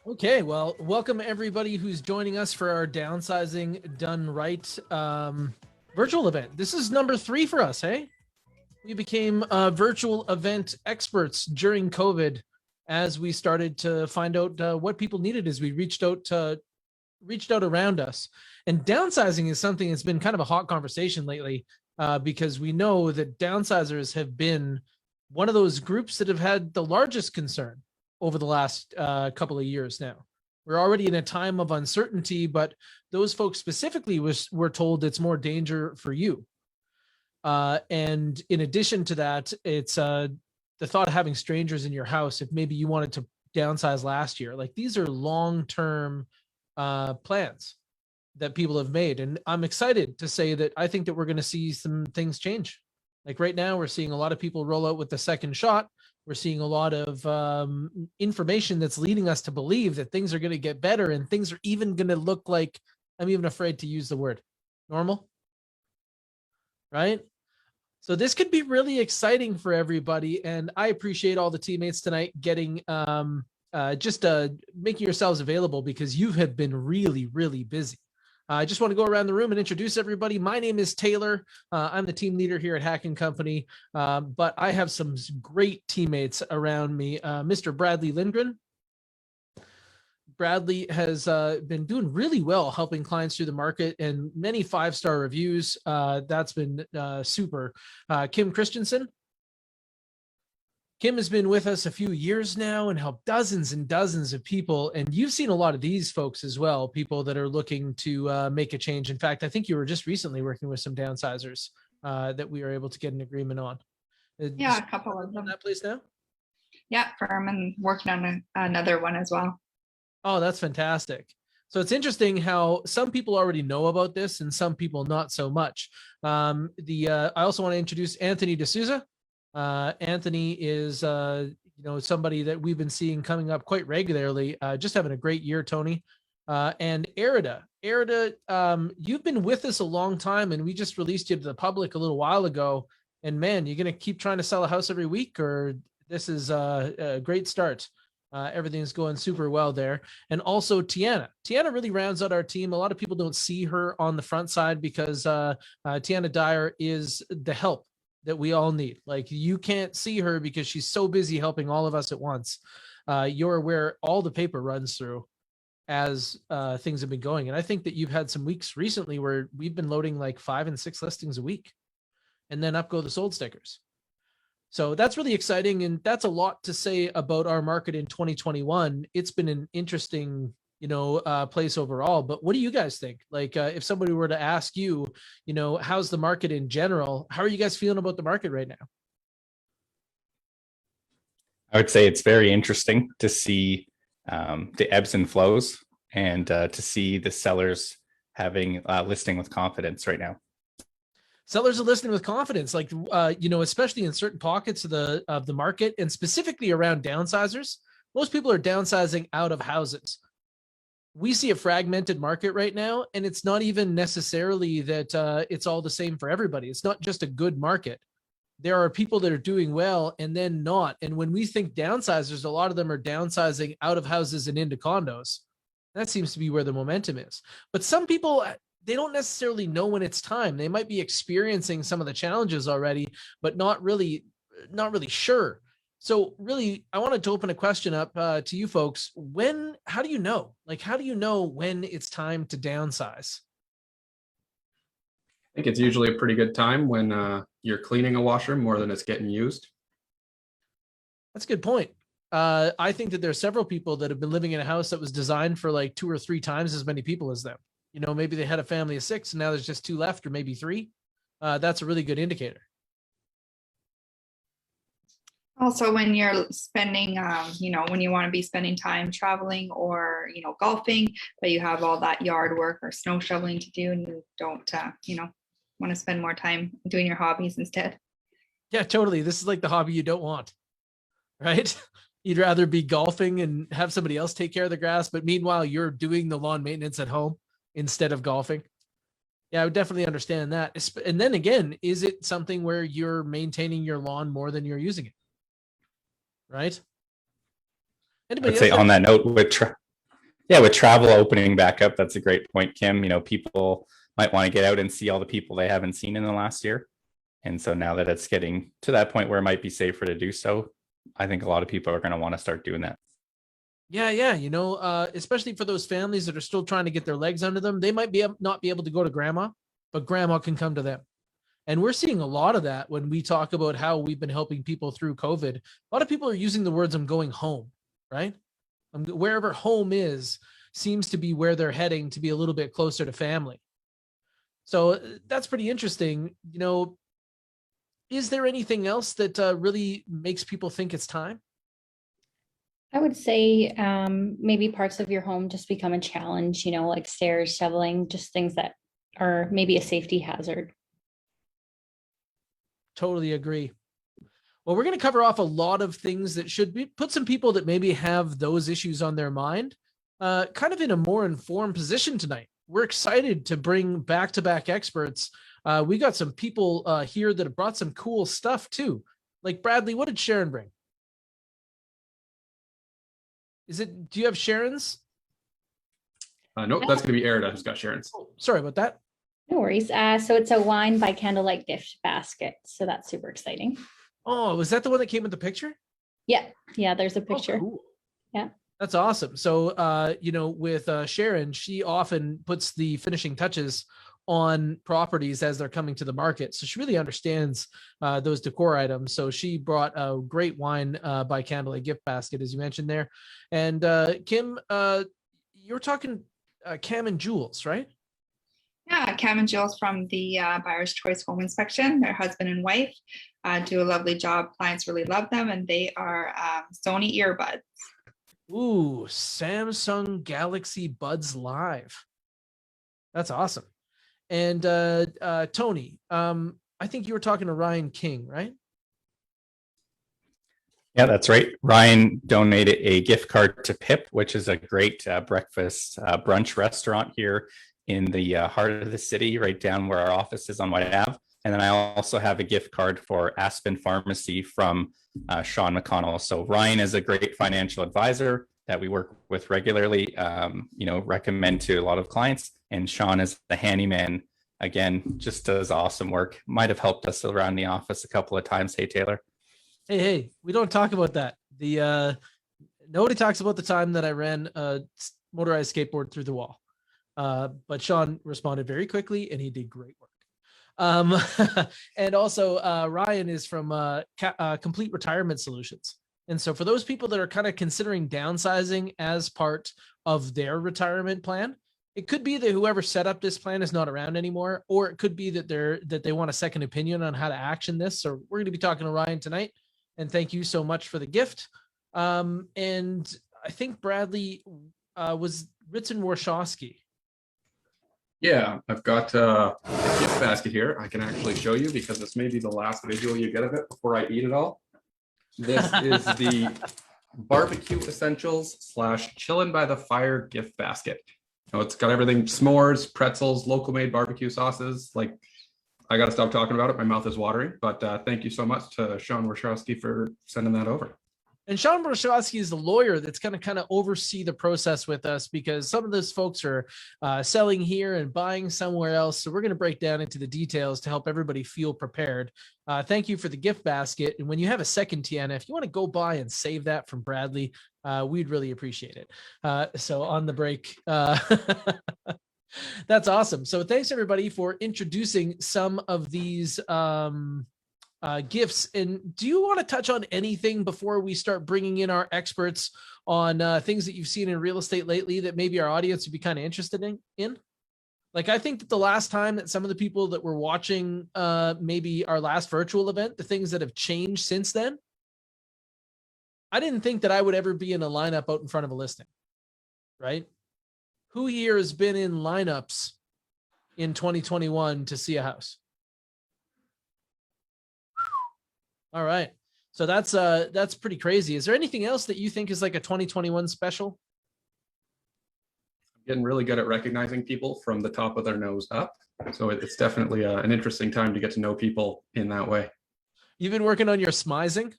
Okay, well, welcome everybody who's joining us for our Downsizing Done Right virtual event. This is number 3 for us, hey? We became virtual event experts during COVID as we started to find out what people needed as we reached out around us. And downsizing is something that's been kind of a hot conversation lately because we know that downsizers have been one of those groups that have had the largest concern over the last couple of years now. We're already in a time of uncertainty, but those folks specifically were told it's more danger for you. And in addition to that, it's the thought of having strangers in your house if maybe you wanted to downsize last year. Like, these are long-term plans that people have made. And I'm excited to say that I think that we're going to see some things change. Like right now, we're seeing a lot of people roll out with the second shot. We're seeing a lot of information that's leading us to believe that things are going to get better and things are even going to look like, I'm even afraid to use the word, normal, right? So this could be really exciting for everybody. And I appreciate all the teammates tonight getting making yourselves available because you have been really, really busy. I just want to go around the room and introduce everybody. My name is Taylor. I'm the team leader here at HACK&Co, but I have some great teammates around me. Mr. Bradley Lindgren. Bradley has been doing really well helping clients through the market and many 5-star reviews. That's been super. Kim Christensen. Kim has been with us a few years now and helped dozens and dozens of people. And you've seen a lot of these folks as well, people that are looking to make a change. In fact, I think you were just recently working with some downsizers that we were able to get an agreement on. Yeah, a couple of them. That place now? Yeah, firm and working on another one as well. Oh, that's fantastic. So it's interesting how some people already know about this and some people not so much. I also want to introduce Anthony D'Souza. Anthony is, somebody that we've been seeing coming up quite regularly, just having a great year, Tony. And Erida, you've been with us a long time and we just released you to the public a little while ago. And man, you're going to keep trying to sell a house every week, or this is a great start. Everything's going super well there. And also Tiana really rounds out our team. A lot of people don't see her on the front side because Tiana Dyer is the help that we all need. Like, you can't see her because she's so busy helping all of us at once. You're where all the paper runs through as things have been going. And I think that you've had some weeks recently where we've been loading like 5 and 6 listings a week, and then up go the sold stickers. So that's really exciting. And that's a lot to say about our market in 2021. It's been an interesting place overall. But what do you guys think? Like, if somebody were to ask you, how's the market in general? How are you guys feeling about the market right now? I would say it's very interesting to see the ebbs and flows and to see the sellers having listing with confidence right now. Sellers are listening with confidence, like, especially in certain pockets of the market and specifically around downsizers. Most people are downsizing out of houses. We see a fragmented market right now, and it's not even necessarily that it's all the same for everybody. It's not just a good market. There are people that are doing well and then not. And when we think downsizers, a lot of them are downsizing out of houses and into condos. That seems to be where the momentum is. But some people, they don't necessarily know when it's time. They might be experiencing some of the challenges already, but not really sure. So really, I wanted to open a question up to you folks. How do you know? Like, how do you know when it's time to downsize? I think it's usually a pretty good time when you're cleaning a washer more than it's getting used. That's a good point. I think that there are several people that have been living in a house that was designed for like 2 or 3 times as many people as them. Maybe they had a family of 6 and now there's just 2 left, or maybe 3. That's a really good indicator. Also, when you're spending, when you want to be spending time traveling or, golfing, but you have all that yard work or snow shoveling to do and you don't, want to spend more time doing your hobbies instead. Yeah, totally. This is like the hobby you don't want, right? You'd rather be golfing and have somebody else take care of the grass, but meanwhile, you're doing the lawn maintenance at home instead of golfing. Yeah, I would definitely understand that. And then again, is it something where you're maintaining your lawn more than you're using it? Right? Anybody I'd say on that note, with Yeah, with travel opening back up, that's a great point, Kim. People might want to get out and see all the people they haven't seen in the last year. And so now that it's getting to that point where it might be safer to do so, I think a lot of people are going to want to start doing that. Yeah. Especially for those families that are still trying to get their legs under them, they might not be able to go to grandma, but grandma can come to them. And we're seeing a lot of that when we talk about how we've been helping people through COVID. A lot of people are using the words, I'm going home, right? Wherever home is seems to be where they're heading to be a little bit closer to family. So that's pretty interesting. Is there anything else that really makes people think it's time? I would say maybe parts of your home just become a challenge, like stairs, shoveling, just things that are maybe a safety hazard. Totally agree. Well, we're going to cover off a lot of things that should put some people that maybe have those issues on their mind kind of in a more informed position tonight. We're excited to bring back-to-back experts. We got some people here that have brought some cool stuff too. Like Bradley, what did Sharon bring? Do you have Sharon's? Nope, that's going to be Erida who's got Sharon's. Oh, sorry about that. No worries. So it's a wine by candlelight gift basket. So that's super exciting. Oh, was that the one that came with the picture? Yeah, there's a picture. Oh, cool. Yeah. That's awesome. So, with Sharon, she often puts the finishing touches on properties as they're coming to the market. So she really understands those decor items. So she brought a great wine by candlelight gift basket, as you mentioned there. And Kim, you're talking Cam and Jules, right? Yeah, Cam and Jules from the Buyer's Choice Home Inspection. Their husband and wife do a lovely job. Clients really love them, and they are Sony earbuds. Ooh, Samsung Galaxy Buds Live. That's awesome. And Tony, I think you were talking to Ryan King, right? Yeah, that's right. Ryan donated a gift card to Pip, which is a great breakfast brunch restaurant here in the heart of the city, right down where our office is on White Ave. And then I also have a gift card for Aspen Pharmacy from Sean McConnell. So Ryan is a great financial advisor that we work with regularly, recommend to a lot of clients. And Sean is the handyman, again, just does awesome work. Might have helped us around the office a couple of times. Hey, Taylor. Hey, we don't talk about that. Nobody talks about the time that I ran a motorized skateboard through the wall. But Sean responded very quickly and he did great work. And also Ryan is from Complete Retirement Solutions. And so for those people that are kind of considering downsizing as part of their retirement plan, it could be that whoever set up this plan is not around anymore, or it could be that they want a second opinion on how to action this. So we're going to be talking to Ryan tonight, and thank you so much for the gift. And I think Bradley was Ritzen Warshawski. Yeah, I've got a gift basket here. I can actually show you because this may be the last visual you get of it before I eat it all. This is the barbecue essentials / chillin' by the fire gift basket. It's got everything: s'mores, pretzels, local made barbecue sauces. Like, I got to stop talking about it. My mouth is watering, but thank you so much to Sean Warshawski for sending that over. And Sean Warshawski is the lawyer that's going to kind of oversee the process with us, because some of those folks are selling here and buying somewhere else. So we're going to break down into the details to help everybody feel prepared. Thank you for the gift basket. And when you have a second, Tiana, if you want to go by and save that from Bradley, we'd really appreciate it. So on the break, that's awesome. So thanks everybody for introducing some of these gifts. And do you want to touch on anything before we start bringing in our experts on things that you've seen in real estate lately that maybe our audience would be kind of interested in? Like, I think that the last time that some of the people that were watching maybe our last virtual event, the things that have changed since then, I didn't think that I would ever be in a lineup out in front of a listing, right? Who here has been in lineups in 2021 to see a house? All right. So that's pretty crazy. Is there anything else that you think is like a 2021 special? I'm getting really good at recognizing people from the top of their nose up. So it's definitely an interesting time to get to know people in that way. You've been working on your smizing?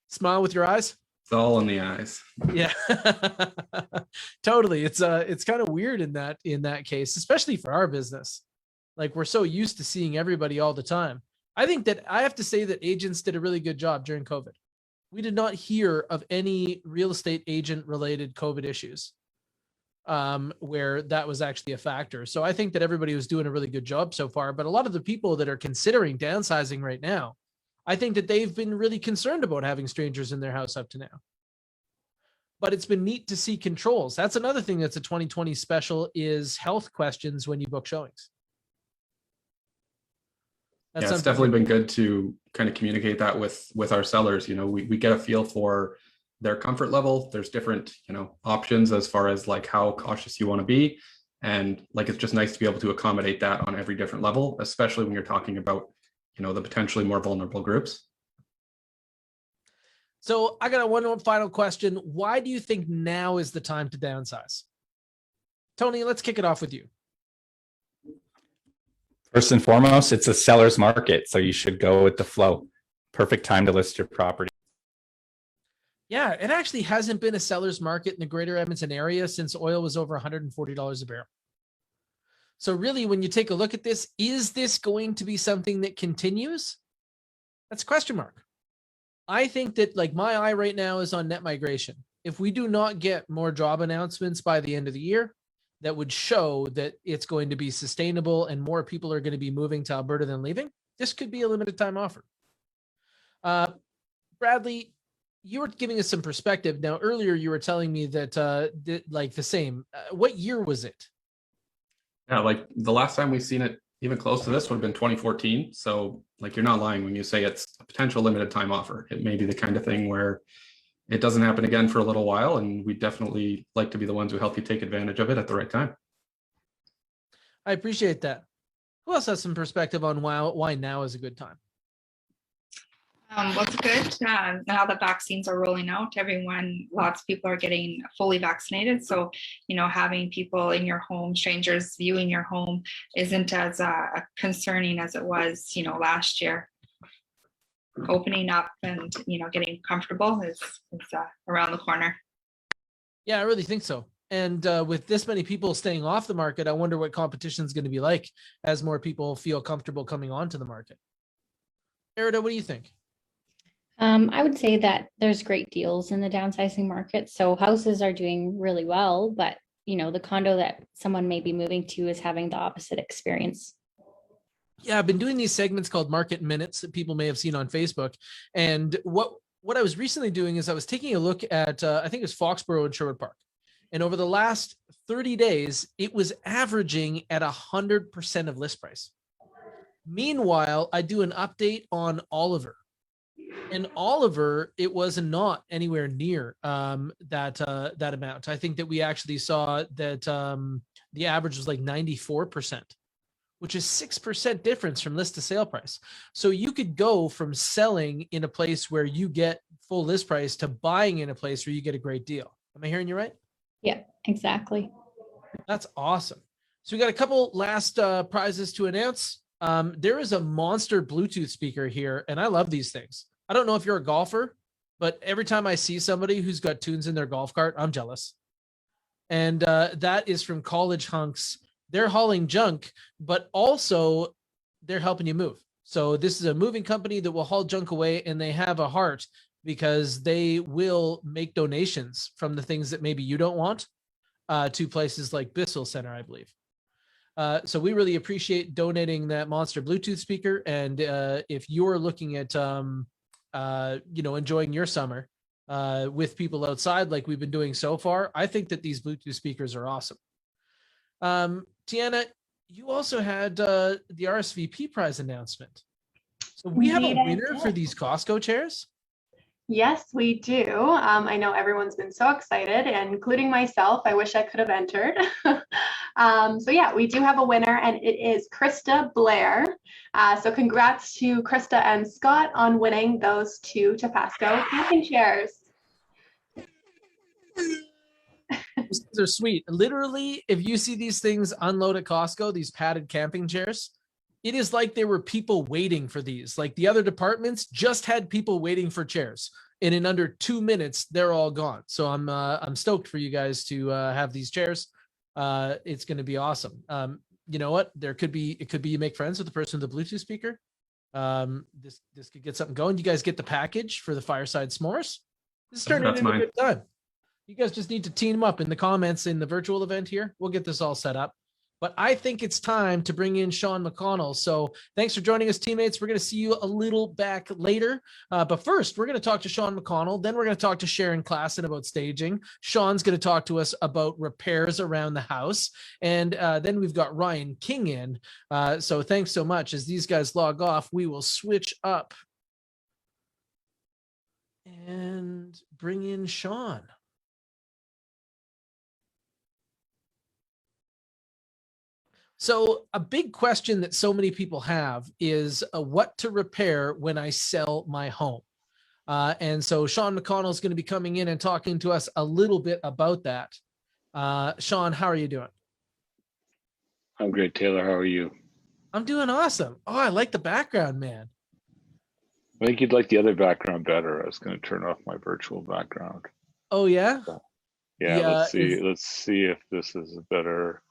Smile with your eyes? It's all in the eyes. Yeah, totally. It's kind of weird in that case, especially for our business. Like we're so used to seeing everybody all the time. I think that I have to say that agents did a really good job during COVID. We did not hear of any real estate agent related COVID issues where that was actually a factor. So I think that everybody was doing a really good job so far. But a lot of the people that are considering downsizing right now, I think that they've been really concerned about having strangers in their house up to now. But it's been neat to see controls. That's another thing that's a 2020 special is health questions when you book showings. Yeah, it's definitely been good to kind of communicate that with our sellers. You know, we get a feel for their comfort level. There's different, options as far as like how cautious you want to be. And like, it's just nice to be able to accommodate that on every different level, especially when you're talking about, the potentially more vulnerable groups. So I got one final question. Why do you think now is the time to downsize? Tony, let's kick it off with you. First and foremost, it's a seller's market, so you should go with the flow. Perfect time to list your property. Yeah, it actually hasn't been a seller's market in the greater Edmonton area since oil was over $140 a barrel. So really, when you take a look at this, is this going to be something that continues? That's a question mark. I think that like my eye right now is on net migration. If we do not get more job announcements by the end of the year, that would show that it's going to be sustainable and more people are going to be moving to Alberta than leaving, this could be a limited time offer. Bradley, you were giving us some perspective. Now, earlier you were telling me that like the same. What year was it? Yeah, like the last time we've seen it even close to this would have been 2014. So like you're not lying when you say it's a potential limited time offer. It may be the kind of thing where it doesn't happen again for a little while, and we definitely like to be the ones who help you take advantage of it at the right time. I appreciate that. Who else has some perspective on why now is a good time? What's good now that vaccines are rolling out, lots of people are getting fully vaccinated. So, having people in your home, strangers viewing your home isn't as concerning as it was, last year. Opening up and, getting comfortable is around the corner. Yeah, I really think so. And with this many people staying off the market, I wonder what competition is going to be like as more people feel comfortable coming onto the market. Erida, what do you think? I would say that there's great deals in the downsizing market. So houses are doing really well, but the condo that someone may be moving to is having the opposite experience. Yeah, I've been doing these segments called Market Minutes that people may have seen on Facebook. And what I was recently doing is I was taking a look at, I think it was Foxborough and Sherwood Park. And over the last 30 days, it was averaging at 100% of list price. Meanwhile, I do an update on Oliver. And Oliver, it was not anywhere near that amount. I think that we actually saw that the average was like 94%, which is 6% difference from list to sale price. So you could go from selling in a place where you get full list price to buying in a place where you get a great deal. Am I hearing you right? Yeah, exactly. That's awesome. So we got a couple last prizes to announce. There is a monster Bluetooth speaker here, and I love these things. I don't know if you're a golfer, but every time I see somebody who's got tunes in their golf cart, I'm jealous. And that is from College Hunks. They're hauling junk, but also they're helping you move. So this is a moving company that will haul junk away, and they have a heart because they will make donations from the things that maybe you don't want to places like Bissell Center, I believe. So we really appreciate donating that monster Bluetooth speaker. And if you're looking at, enjoying your summer with people outside like we've been doing so far, I think that these Bluetooth speakers are awesome. Tiana, you also had the RSVP prize announcement. So we have a winner for these KlassCo chairs. Yes, we do. I know everyone's been so excited, including myself. I wish I could have entered. So yeah, we do have a winner, and it is Krista Blair. So congrats to Krista and Scott on winning those two KlassCo camping chairs. They're sweet. Literally, if you see these things unload at Costco, these padded camping chairs, it is like there were people waiting for these. Like the other departments just had people waiting for chairs. and in under 2 minutes, they're all gone. So I'm stoked for you guys to have these chairs. It's going to be awesome. You know what? It could be you make friends with the person with the Bluetooth speaker. This could get something going. You guys get the package for the fireside s'mores. This is turning That's into a mine. good time. You guys just need to team up in the comments in the virtual event here. We'll get this all set up. But I think it's time to bring in Sean McConnell. So thanks for joining us, teammates. We're going to see you a little back later. But first, we're going to talk to Sean McConnell. Then we're going to talk to Sharon Klassen about staging. Sean's going to talk to us about repairs around the house. And then we've got Ryan King in. So thanks so much. As these guys log off, we will switch up and bring in Sean. So a big question that so many people have is what to repair when I sell my home. And so Sean McConnell is going to be coming in and talking to us a little bit about that. Sean, how are you doing? I'm great, Taylor. How are you? I'm doing awesome. Oh, I like the background, man. I think you'd like the other background better. I was going to turn off my virtual background. Oh, yeah? Yeah, let's see. Let's see if this is a better.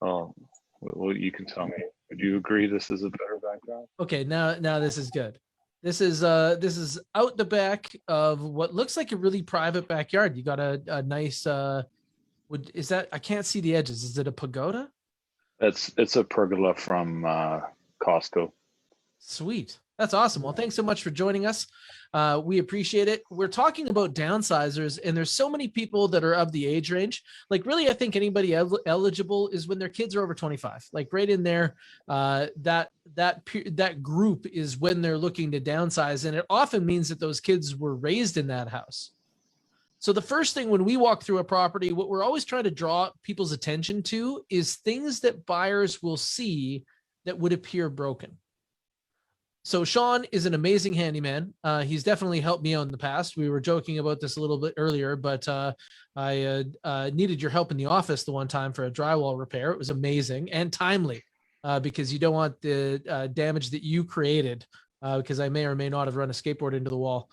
Oh, well, you can tell me. Do you agree this is a better background? Okay, now this is good. This is out the back of what looks like a really private backyard. You got a nice is that, I can't see the edges. Is it a pagoda? It's a pergola from Costco. Sweet. That's awesome. Well, thanks so much for joining us. We appreciate it. We're talking about downsizers, and there's so many people that are of the age range. Like, really, I think anybody eligible is when their kids are over 25. Like, right in there, that group is when they're looking to downsize, and it often means that those kids were raised in that house. So the first thing when we walk through a property, what we're always trying to draw people's attention to is things that buyers will see that would appear broken. So Sean is an amazing handyman. He's definitely helped me out in the past. We were joking about this a little bit earlier, but I needed your help in the office the one time for a drywall repair. It was amazing and timely because you don't want the damage that you created, because I may or may not have run a skateboard into the wall,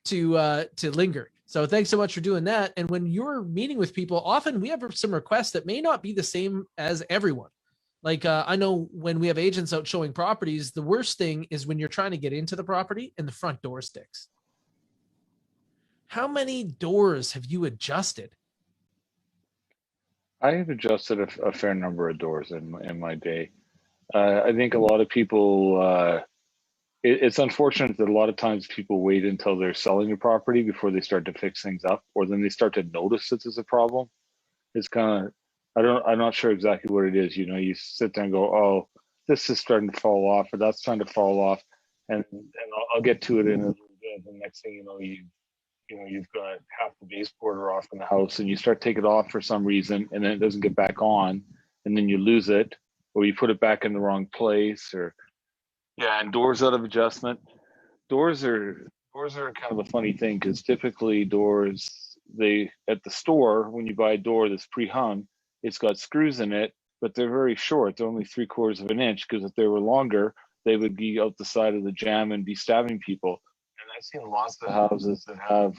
to linger. So thanks so much for doing that. And when you're meeting with people, often we have some requests that may not be the same as everyone. Like, I know when we have agents out showing properties, the worst thing is when you're trying to get into the property and the front door sticks. How many doors have you adjusted? I have adjusted a fair number of doors in my day. I think a lot of people, it's unfortunate that a lot of times people wait until they're selling a property before they start to fix things up, or then they start to notice that there's a problem. It's kind of, I'm not sure exactly what it is. You know, you sit there and go, oh, this is starting to fall off, or that's trying to fall off, and I'll get to it in a little bit. The next thing you know, you've got half the baseboard off in the house, and you start taking it off for some reason, and then it doesn't get back on, and then you lose it, or you put it back in the wrong place, or and doors out of adjustment. Doors are kind of a funny thing, because typically doors, at the store, when you buy a door that's pre-hung, it's got screws in it, but they're very short. They're only 3/4 of an inch, because if they were longer, they would be out the side of the jamb and be stabbing people. And I've seen lots of houses that have,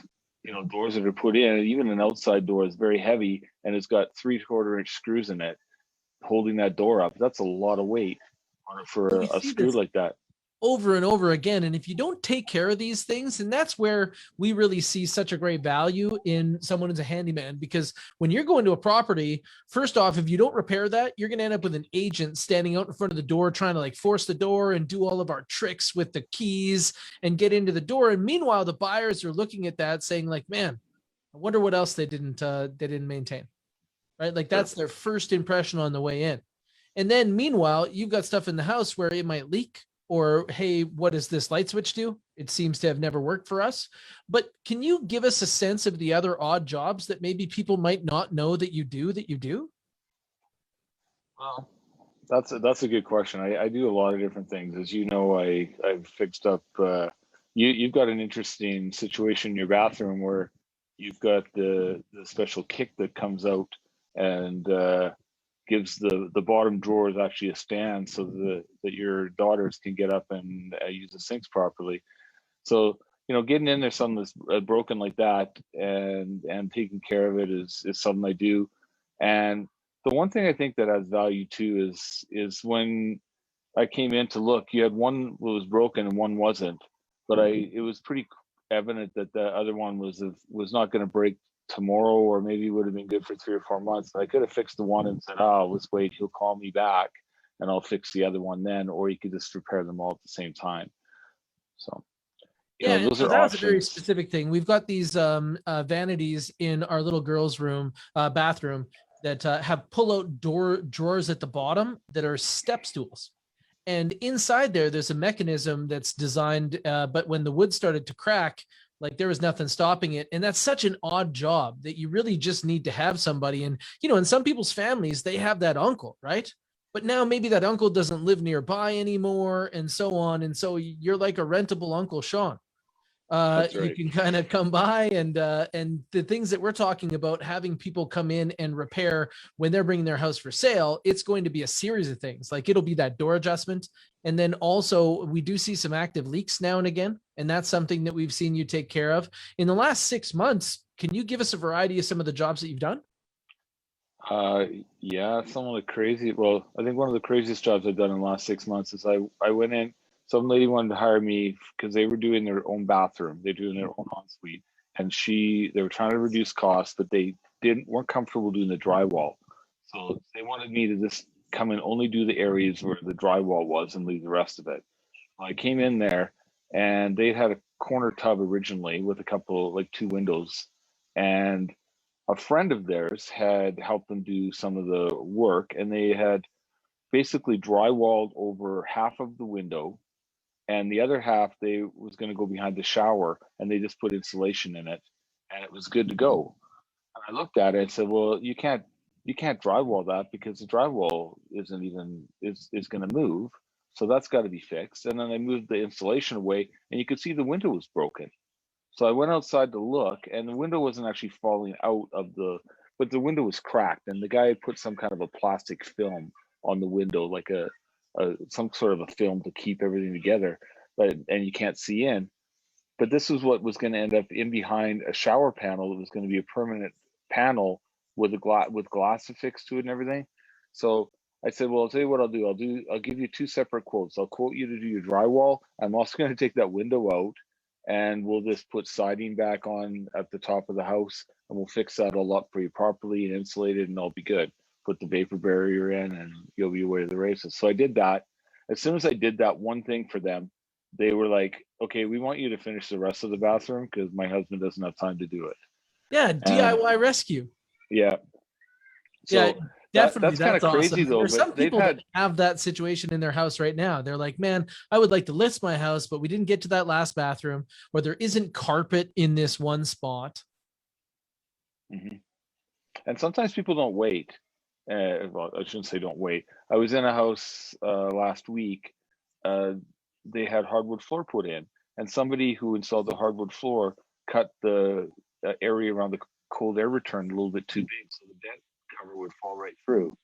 doors that are put in, even an outside door is very heavy, and it's got 3/4 inch screws in it, holding that door up. That's a lot of weight for a screw like that. Over and over again. And if you don't take care of these things, and that's where we really see such a great value in someone who's a handyman, because when you're going to a property, first off, if you don't repair that, you're going to end up with an agent standing out in front of the door, trying to like force the door and do all of our tricks with the keys and get into the door. And meanwhile, the buyers are looking at that saying like, man, I wonder what else they didn't maintain, right? Like that's their first impression on the way in. And then meanwhile, you've got stuff in the house where it might leak, or, hey, what does this light switch do? It seems to have never worked for us. But can you give us a sense of the other odd jobs that maybe people might not know that you do? Well, that's a good question. I do a lot of different things. As you know, I've fixed up, you've got an interesting situation in your bathroom where you've got the special kick that comes out and gives the bottom drawers actually a stand so that your daughters can get up and use the sinks properly. So getting in there something that's broken like that and taking care of it is something I do. And the one thing I think that adds value too is when I came in to look, you had one that was broken and one wasn't, but it was pretty evident that the other one was not going to break tomorrow, or maybe would have been good for 3 or 4 months. I could have fixed the one and said, oh, let's wait, he'll call me back and I'll fix the other one then, or you could just repair them all at the same time. So yeah, those so are that's a very options. specific thing. We've got these vanities in our little girls' room, bathroom, that have pull-out drawers at the bottom that are step stools. And inside there's a mechanism that's designed, but when the wood started to crack, like there was nothing stopping it. And that's such an odd job that you really just need to have somebody. And, in some people's families, they have that uncle, right? But now maybe that uncle doesn't live nearby anymore and so on. And so you're like a rentable Uncle Sean. That's You right. can kind of come by and the things that we're talking about, having people come in and repair when they're bringing their house for sale, it's going to be a series of things. Like it'll be that door adjustment. And then also we do see some active leaks now and again. And that's something that we've seen you take care of. In the last 6 months, can you give us a variety of some of the jobs that you've done? Yeah, some of the crazy, well, I think one of the craziest jobs I've done in the last 6 months is I went in, some lady wanted to hire me because they were doing their own bathroom. They're doing their own ensuite, and they were trying to reduce costs, but they weren't comfortable doing the drywall. So they wanted me to just come and only do the areas where the drywall was and leave the rest of it. Well, I came in there and they had a corner tub originally with a couple, like 2 windows, and a friend of theirs had helped them do some of the work, and they had basically drywalled over half of the window, and the other half they was going to go behind the shower, and they just put insulation in it, and it was good to go. And I looked at it and said, well, you can't drywall that because the drywall is going to move, so that's got to be fixed. And then I moved the insulation away, and you could see the window was broken. So I went outside to look, and the window wasn't actually falling out of but the window was cracked, and the guy had put some kind of a plastic film on the window, like some sort of a film to keep everything together, and you can't see in. But this is what was going to end up in behind a shower panel. It was going to be a permanent panel with glass affixed to it and everything. So I said, well, I'll tell you what I'll do. I'll give you 2 separate quotes. I'll quote you to do your drywall. I'm also going to take that window out, and we'll just put siding back on at the top of the house, and we'll fix that all up for you properly and insulate it, and I'll be good. Put the vapor barrier in, and you'll be away to the races. So I did that. As soon as I did that one thing for them, they were like, okay, we want you to finish the rest of the bathroom because my husband doesn't have time to do it. Yeah, DIY rescue. Yeah. So yeah, definitely. That's kind of crazy awesome. though. There's some people that have that situation in their house right now. They're like, man, I would like to list my house, but we didn't get to that last bathroom, or there isn't carpet in this one spot. Mm-hmm. And sometimes people don't wait. Well, I shouldn't say don't wait. I was in a house last week. They had hardwood floor put in, and somebody who installed the hardwood floor cut the area around the cold air return a little bit too big, so the vent cover would fall right through.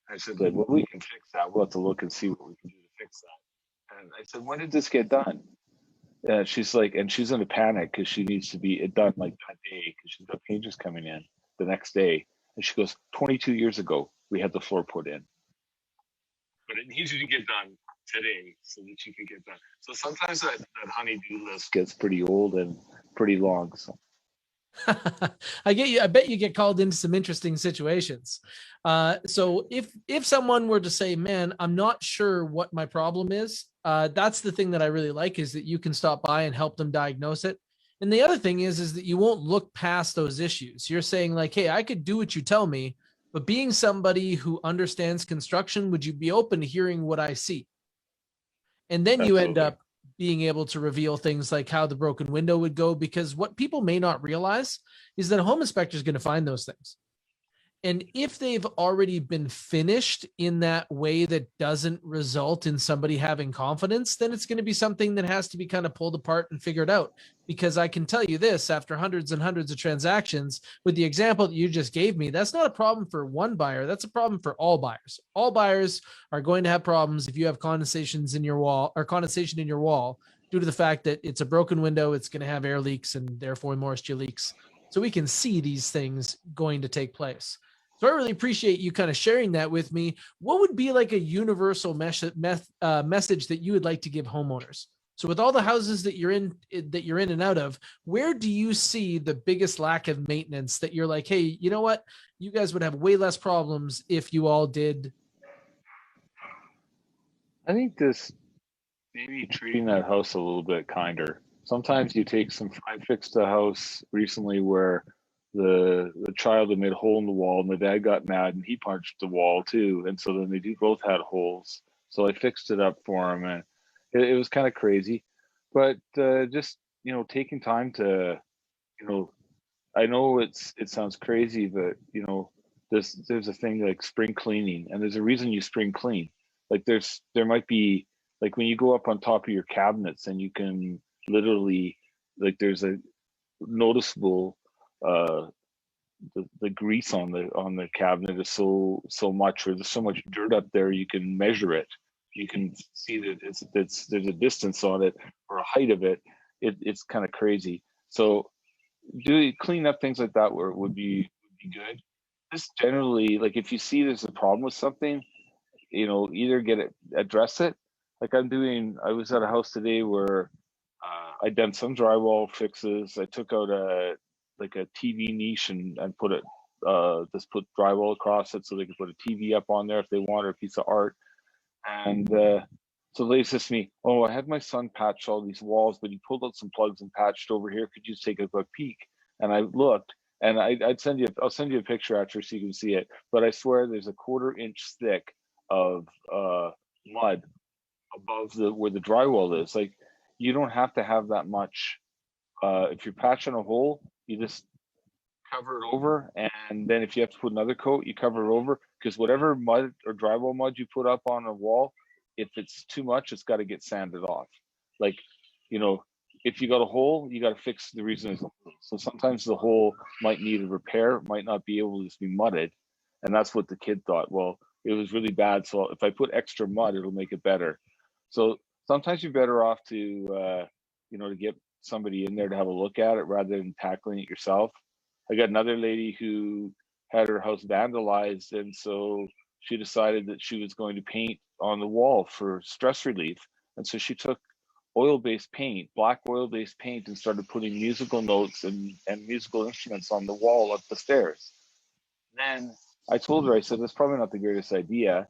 I said, well, we can fix that. We'll have to look and see what we can do to fix that. And I said, when did this get done? She's like, and she's in a panic because she needs to be done like that day because she's got painters coming in the next day. And she goes, 22 years ago, we had the floor put in. But it needs you to get done today so that you can get done. So sometimes that honey-do list gets pretty old and pretty long. So. I bet you get called into some interesting situations. So if someone were to say, man, I'm not sure what my problem is, that's the thing that I really like, is that you can stop by and help them diagnose it. And the other thing is that you won't look past those issues. You're saying like, hey, I could do what you tell me, but being somebody who understands construction, would you be open to hearing what I see? And then you end up being able to reveal things like how the broken window would go, because what people may not realize is that a home inspector is going to find those things. And if they've already been finished in that way that doesn't result in somebody having confidence, then it's going to be something that has to be kind of pulled apart and figured out. Because I can tell you this, after hundreds and hundreds of transactions, with the example that you just gave me, that's not a problem for one buyer. That's a problem for all buyers. All buyers are going to have problems if you have condensation in your wall, due to the fact that it's a broken window, it's going to have air leaks and therefore moisture leaks. So we can see these things going to take place. So I really appreciate you kind of sharing that with me. What would be like a universal message that you would like to give homeowners? So with all the houses that you're in and out of, where do you see the biggest lack of maintenance that you're like, hey, you know what? You guys would have way less problems if you all did. I think this maybe treating that house a little bit kinder. Sometimes you take I fixed a house recently where the child had made a hole in the wall and the dad got mad and he punched the wall too. And so then they both had holes. So I fixed it up for him, and it was kind of crazy, but just, you know, taking time to, you know, I know it sounds crazy, but you know, there's a thing like spring cleaning, and there's a reason you spring clean. Like there might be, like when you go up on top of your cabinets and you can literally, like there's a noticeable the grease on the cabinet is so much, or there's so much dirt up there, you can measure it. You can see that there's a distance on it or a height of it. It's kind of crazy. So clean up things like that where it would be good. Just generally, like if you see there's a problem with something, you know, either address it. Like I was at a house today where I done some drywall fixes. I took out a TV niche and put it, just put drywall across it so they could put a TV up on there if they want, or a piece of art. And so they says to me, oh, I had my son patch all these walls, but he pulled out some plugs and patched over here. Could you just take a quick peek? And I looked, and I'll send you a picture after so you can see it. But I swear there's a 1/4 inch thick of mud above where the drywall is. Like, you don't have to have that much. If you're patching a hole, you just cover it over, and then if you have to put another coat, you cover it over, because whatever mud or drywall mud you put up on a wall, if it's too much, it's got to get sanded off. Like, you know, if you got a hole, you got to fix the reason there's a hole. So sometimes the hole might need a repair, might not be able to just be mudded, and that's what the kid thought. Well, it was really bad, so if I put extra mud, it'll make it better. So sometimes you're better off to you know, to get somebody in there to have a look at it rather than tackling it yourself. I got another lady who had her house vandalized, and so she decided that she was going to paint on the wall for stress relief. And so she took oil-based paint, black oil-based paint, and started putting musical notes and musical instruments on the wall up the stairs. Then I told her, I said, that's probably not the greatest idea.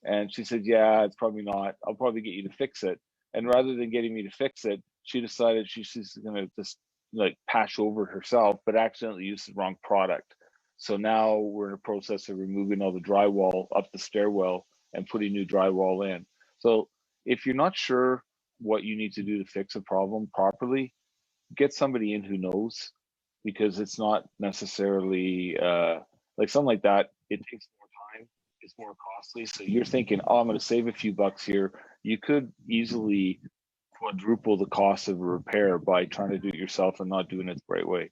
And she said, yeah, it's probably not. I'll probably get you to fix it. And rather than getting me to fix it, she decided she's going to just like patch over herself, but accidentally used the wrong product. So now we're in a process of removing all the drywall up the stairwell and putting new drywall in. So if you're not sure what you need to do to fix a problem properly, get somebody in who knows, because it's not necessarily like something like that. It takes more time, it's more costly. So you're thinking, oh, I'm going to save a few bucks here. You could easily quadruple the cost of a repair by trying to do it yourself and not doing it the right way.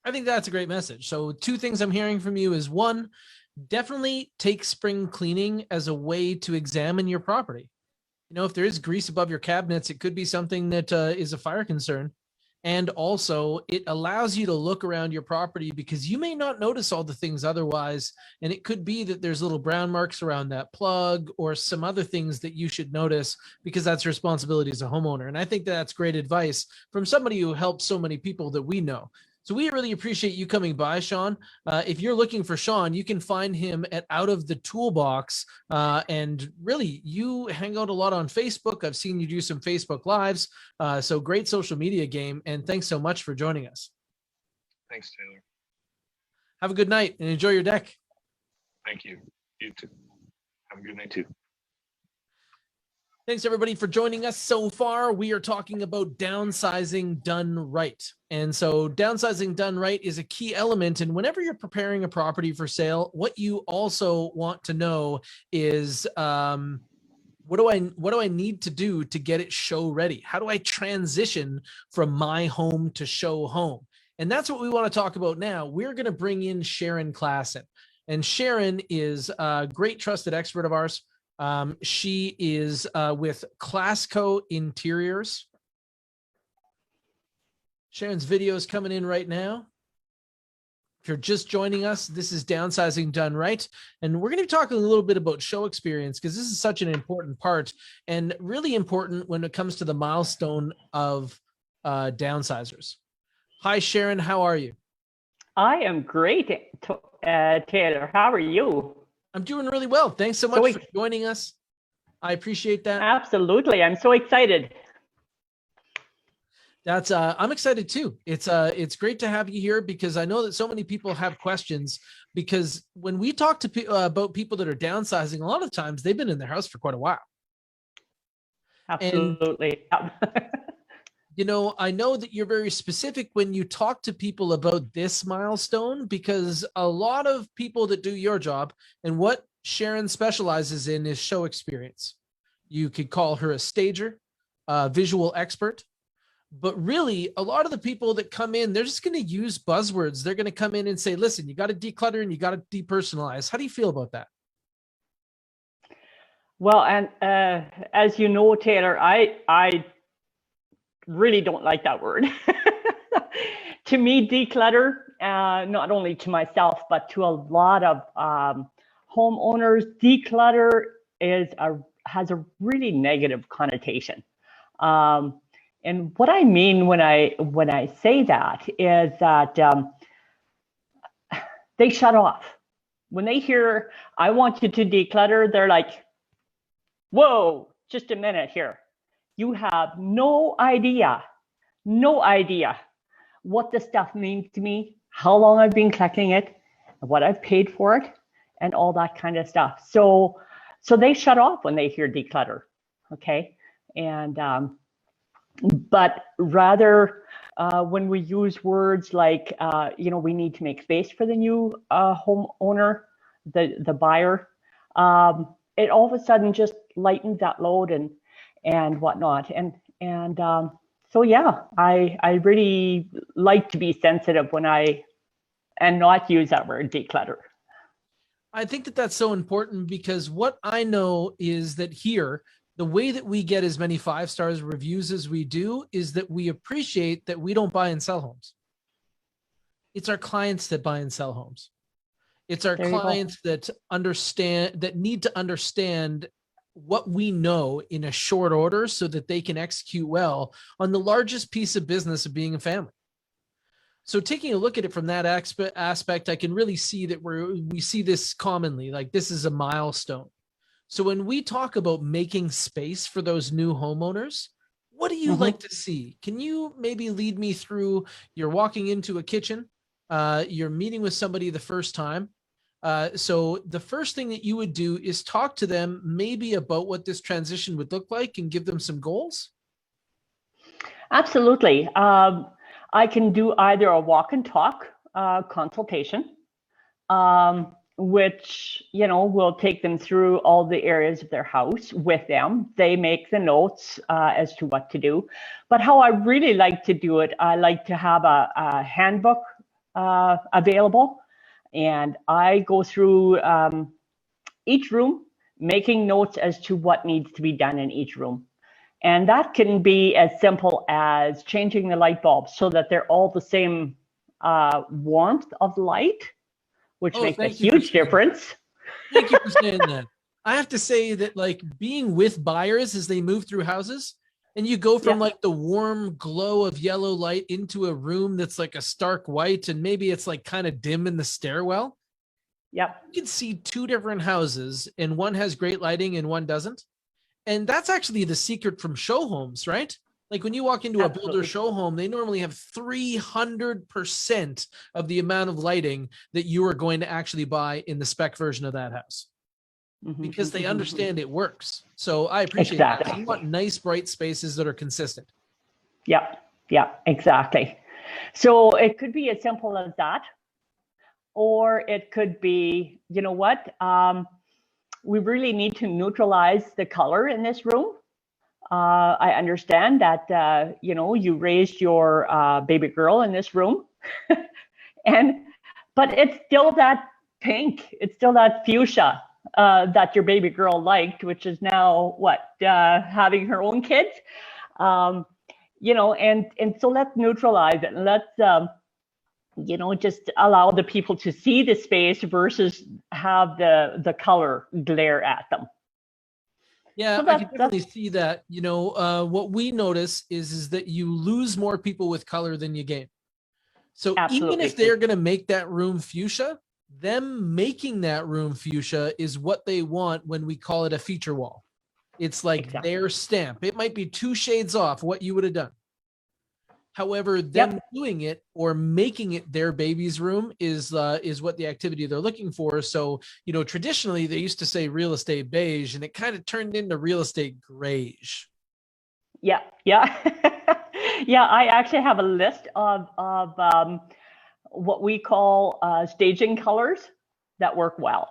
I think that's a great message. So 2 things I'm hearing from you is, 1, definitely take spring cleaning as a way to examine your property. You know, if there is grease above your cabinets, it could be something that is a fire concern. And also it allows you to look around your property, because you may not notice all the things otherwise. And it could be that there's little brown marks around that plug or some other things that you should notice, because that's your responsibility as a homeowner. And I think that's great advice from somebody who helps so many people that we know. So we really appreciate you coming by, Sean. If you're looking for Sean, you can find him at Out of the Toolbox. And really, you hang out a lot on Facebook. I've seen you do some Facebook Lives. So great social media game. And thanks so much for joining us. Thanks, Taylor. Have a good night and enjoy your deck. Thank you. You too. Have a good night too. Thanks everybody for joining us so far. We are talking about downsizing done right. And so downsizing done right is a key element. And whenever you're preparing a property for sale, what you also want to know is, what do I need to do to get it show ready? How do I transition from my home to show home? And that's what we want to talk about now. We're going to bring in Sharon Klassen. And Sharon is a great trusted expert of ours. She is with KlassCo Interiors. Sharon's video is coming in right now. If you're just joining us, this is Downsizing Done Right. And we're going to be talking a little bit about show experience because this is such an important part and really important when it comes to the milestone of downsizers. Hi, Sharon. How are you? I am great, Taylor. How are you? I'm doing really well. Thanks so much for joining us. I appreciate that. Absolutely. I'm so excited. That's I'm excited too. It's great to have you here because I know that so many people have questions because when we talk to about people that are downsizing, a lot of times they've been in their house for quite a while. Absolutely. And, you know, I know that you're very specific when you talk to people about this milestone because a lot of people that do your job and what Sharon specializes in is show experience. You could call her a stager, a visual expert. But really, a lot of the people that come in, they're just going to use buzzwords. They're going to come in and say, listen, you got to declutter and you got to depersonalize. How do you feel about that? Well, and as you know, Taylor, I really don't like that word. To me, declutter, not only to myself, but to a lot of homeowners, declutter has a really negative connotation. And what I mean when I say that is that they shut off. When they hear, I want you to declutter, they're like, whoa, just a minute here. You have no idea what this stuff means to me, how long I've been collecting it, what I've paid for it, and all that kind of stuff. So they shut off when they hear declutter, okay? And but rather when we use words like you know, we need to make space for the new homeowner, the buyer, it all of a sudden just lightens that load and whatnot. And so yeah, I really like to be sensitive when and not use that word declutter. I think that that's so important because what I know is that here, the way that we get as many 5-star reviews as we do is that we appreciate that we don't buy and sell homes. It's our clients that buy and sell homes. It's our clients that need to understand what we know in a short order so that they can execute well on the largest piece of business of being a family. So taking a look at it from that aspect, I can really see that we see this commonly, like this is a milestone. So when we talk about making space for those new homeowners, what do you like to see? Can you maybe lead me through, you're walking into a kitchen, you're meeting with somebody the first time. So the first thing that you would do is talk to them maybe about what this transition would look like and give them some goals? Absolutely. I can do either a walk and talk consultation, which, you know, will take them through all the areas of their house with them. They make the notes as to what to do. But how I really like to do it, I like to have a handbook available. And I go through each room, making notes as to what needs to be done in each room. And that can be as simple as changing the light bulbs so that they're all the same warmth of light, which makes a huge difference. Thank you for saying that. I have to say that, like, being with buyers as they move through houses, and you go from like the warm glow of yellow light into a room that's like a stark white, and maybe it's like kind of dim in the stairwell. Yep. You can see two different houses, and one has great lighting and one doesn't. And that's actually the secret from show homes, right? Like when you walk into a builder show home, they normally have 300% of the amount of lighting that you are going to actually buy in the spec version of that house. Because they understand it works. So I appreciate that. You want nice, bright spaces that are consistent. Yep. Yeah, exactly. So it could be as simple as that. Or it could be, you know what? We really need to neutralize the color in this room. I understand that, you know, you raised your baby girl in this room. But it's still that pink. It's still that fuchsia. That your baby girl liked, which is now what, having her own kids. You and so let's neutralize it. And let's, just allow the people to see the space versus have the color glare at them. Yeah, So I can definitely see that. What we notice is that you lose more people with color than you gain. So even if they're going to make that room fuchsia, them making that room fuchsia is what they want when we call it a feature wall. It's like their stamp. It might be 2 shades off what you would have done. However, them doing it or making it their baby's room is what the activity they're looking for. So, traditionally they used to say real estate beige, and it kind of turned into real estate grayish. Yeah. Yeah, I actually have a list of what we call staging colors that work well.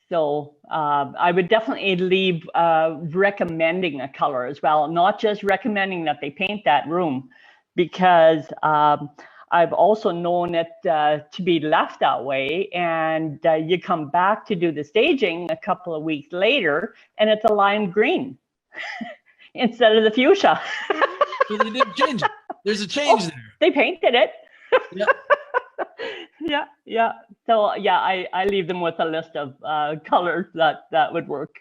So I would definitely leave recommending a color as well, not just recommending that they paint that room, because I've also known it to be left that way, and you come back to do the staging a couple of weeks later and it's a lime green instead of the fuchsia. So they did change it. There's a change there. They painted it. Yeah. Yeah. So yeah, I leave them with a list of colors that would work.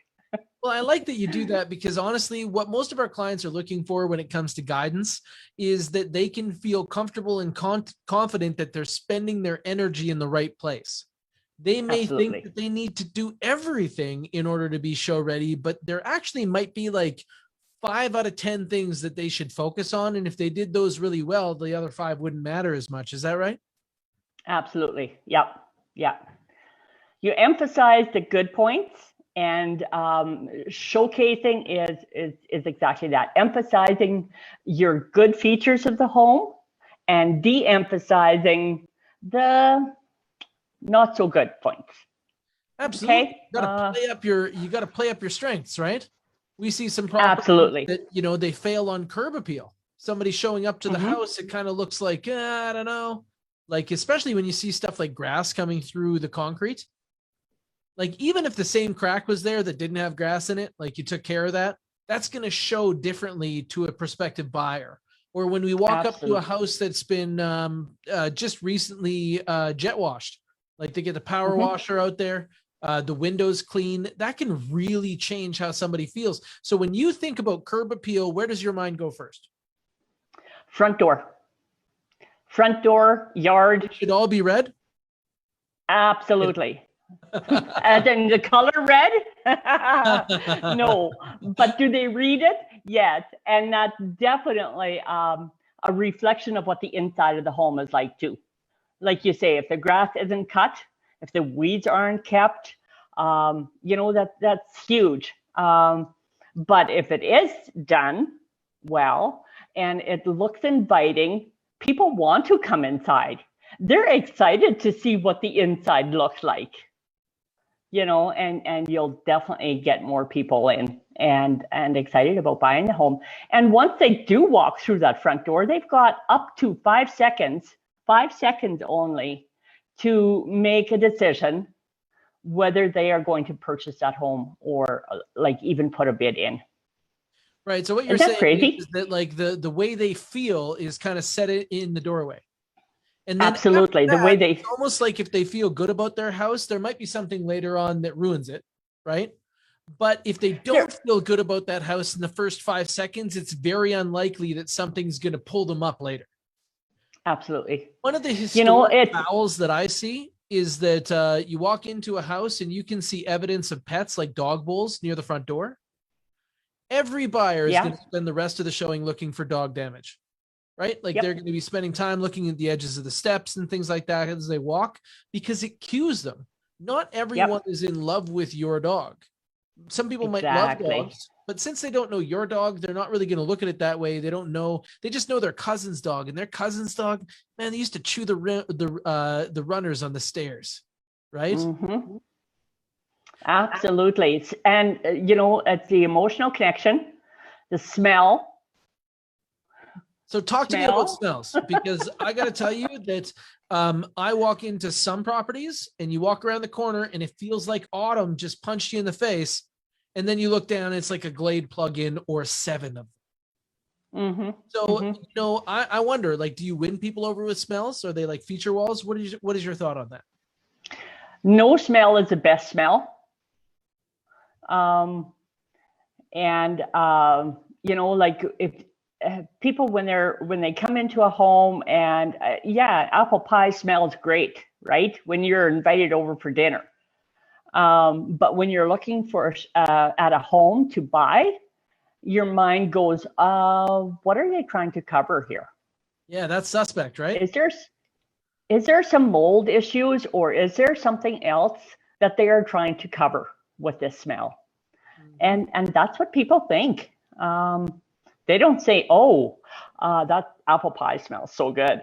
Well, I like that you do that, because honestly, what most of our clients are looking for when it comes to guidance is that they can feel comfortable and confident that they're spending their energy in the right place. They may think that they need to do everything in order to be show ready, but there actually might be like 5 out of 10 things that they should focus on. And if they did those really well, the other 5 wouldn't matter as much. Is that right? Absolutely. Yep. Yeah. You emphasize the good points, and showcasing is exactly that. Emphasizing your good features of the home and de-emphasizing the not so good points. Absolutely. Okay? You got to play up your strengths, right? We see some properties that, they fail on curb appeal. Somebody showing up to the house, it kind of looks like, I don't know. Like, especially when you see stuff like grass coming through the concrete. Like, even if the same crack was there that didn't have grass in it, like you took care of that, that's going to show differently to a prospective buyer. Or when we walk up to a house that's been just recently jet washed, like they get the power washer out there, the windows clean, that can really change how somebody feels. So when you think about curb appeal, where does your mind go first? Front door, yard. It should all be red? Absolutely. As in the color red? No, but do they read it? Yes. And that's definitely a reflection of what the inside of the home is like too. Like you say, if the grass isn't cut, if the weeds aren't kept, that's huge. But if it is done well and it looks inviting, people want to come inside. They're excited to see what the inside looks like. And you'll definitely get more people in and excited about buying the home. And once they do walk through that front door, they've got up to 5 seconds only, to make a decision whether they are going to purchase that home or like even put a bid in. Right. So what you're saying is that like the way they feel is kind of set it in the doorway. And then absolutely, the way they, it's almost like if they feel good about their house, there might be something later on that ruins it, right? But if they don't feel good about that house in the first 5 seconds, it's very unlikely that something's going to pull them up later. Absolutely. One of the historic fouls that I see is that you walk into a house and you can see evidence of pets like dog bowls near the front door. Every buyer is going to spend the rest of the showing looking for dog damage. Right? Like they're going to be spending time looking at the edges of the steps and things like that as they walk, because it cues them. Not everyone is in love with your dog. Some people might love dogs, but since they don't know your dog, they're not really going to look at it that way. They don't know. They just know their cousin's dog, and their cousin's dog, man, they used to chew the runners on the stairs, right? Mm-hmm. Absolutely. And, it's the emotional connection, the smell. So talk to me about smells, because I got to tell you that I walk into some properties and you walk around the corner and it feels like autumn just punched you in the face. And then you look down, it's like a Glade plug-in or 7 of them. So, you know, I wonder, like, do you win people over with smells? Are they like feature walls? What is your thought on that? No smell is the best smell. You know, like if people, when they come into a home and yeah, apple pie smells great, right? When you're invited over for dinner. But when you're looking for at a home to buy, your mind goes, what are they trying to cover here? Yeah, that's suspect, right? Is there some mold issues, or is there something else that they are trying to cover with this smell? And that's what people think. They don't say, oh, that apple pie smells so good.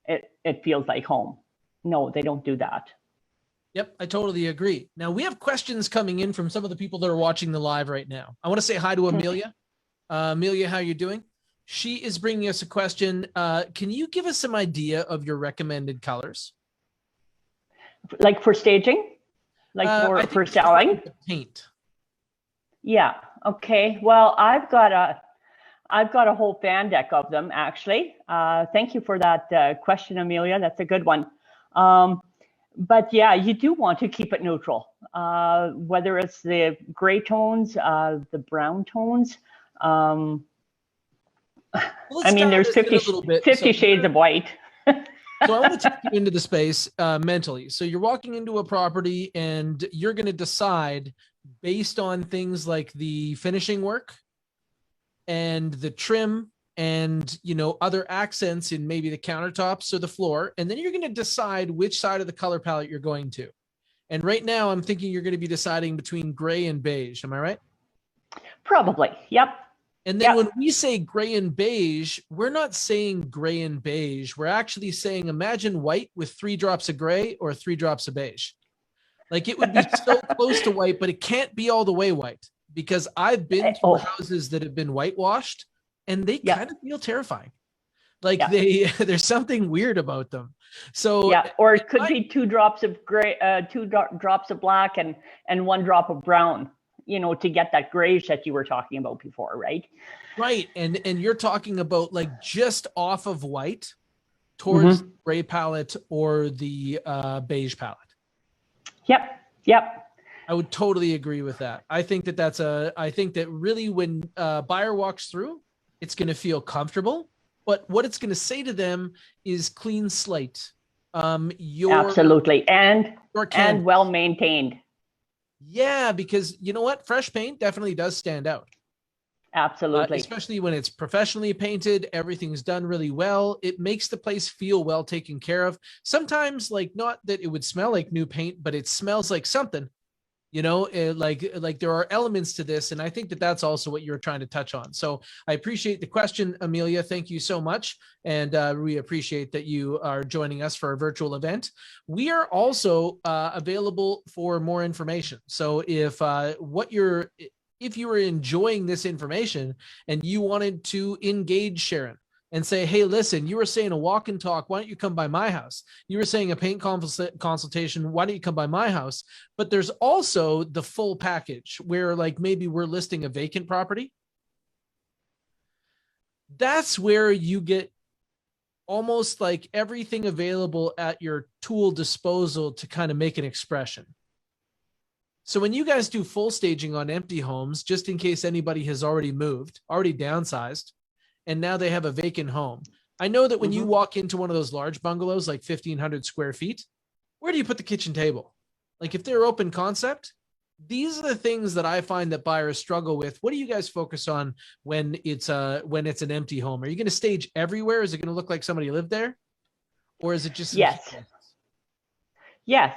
It feels like home. No, they don't do that. Yep, I totally agree. Now, we have questions coming in from some of the people that are watching the live right now. I want to say hi to Amelia. Amelia, how you doing? She is bringing us a question. Can you give us some idea of your recommended colors? Like for staging? Like for selling? Paint. Yeah, okay. Well, I've got a whole fan deck of them, actually. Thank you for that question, Amelia. That's a good one. But yeah, you do want to keep it neutral, whether it's the gray tones, the brown tones. I mean, there's 50 shades of white. So I want to take you into the space mentally. So you're walking into a property and you're going to decide based on things like the finishing work and the trim and, you know, other accents in maybe the countertops or the floor. And then you're going to decide which side of the color palette you're going to. And right now I'm thinking you're going to be deciding between gray and beige. Am I right? Probably. Yep. And then when we say gray and beige, we're not saying gray and beige. We're actually saying, imagine white with 3 drops of gray or 3 drops of beige. Like it would be so close to white, but it can't be all the way white, because I've been to houses that have been whitewashed and they kind of feel terrifying. Like there's something weird about them. So or it could be 2 drops of gray, 2 drops of black and 1 drop of brown, you know, to get that grayish that you were talking about before, right? Right. And you're talking about like just off of white towards the gray palette or the beige palette. Yep. I would totally agree with that. I think that I think that really when a buyer walks through, it's going to feel comfortable, but what it's going to say to them is clean slate. Absolutely. And well maintained. Yeah, because you know what? Fresh paint definitely does stand out. Absolutely. Especially when it's professionally painted, everything's done really well. It makes the place feel well taken care of. Sometimes, like, not that it would smell like new paint, but it smells like something, you know, like there are elements to this. And I think that that's also what you're trying to touch on. So I appreciate the question, Amelia. Thank you so much. And we appreciate that you are joining us for a virtual event. We are also available for more information. So if you were enjoying this information and you wanted to engage Sharon and say, hey, listen, you were saying a walk and talk, why don't you come by my house? You were saying a paint consultation, why don't you come by my house? But there's also the full package where like maybe we're listing a vacant property. That's where you get almost like everything available at your tool disposal to kind of make an expression. So when you guys do full staging on empty homes, just in case anybody has already moved, already downsized, and now they have a vacant home. I know that when you walk into one of those large bungalows, like 1,500 square feet, where do you put the kitchen table? Like if they're open concept, these are the things that I find that buyers struggle with. What do you guys focus on when it's an empty home? Are you going to stage everywhere? Is it going to look like somebody lived there? Or is it just? Yes.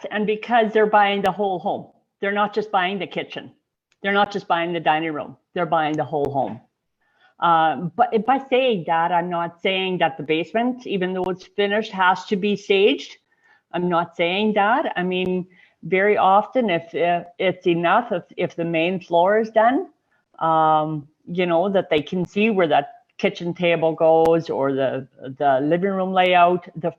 And because they're buying the whole home. They're not just buying the kitchen. They're not just buying the dining room. They're buying the whole home. But by saying that, I'm not saying that the basement, even though it's finished, has to be staged. I'm not saying that. I mean, very often, if it's enough, if the main floor is done, you know, that they can see where that kitchen table goes or the living room layout, the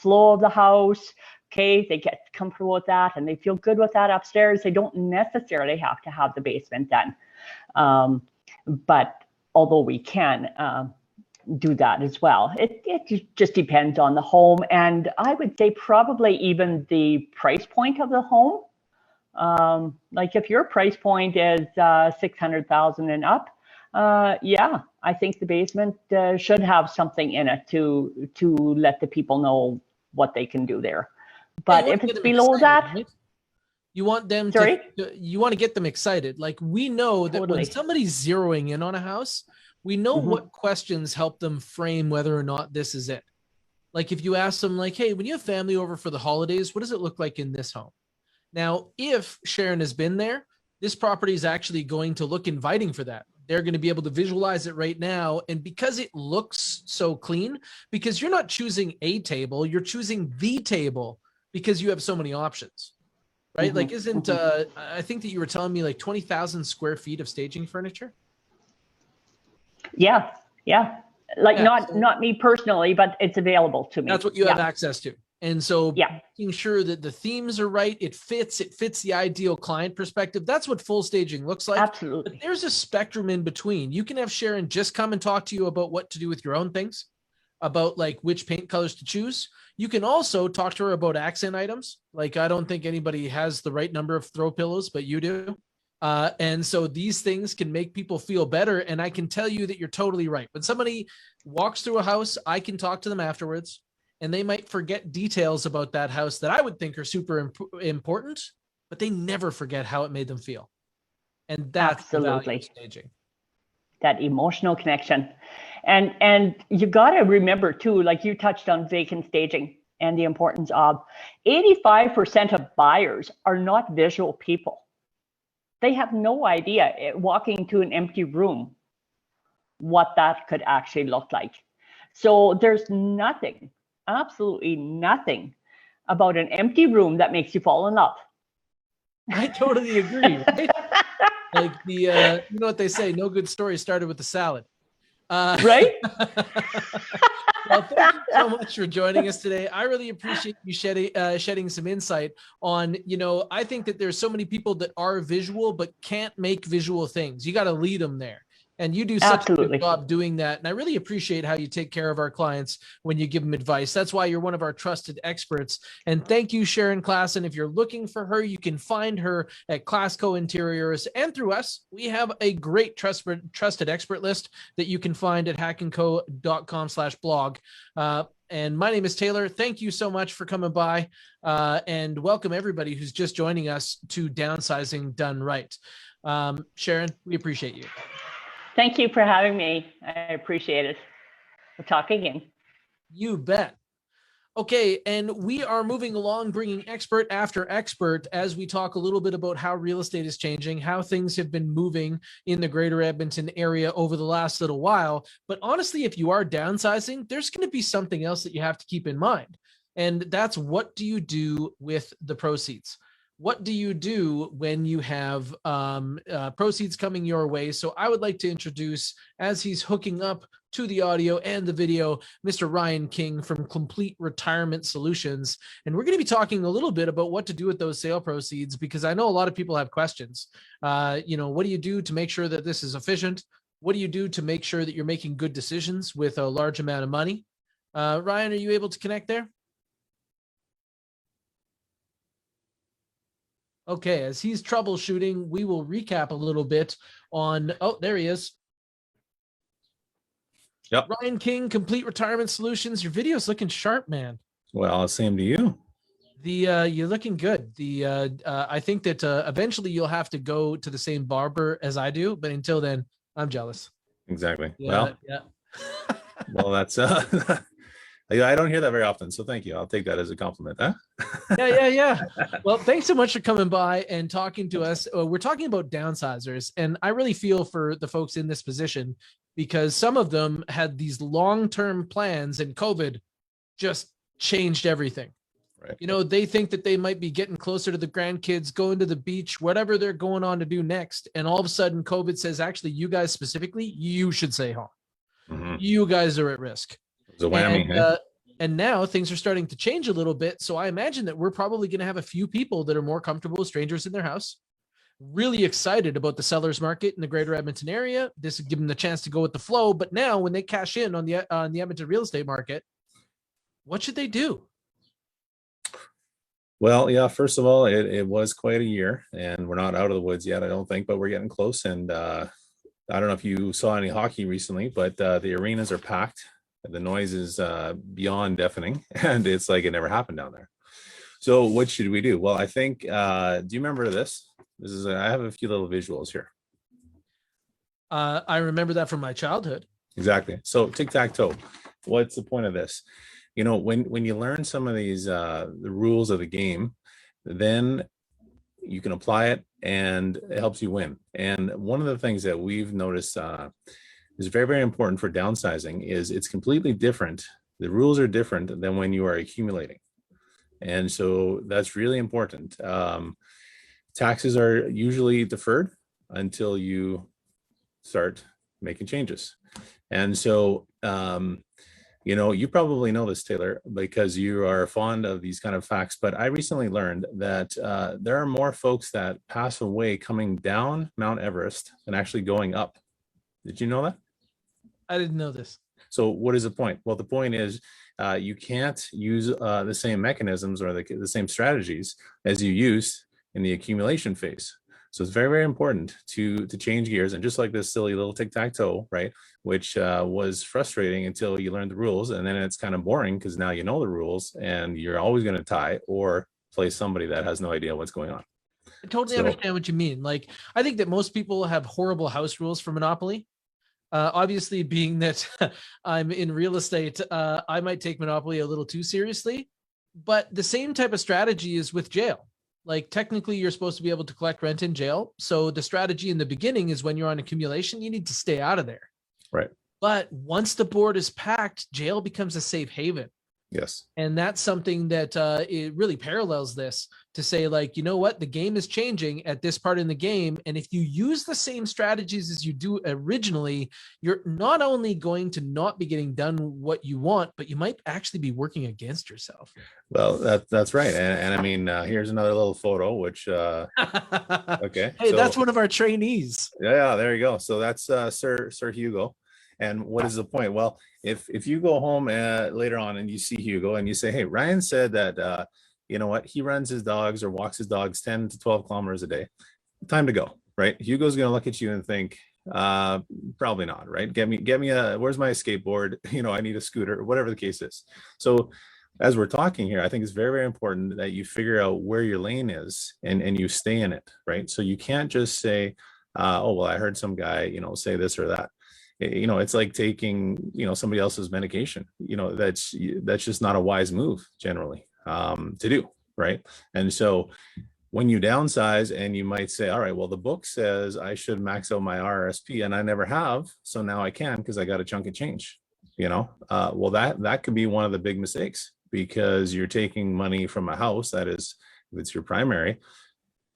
flow of the house. Okay, they get comfortable with that and they feel good with that upstairs. They don't necessarily have to have the basement done. But although we can do that as well. It just depends on the home, and I would say probably even the price point of the home. Like if your price point is 600,000 and up, yeah, I think the basement should have something in it to let the people know what they can do there. But if it's below that, right? You want them sorry, you want to get them excited. Like we know that totally. when somebody's zeroing in on a house, we know what questions help them frame whether or not this is it. Like if you ask them like, hey, when you have family over for the holidays, what does it look like in this home? Now, if Sharon has been there, this property is actually going to look inviting for that. They're going to be able to visualize it right now. And because it looks so clean, because you're not choosing a table, you're choosing the table because you have so many options, right? Like isn't, I think that you were telling me like 20,000 square feet of staging furniture? Yeah. Like not me personally, but it's available to me. That's what you have access to. And so yeah, making sure that the themes are right, it fits the ideal client perspective. That's what full staging looks like. Absolutely. But there's a spectrum in between. You can have Sharon just come and talk to you about what to do with your own things, about like which paint colors to choose. You can also talk to her about accent items. Like I don't think anybody has the right number of throw pillows, but you do. And so these things can make people feel better. And I can tell you that you're totally right. When somebody walks through a house, I can talk to them afterwards. And they might forget details about that house that I would think are super important, but they never forget how it made them feel. And that's absolutely staging. That emotional connection. And you got to remember too, like you touched on vacant staging and the importance of 85% of buyers are not visual people. They have no idea walking to an empty room, what that could actually look like. So there's nothing, absolutely nothing about an empty room that makes you fall in love. I totally agree. Right? Like the, you know what they say, no good story started with the salad. Right? Well, thank you so much for joining us today. I really appreciate you shedding some insight on, you know, I think that there's so many people that are visual, but can't make visual things. You got to lead them there. And you do such a good job doing that. And I really appreciate how you take care of our clients when you give them advice. That's why you're one of our trusted experts. And thank you, Sharon Klassen. If you're looking for her, you can find her at KlassCo Interiors. And through us, we have a great trusted expert list that you can find at hackandco.com/blog. And my name is Taylor. Thank you so much for coming by, and welcome everybody who's just joining us to Downsizing Done Right. Sharon, we appreciate you. Thank you for having me. I appreciate it. We'll talk again. You bet. Okay, and we are moving along, bringing expert after expert as we talk a little bit about how real estate is changing, how things have been moving in the greater Edmonton area over the last little while. But honestly, if you are downsizing, there's going to be something else that you have to keep in mind. And that's, what do you do with the proceeds? What do you do when you have proceeds coming your way? So I would like to introduce, as he's hooking up to the audio and the video, Mr. Ryan King from Complete Retirement Solutions. And we're going to be talking a little bit about what to do with those sale proceeds, because I know a lot of people have questions. You know, what do you do to make sure that this is efficient? What do you do to make sure that you're making good decisions with a large amount of money? Ryan, are you able to connect there? Okay, as he's troubleshooting, we will recap a little bit on, oh, there he is. Yep. Ryan King, Complete Retirement Solutions. Your video's looking sharp, man. Well, same to you. You're looking good. I think that eventually you'll have to go to the same barber as I do, but until then, I'm jealous. Exactly. Yeah, well, yeah. Well, that's I don't hear that very often, so thank you. I'll take that as a compliment. Huh? Yeah. Well, thanks so much for coming by and talking to us. We're talking about downsizers, and I really feel for the folks in this position, because some of them had these long-term plans and COVID just changed everything. Right. You know, they think that they might be getting closer to the grandkids, going to the beach, whatever they're going on to do next. And all of a sudden COVID says, actually, you guys specifically, you should stay home. Mm-hmm. You guys are at risk. It's a whammy. And now things are starting to change a little bit. So I imagine that we're probably going to have a few people that are more comfortable with strangers in their house. really excited about the seller's market in the greater Edmonton area. This would give them the chance to go with the flow. But now when they cash in on the Edmonton real estate market, what should they do? Well, yeah, first of all, it was quite a year, and we're not out of the woods yet, I don't think, but we're getting close. And I don't know if you saw any hockey recently, but the arenas are packed. The noise is beyond deafening, and it's like it never happened down there. So what should we do? Well, I think, do you remember this? I have a few little visuals here. I remember that from my childhood. Exactly. So tic-tac-toe. What's the point of this? You know, when you learn some of these the rules of the game, then you can apply it and it helps you win. And one of the things that we've noticed is very, very important for downsizing is it's completely different. The rules are different than when you are accumulating. And so that's really important. Taxes are usually deferred until you start making changes. And so, you know, you probably know this, Taylor, because you are fond of these kind of facts, but I recently learned that there are more folks that pass away coming down Mount Everest than actually going up. Did you know that? I didn't know this. So what is the point? Well, the point is you can't use the same mechanisms or the same strategies as you use in the accumulation phase. So it's very, very important to change gears. And just like this silly little tic-tac-toe, right, which was frustrating until you learned the rules. And then it's kind of boring because now you know the rules and you're always going to tie or play somebody that has no idea what's going on. I totally understand what you mean. Like, I think that most people have horrible house rules for Monopoly. Obviously, being that I'm in real estate, I might take Monopoly a little too seriously. But the same type of strategy is with jail. Like, technically, you're supposed to be able to collect rent in jail. So the strategy in the beginning is when you're on accumulation, you need to stay out of there. Right. But once the board is packed, jail becomes a safe haven. Yes. And that's something that it really parallels this to say, like, you know what, the game is changing at this part in the game. And if you use the same strategies as you do originally, you're not only going to not be getting done what you want, but you might actually be working against yourself. Well, that's right. And I mean, here's another little photo, which, okay. Hey, so, that's one of our trainees. Yeah, there you go. So that's Sir Hugo. And what is the point? Well, if you go home later on and you see Hugo and you say, hey, Ryan said that, you know what, he runs his dogs or walks his dogs 10 to 12 kilometers a day. Time to go, right? Hugo's going to look at you and think, probably not, right? Get me where's my skateboard? You know, I need a scooter, whatever the case is. So as we're talking here, I think it's very, very important that you figure out where your lane is and you stay in it, right? So you can't just say, oh, well, I heard some guy, you know, say this or that. You know, it's like taking, you know, somebody else's medication. You know, that's just not a wise move generally to do, right? And so when you downsize and you might say, all right, well, the book says I should max out my RRSP and I never have, so now I can because I got a chunk of change, you know. Well, that could be one of the big mistakes because you're taking money from a house that is, if it's your primary,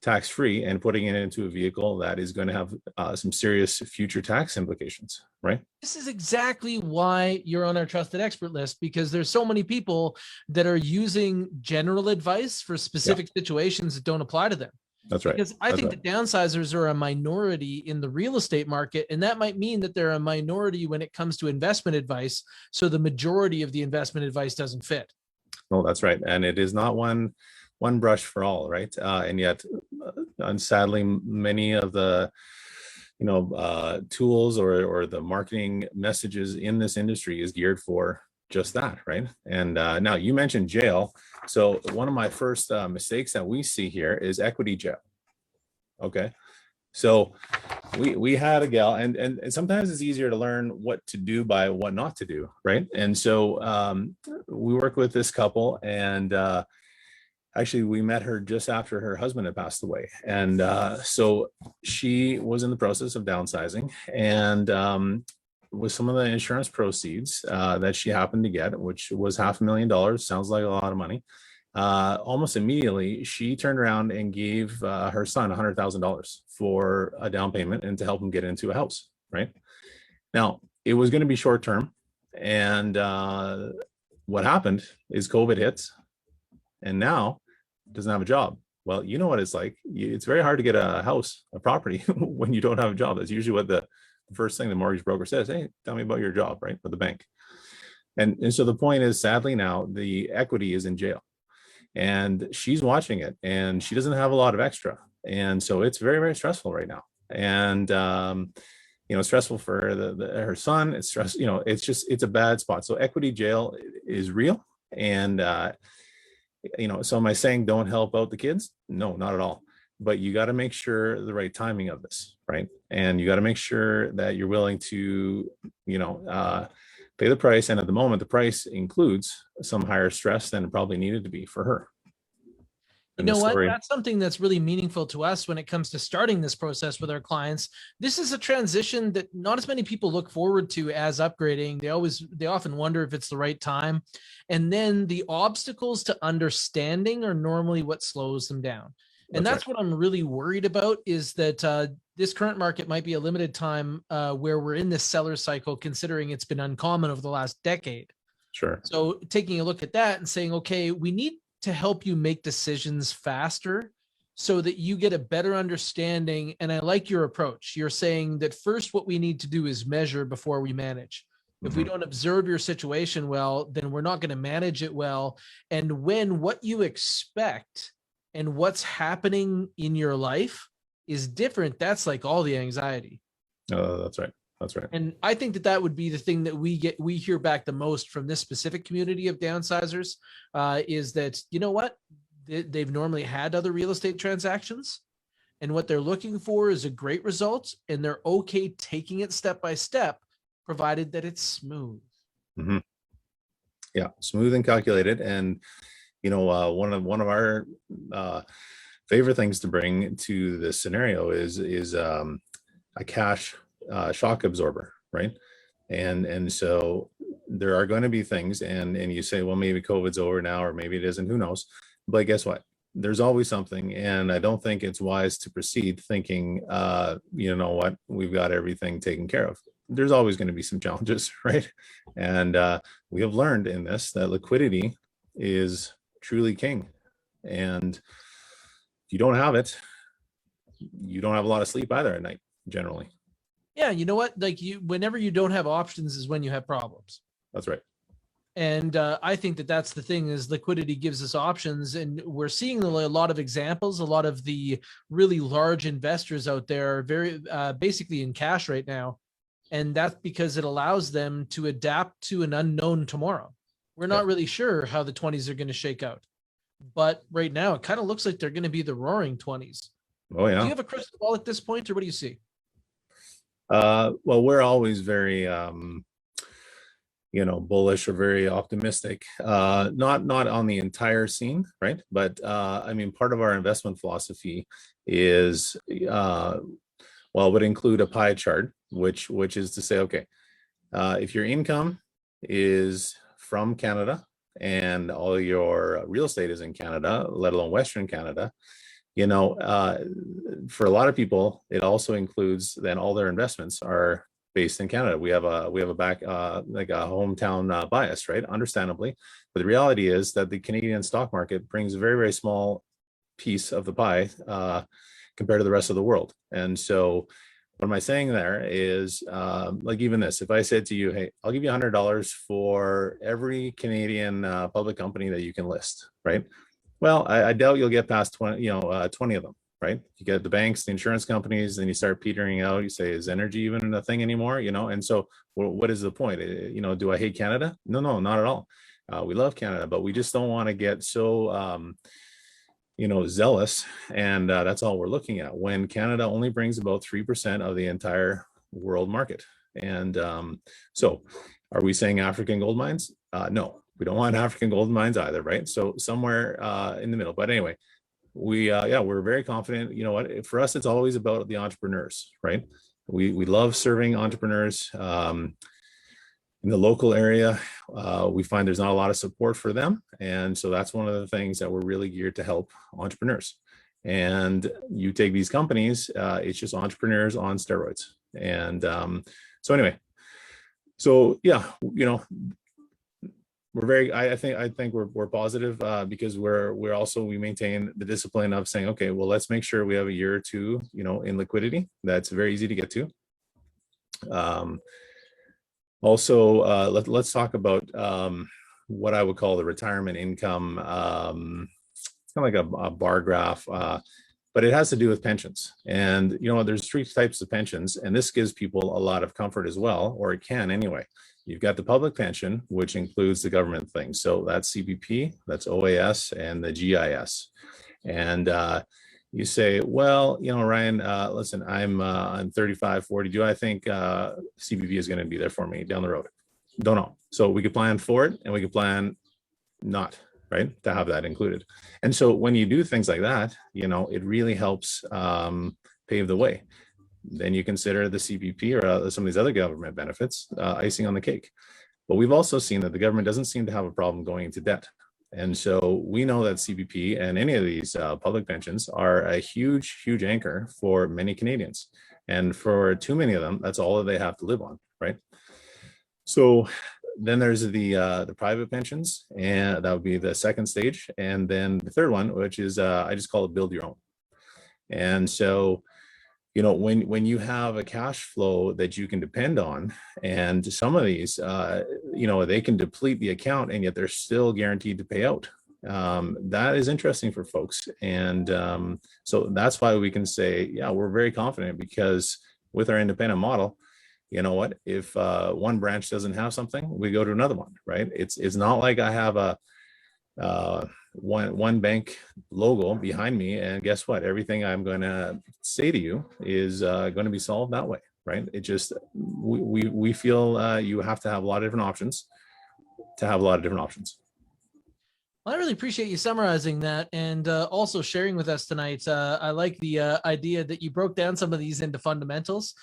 tax-free and putting it into a vehicle that is going to have some serious future tax implications, right? This is exactly why you're on our trusted expert list, because there's so many people that are using general advice for specific situations that don't apply to them. That's right. Because I think the downsizers are a minority in the real estate market, and that might mean that they're a minority when it comes to investment advice. So the majority of the investment advice doesn't fit. No, that's right. And it is not one brush for all, right? And yet, sadly, many of the, you know, tools or the marketing messages in this industry is geared for just that, right? And now you mentioned jail. So one of my first mistakes that we see here is equity jail. Okay. So we had a gal, and sometimes it's easier to learn what to do by what not to do, right? And so we work with this couple, and actually, we met her just after her husband had passed away. And so she was in the process of downsizing, and with some of the insurance proceeds that she happened to get, which was $500,000, sounds like a lot of money, almost immediately, she turned around and gave her son $100,000 for a down payment and to help him get into a house, right? Now, it was going to be short term. And what happened is COVID hits, and now doesn't have a job. Well, you know what it's like. It's very hard to get a house, a property when you don't have a job. That's usually what the first thing the mortgage broker says. Hey, tell me about your job, right? With the bank. And so the point is, sadly now the equity is in jail and she's watching it and she doesn't have a lot of extra. And so it's very, very stressful right now. And, stressful for her son. It's stress, it's a bad spot. So equity jail is real. And, so am I saying don't help out the kids? No, not at all. But you got to make sure the right timing of this, right? And you got to make sure that you're willing to, pay the price. And at the moment, the price includes some higher stress than it probably needed to be for her. You know what? That's something that's really meaningful to us when it comes to starting this process with our clients. This is a transition that not as many people look forward to as upgrading. They often wonder if it's the right time. And then the obstacles to understanding are normally what slows them down. And that's what I'm really worried about, is that this current market might be a limited time where we're in this seller cycle, considering it's been uncommon over the last decade. Sure. So taking a look at that and saying, okay, we need to help you make decisions faster so that you get a better understanding. And I like your approach. You're saying that first, what we need to do is measure before we manage. If we don't observe your situation well, then we're not going to manage it well. And when what you expect and what's happening in your life is different, that's like all the anxiety. That's right. That's right. And I think that would be the thing that we hear back the most from this specific community of downsizers, is that, you know what, they've normally had other real estate transactions, and what they're looking for is a great result, and they're okay taking it step by step, provided that it's smooth. Mm-hmm. Yeah, smooth and calculated. And one of our favorite things to bring to this scenario is a cash shock absorber, right? And so there are going to be things, and you say, well, maybe COVID's over now, or maybe it isn't, who knows? But guess what? There's always something. And I don't think it's wise to proceed thinking, you know what, we've got everything taken care of. There's always going to be some challenges, right? And we have learned in this that liquidity is truly king. And if you don't have it, you don't have a lot of sleep either at night, generally. Yeah, you know what? Like whenever you don't have options is when you have problems. That's right. And I think that's the thing, is liquidity gives us options. And we're seeing a lot of examples. A lot of the really large investors out there are very basically in cash right now. And that's because it allows them to adapt to an unknown tomorrow. We're not really sure how the 20s are going to shake out. But right now, it kind of looks like they're going to be the roaring 20s. Oh, yeah. Do you have a crystal ball at this point, or what do you see? Well, we're always very, bullish or very optimistic. Not on the entire scene, right? But part of our investment philosophy is, would include a pie chart, which is to say, okay, if your income is from Canada and all your real estate is in Canada, let alone Western Canada, for a lot of people, it also includes then all their investments are based in Canada. We have a hometown bias, right? Understandably, but the reality is that the Canadian stock market brings a very, very small piece of the pie compared to the rest of the world. And so, what am I saying there is, like even this, if I said to you, hey, I'll give you $100 for every Canadian public company that you can list, right? Well, I doubt you'll get past 20 of them, right? You get the banks, the insurance companies, then you start petering out. You say, is energy even a thing anymore? And so what is the point? Do I hate Canada? No, not at all. We love Canada, but we just don't want to get so, zealous. And that's all we're looking at, when Canada only brings about 3% of the entire world market. And so are we saying African gold mines? No. We don't want African gold mines either, right? So somewhere in the middle. But anyway, we're very confident. You know what? For us, it's always about the entrepreneurs, right? We love serving entrepreneurs in the local area. We find there's not a lot of support for them, and so that's one of the things that we're really geared to help entrepreneurs. And you take these companies, it's just entrepreneurs on steroids. And so anyway, so yeah, we're very, I think we're positive because we maintain the discipline of saying, okay, well, let's make sure we have a year or two, in liquidity. That's very easy to get to. Also, let's talk about what I would call the retirement income. It's kind of like a bar graph, but it has to do with pensions. And, there's 3 types of pensions, and this gives people a lot of comfort as well, or it can anyway. You've got the public pension, which includes the government things. So that's CPP, that's OAS, and the GIS. And you say, well, Ryan, listen, I'm 35, 40. Do I think CPP is going to be there for me down the road? Don't know. So we could plan for it, and we could plan not, right, to have that included. And so when you do things like that, it really helps pave the way. Then you consider the CPP or some of these other government benefits, icing on the cake. But we've also seen that the government doesn't seem to have a problem going into debt. And so we know that CPP and any of these public pensions are a huge, huge anchor for many Canadians. And for too many of them, that's all that they have to live on, right? So then there's the private pensions, and that would be the second stage. And then the third one, which is I just call it build your own. And so when you have a cash flow that you can depend on, and some of these, they can deplete the account and yet they're still guaranteed to pay out. That is interesting for folks. And so that's why we can say, yeah, we're very confident, because with our independent model, you know what, if one branch doesn't have something, we go to another one, right? It's not like I have a one bank logo behind me, and guess what, everything I'm going to say to you is going to be solved that way, right? It just, we feel you have to have a lot of different options to have a lot of different options. Well, I really appreciate you summarizing that, and also sharing with us tonight. I like the idea that you broke down some of these into fundamentals,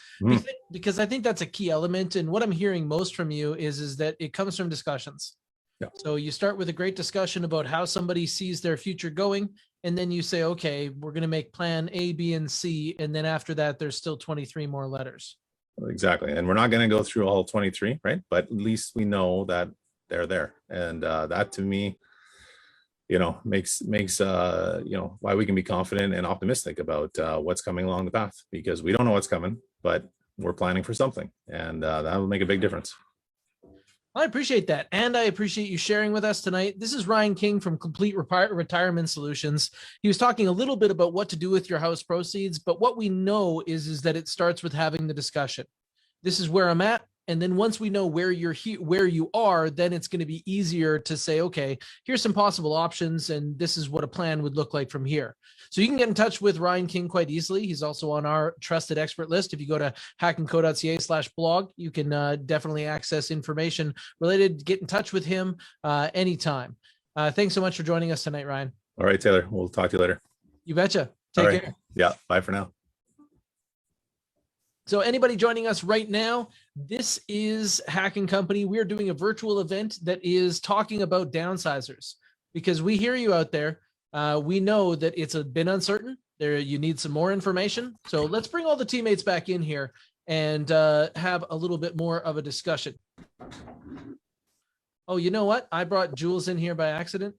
because I think that's a key element. And what I'm hearing most from you is that it comes from discussions. Yeah. So you start with a great discussion about how somebody sees their future going, and then you say, okay, we're going to make plan A, B, and C. And then after that, there's still 23 more letters. Exactly. And we're not going to go through all 23, right? But at least we know that they're there. And that to me, makes why we can be confident and optimistic about what's coming along the path, because we don't know what's coming, but we're planning for something, and that will make a big difference. I appreciate that. And I appreciate you sharing with us tonight. This is Ryan King from Complete Retirement Solutions. He was talking a little bit about what to do with your house proceeds, but what we know is that it starts with having the discussion. This is where I'm at. And then once we know where you are, then it's going to be easier to say, okay, here's some possible options, and this is what a plan would look like from here. So you can get in touch with Ryan King quite easily. He's also on our trusted expert list. If you go to hackandco.ca/blog, you can definitely access information related. Get in touch with him anytime. Thanks so much for joining us tonight, Ryan. All right, Taylor. We'll talk to you later. You betcha. Take care. Yeah. Bye for now. So anybody joining us right now, this is Hack & Company. We're doing a virtual event that is talking about downsizers, because we hear you out there. We know that it's been uncertain. You need some more information. So let's bring all the teammates back in here and have a little bit more of a discussion. Oh, you know what? I brought Jules in here by accident.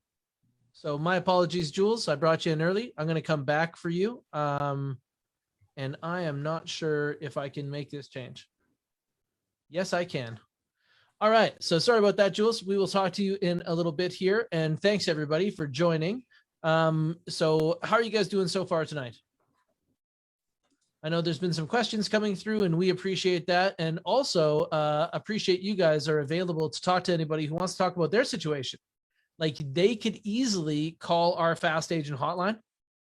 So my apologies, Jules. I brought you in early. I'm going to come back for you. And I am not sure if I can make this change. Yes, I can. All right. So sorry about that, Jules. We will talk to you in a little bit here. And thanks everybody for joining. So how are you guys doing so far tonight? I know there's been some questions coming through, and we appreciate that. And also appreciate you guys are available to talk to anybody who wants to talk about their situation. Like, they could easily call our fast agent hotline,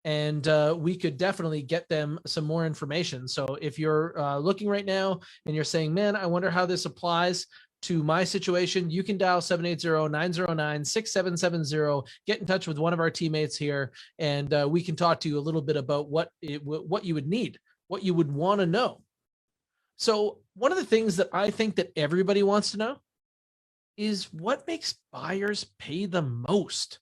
and we could definitely get them some more information. So if you're looking right now and you're saying, man, I wonder how this applies to my situation, you can dial 780-909-6770, get in touch with one of our teammates here, and we can talk to you a little bit about what you would need, what you would want to know. So one of the things that I think that everybody wants to know is, what makes buyers pay the most?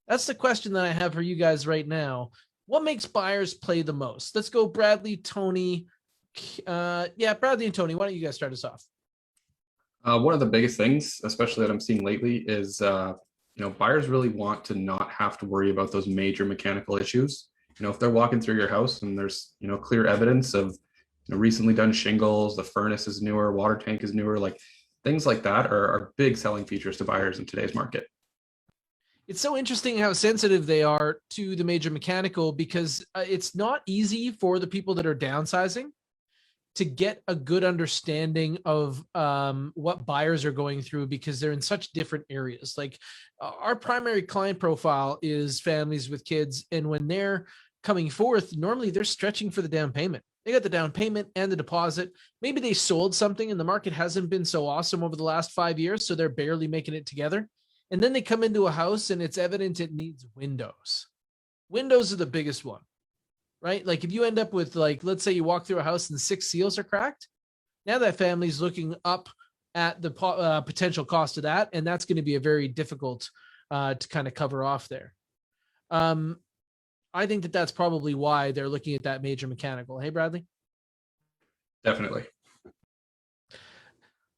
That's the question that I have for you guys right now. What makes buyers pay the most? Let's go Bradley, Tony. Bradley and Tony, why don't you guys start us off? One of the biggest things, especially that I'm seeing lately, is buyers really want to not have to worry about those major mechanical issues. If they're walking through your house and there's clear evidence of recently done shingles, the furnace is newer, water tank is newer, like things like that are big selling features to buyers in today's market. It's so interesting how sensitive they are to the major mechanical, because it's not easy for the people that are downsizing to get a good understanding of what buyers are going through, because they're in such different areas. Like our primary client profile is families with kids. And when they're coming forth, normally they're stretching for the down payment. They got the down payment and the deposit. Maybe they sold something and the market hasn't been so awesome over the last 5 years, so they're barely making it together. And then they come into a house and it's evident it needs windows. Windows are the biggest one, right? Like if you end up with, like, let's say you walk through a house and 6 seals are cracked. Now that family's looking up at the potential cost of that. And that's going to be a very difficult to kind of cover off there. I think that that's probably why they're looking at that major mechanical. Hey, Bradley? Definitely.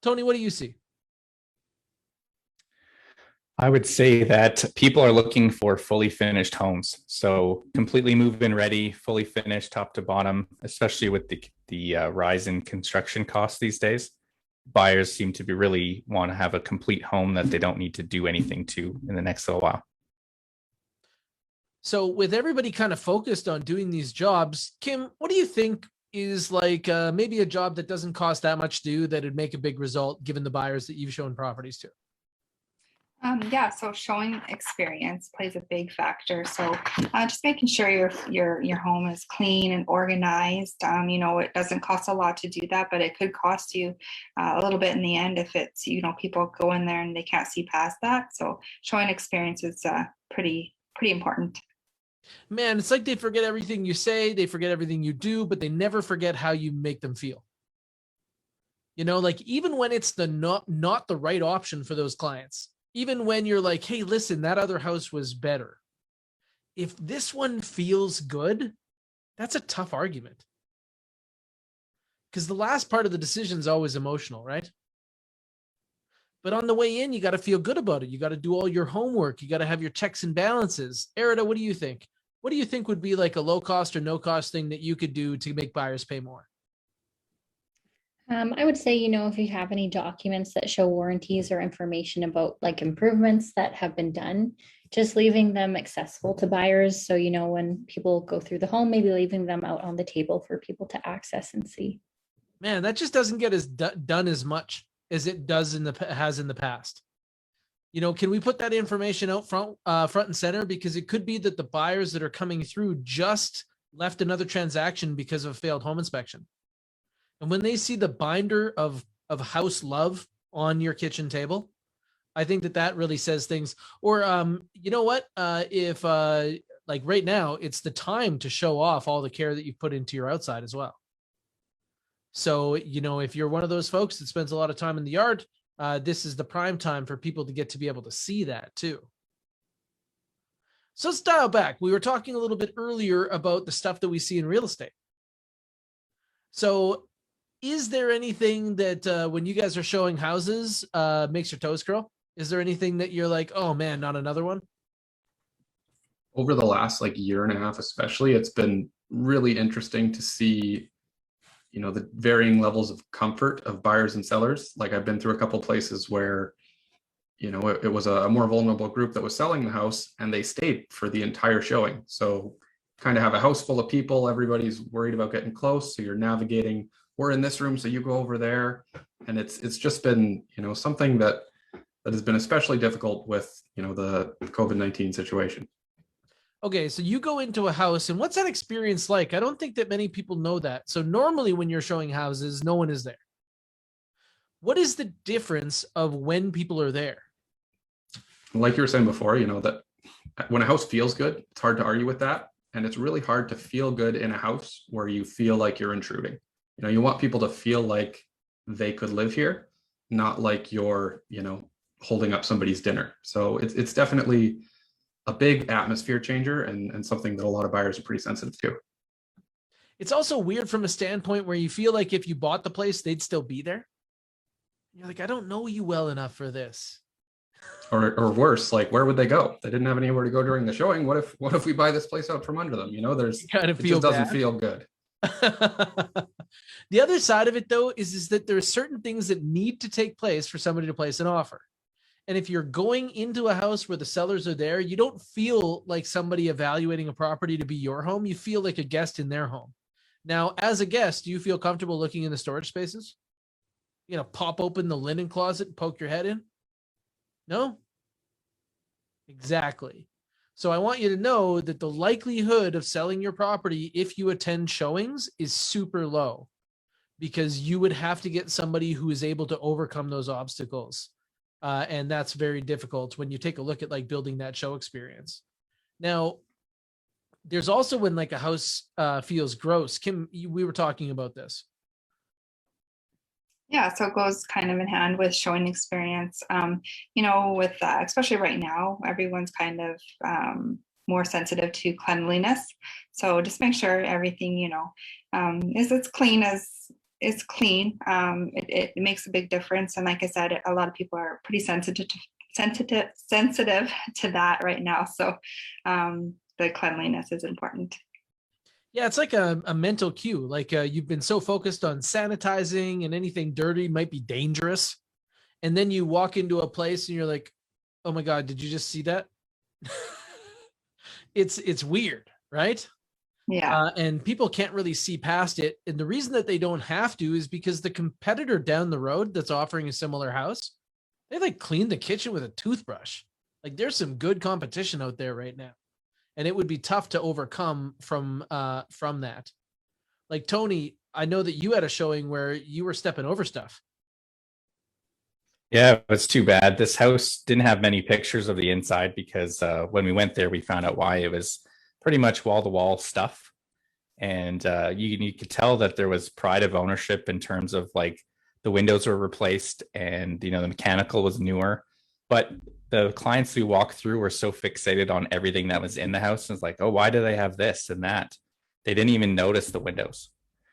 Tony, what do you see? I would say that people are looking for fully finished homes. So completely move-in ready, fully finished top to bottom, especially with the rise in construction costs these days. Buyers seem to be really want to have a complete home that they don't need to do anything to in the next little while. So with everybody kind of focused on doing these jobs, Kim, what do you think is like maybe a job that doesn't cost that much to do that would make a big result given the buyers that you've shown properties to? Yeah, so showing experience plays a big factor. So just making sure your home is clean and organized. It doesn't cost a lot to do that, but it could cost you a little bit in the end if it's, people go in there and they can't see past that. So showing experience is pretty important. Man, it's like they forget everything you say, they forget everything you do, but they never forget how you make them feel. Like even when it's the not the right option for those clients. Even when you're like, hey, listen, that other house was better. If this one feels good, that's a tough argument. Because the last part of the decision is always emotional, right? But on the way in, you got to feel good about it. You got to do all your homework. You got to have your checks and balances. Erida, what do you think? What do you think would be like a low cost or no cost thing that you could do to make buyers pay more? I would say, if you have any documents that show warranties or information about like improvements that have been done, just leaving them accessible to buyers. So, when people go through the home, maybe leaving them out on the table for people to access and see. Man, that just doesn't get as done as much as it does has in the past. Can we put that information out front and center? Because it could be that the buyers that are coming through just left another transaction because of a failed home inspection. And when they see the binder of house love on your kitchen table, I think that really says things. Or, you know what? If like right now, it's the time to show off all the care that you've put into your outside as well. So, if you're one of those folks that spends a lot of time in the yard, this is the prime time for people to be able to see that too. So let's dial back. We were talking a little bit earlier about the stuff that we see in real estate. So is there anything that when you guys are showing houses makes your toes curl? Is there anything that you're like, oh man, not another one? Over the last year and a half, especially, it's been really interesting to see, the varying levels of comfort of buyers and sellers. Like I've been through a couple of places where, it was a more vulnerable group that was selling the house and they stayed for the entire showing. So kind of have a house full of people, everybody's worried about getting close. So you're navigating, we're in this room, so you go over there. And it's just been, something that has been especially difficult with, the COVID-19 situation. Okay, so you go into a house and what's that experience like? I don't think that many people know that. So normally when you're showing houses, no one is there. What is the difference of when people are there? Like you were saying before, that when a house feels good, it's hard to argue with that. And it's really hard to feel good in a house where you feel like you're intruding. You want people to feel like they could live here, not like you're, holding up somebody's dinner. So it's definitely a big atmosphere changer and something that a lot of buyers are pretty sensitive to. It's also weird from a standpoint where you feel like if you bought the place, they'd still be there. You're like, I don't know you well enough for this. Or worse, like where would they go? They didn't have anywhere to go during the showing. What if we buy this place out from under them? You know, there's Kind of it feel just doesn't bad. feel good. The other side of it, though, is that there are certain things that need to take place for somebody to place an offer. And if you're going into a house where the sellers are there, you don't feel like somebody evaluating a property to be your home. You feel like a guest in their home. Now, as a guest, do you feel comfortable looking in the storage spaces? You know, pop open the linen closet and poke your head in? No? Exactly. So I want you to know that the likelihood of selling your property if you attend showings is super low, because you would have to get somebody who is able to overcome those obstacles. And that's very difficult when you take a look at like building that show experience. Now, there's also when like a house feels gross. Kim, we were talking about this. Yeah, so it goes kind of in hand with showing experience. You know, with especially right now, everyone's kind of more sensitive to cleanliness. So just make sure everything, you know, is as clean as is clean. It makes a big difference. And like I said, a lot of people are pretty sensitive to that right now. So the cleanliness is important. Yeah, it's like a mental cue. Like you've been so focused on sanitizing and anything dirty might be dangerous. And then you walk into a place and you're like, oh my God, did you just see that? It's weird, right? Yeah. And people can't really see past it. And the reason that they don't have to is because the competitor down the road that's offering a similar house, they like clean the kitchen with a toothbrush. Like there's some good competition out there right now. And it would be tough to overcome from that. Like Tony, I know that you had a showing where you were stepping over stuff. Yeah, it's too bad. This house didn't have many pictures of the inside because when we went there, we found out why. It was pretty much wall-to-wall stuff. And you could tell that there was pride of ownership in terms of like the windows were replaced and, you know, the mechanical was newer. But the clients we walked through were so fixated on everything that was in the house. And it's like, oh, why do they have this and that? They didn't even notice the windows.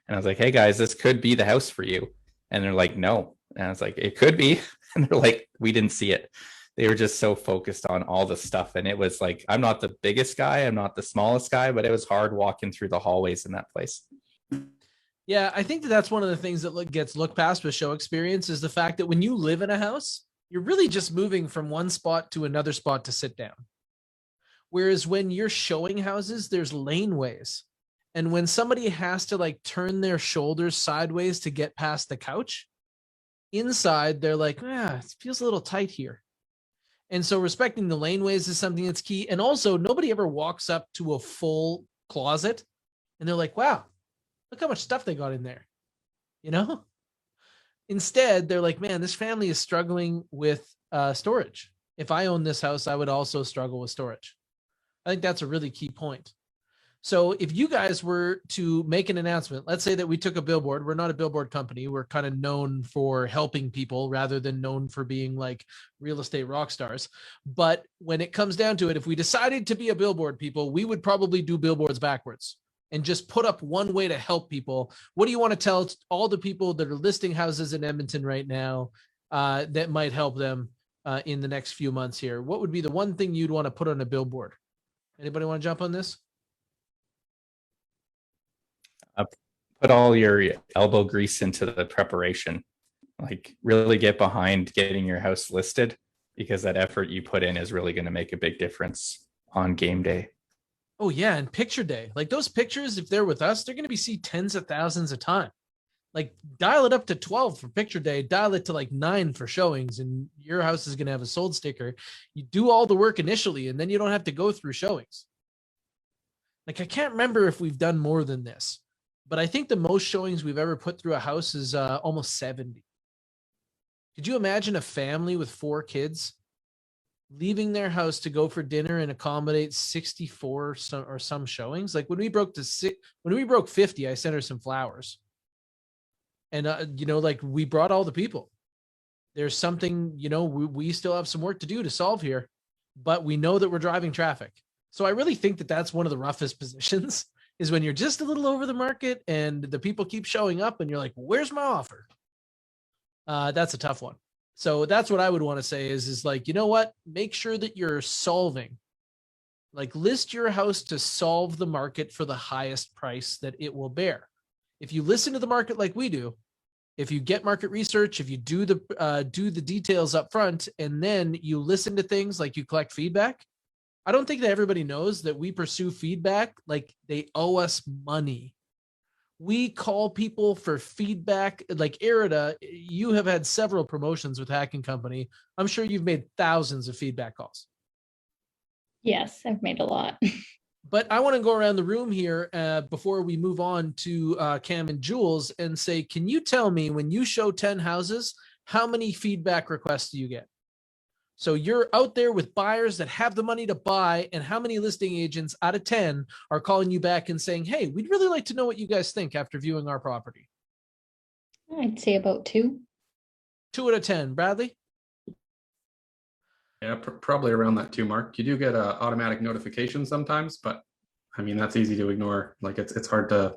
And I was like, hey guys, this could be the house for you. And they're like, no. And I was like, it could be. And they're like, we didn't see it. They were just so focused on all the stuff. And it was like, I'm not the biggest guy, I'm not the smallest guy, but it was hard walking through the hallways in that place. Yeah, I think that's one of the things that gets looked past with show experience is the fact that when you live in a house, you're really just moving from one spot to another spot to sit down. Whereas when you're showing houses, there's laneways. And when somebody has to like turn their shoulders sideways to get past the couch, inside they're like, it feels a little tight here. And so respecting the laneways is something that's key. And also nobody ever walks up to a full closet and they're like, wow, look how much stuff they got in there, you know? Instead, they're like, man, this family is struggling with storage. If I owned this house, I would also struggle with storage. I think that's a really key point. So if you guys were to make an announcement, let's say that we took a billboard. We're not a billboard company. We're kind of known for helping people rather than known for being like real estate rock stars. But when it comes down to it, if we decided to be a billboard people, we would probably do billboards backwards and just put up one way to help people. What do you want to tell all the people that are listing houses in Edmonton right now that might help them in the next few months here? What would be the one thing you'd want to put on a billboard? Anybody want to jump on this? Put all your elbow grease into the preparation. Like really get behind getting your house listed, because that effort you put in is really going to make a big difference on game day. Oh yeah, and picture day. Like those pictures, if they're with us, they're going to be seen tens of thousands of times. Like dial it up to 12 for picture day, dial it to like 9 for showings, and your house is going to have a sold sticker. You do all the work initially, and then you don't have to go through showings. Like I can't remember if we've done more than this, but I think the most showings we've ever put through a house is almost 70. Could you imagine a family with 4 kids leaving their house to go for dinner and accommodate 64 or some showings? Like when we broke 50, I sent her some flowers. And, like we brought all the people. There's something, we still have some work to do to solve here, but we know that we're driving traffic. So I really think that that's one of the roughest positions is when you're just a little over the market and the people keep showing up and you're like, where's my offer? That's a tough one. So that's what I would want to say is like, you know what? Make sure that you're solving, like list your house to solve the market for the highest price that it will bear. If you listen to the market like we do, if you get market research, if you do the details up front, and then you listen to things like you collect feedback, I don't think that everybody knows that we pursue feedback like they owe us money. We call people for feedback. Like Erida, you have had several promotions with Hacking Company. I'm sure you've made thousands of feedback calls. Yes, I've made a lot. But I want to go around the room here before we move on to Cam and Jules and say, can you tell me when you show 10 houses, how many feedback requests do you get? So you're out there with buyers that have the money to buy, and how many listing agents out of 10 are calling you back and saying, hey, we'd really like to know what you guys think after viewing our property? I'd say about 2. 2 out of 10. Bradley? Yeah, probably around that 2 mark. You do get a automatic notification sometimes, but I mean, that's easy to ignore. Like it's hard to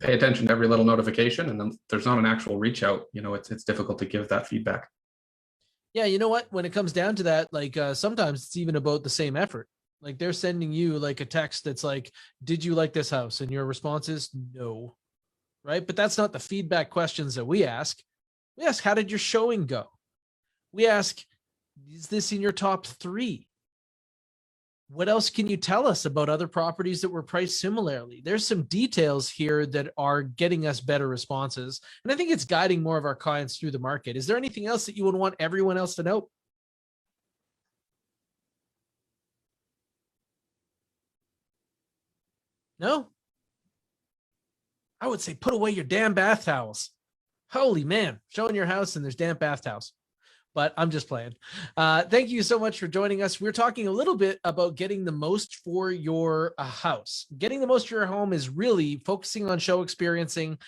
pay attention to every little notification, and then there's not an actual reach out. You know, it's difficult to give that feedback. Yeah, you know what? When it comes down to that, like sometimes it's even about the same effort. Like they're sending you like a text that's like, did you like this house? And your response is no, right? But that's not the feedback questions that we ask. We ask, how did your showing go? We ask, is this in your top 3? What else can you tell us about other properties that were priced similarly? There's some details here that are getting us better responses. And I think it's guiding more of our clients through the market. Is there anything else that you would want everyone else to know? No? I would say put away your damn bath towels. Holy man, showing your house and there's damn bath towels. But I'm just playing. Thank you so much for joining us. We're talking a little bit about getting the most for your house. Getting the most for your home is really focusing on show experience,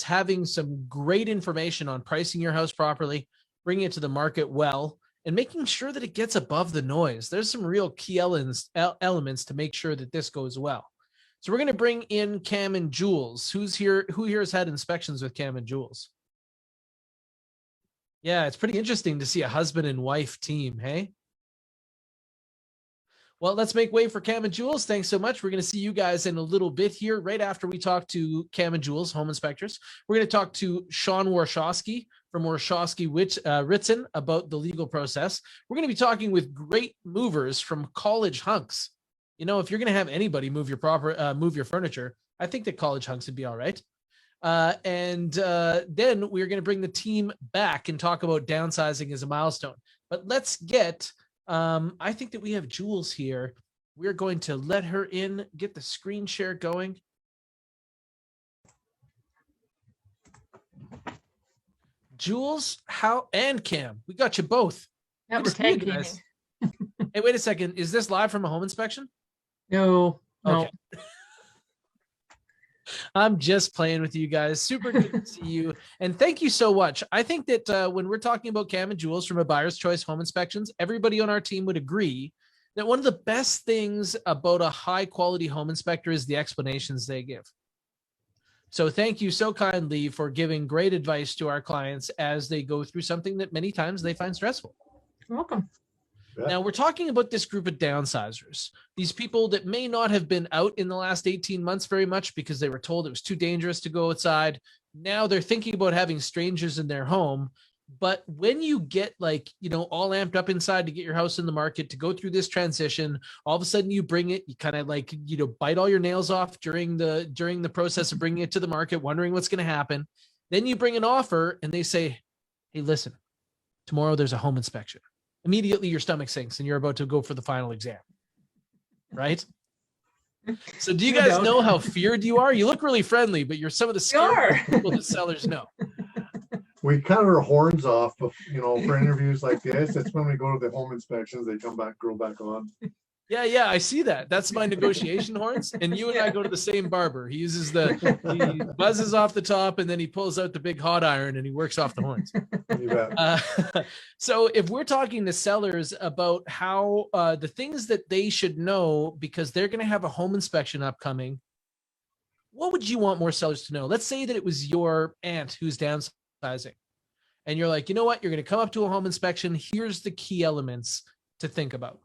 having some great information on pricing your house properly, bringing it to the market well, and making sure that it gets above the noise. There's some real key elements to make sure that this goes well. So we're going to bring in Cam and Jules. Who here has had inspections with Cam and Jules? Yeah, it's pretty interesting to see a husband and wife team, hey? Well, let's make way for Cam and Jules. Thanks so much. We're going to see you guys in a little bit here, right after we talk to Cam and Jules, home inspectors. We're going to talk to Sean Warshawski from Warshawski Ritzen about the legal process. We're going to be talking with great movers from College Hunks. You know, if you're going to have anybody move your furniture, I think that College Hunks would be all right. Then we're going to bring the team back and talk about downsizing as a milestone. But let's get, I think that we have Jules here. We're going to let her in, get the screen share going. Jules, and Cam, we got you both. Yeah, we're tag teaming. Hey, wait a second. Is this live from a home inspection? No. Okay. I'm just playing with you guys. Super good to see you. And thank you so much. I think that when we're talking about Cam and Jules from a Buyer's Choice Home Inspections, everybody on our team would agree that one of the best things about a high quality home inspector is the explanations they give. So thank you so kindly for giving great advice to our clients as they go through something that many times they find stressful. You're welcome. Now we're talking about this group of downsizers, these people that may not have been out in the last 18 months very much because they were told it was too dangerous to go outside. Now they're thinking about having strangers in their home. But when you get all amped up inside to get your house in the market, to go through this transition, all of a sudden you bring it, you kind of bite all your nails off during the process of bringing it to the market, wondering what's going to happen. Then you bring an offer and they say, hey, listen, tomorrow there's a home inspection. Immediately your stomach sinks and you're about to go for the final exam, right? So do you guys know how feared you are? You look really friendly, but you're some of the scariest people that sellers know. We cut our horns off, for interviews like this. It's when we go to the home inspections, they come back, grow back on. Yeah, I see that. That's my negotiation horns. And you and I go to the same barber. He uses he buzzes off the top and then he pulls out the big hot iron and he works off the horns. So if we're talking to sellers about how the things that they should know because they're going to have a home inspection upcoming, what would you want more sellers to know? Let's say that it was your aunt who's downsizing. and you're like, you know what, you're going to come up to a home inspection. Here's the key elements to think about.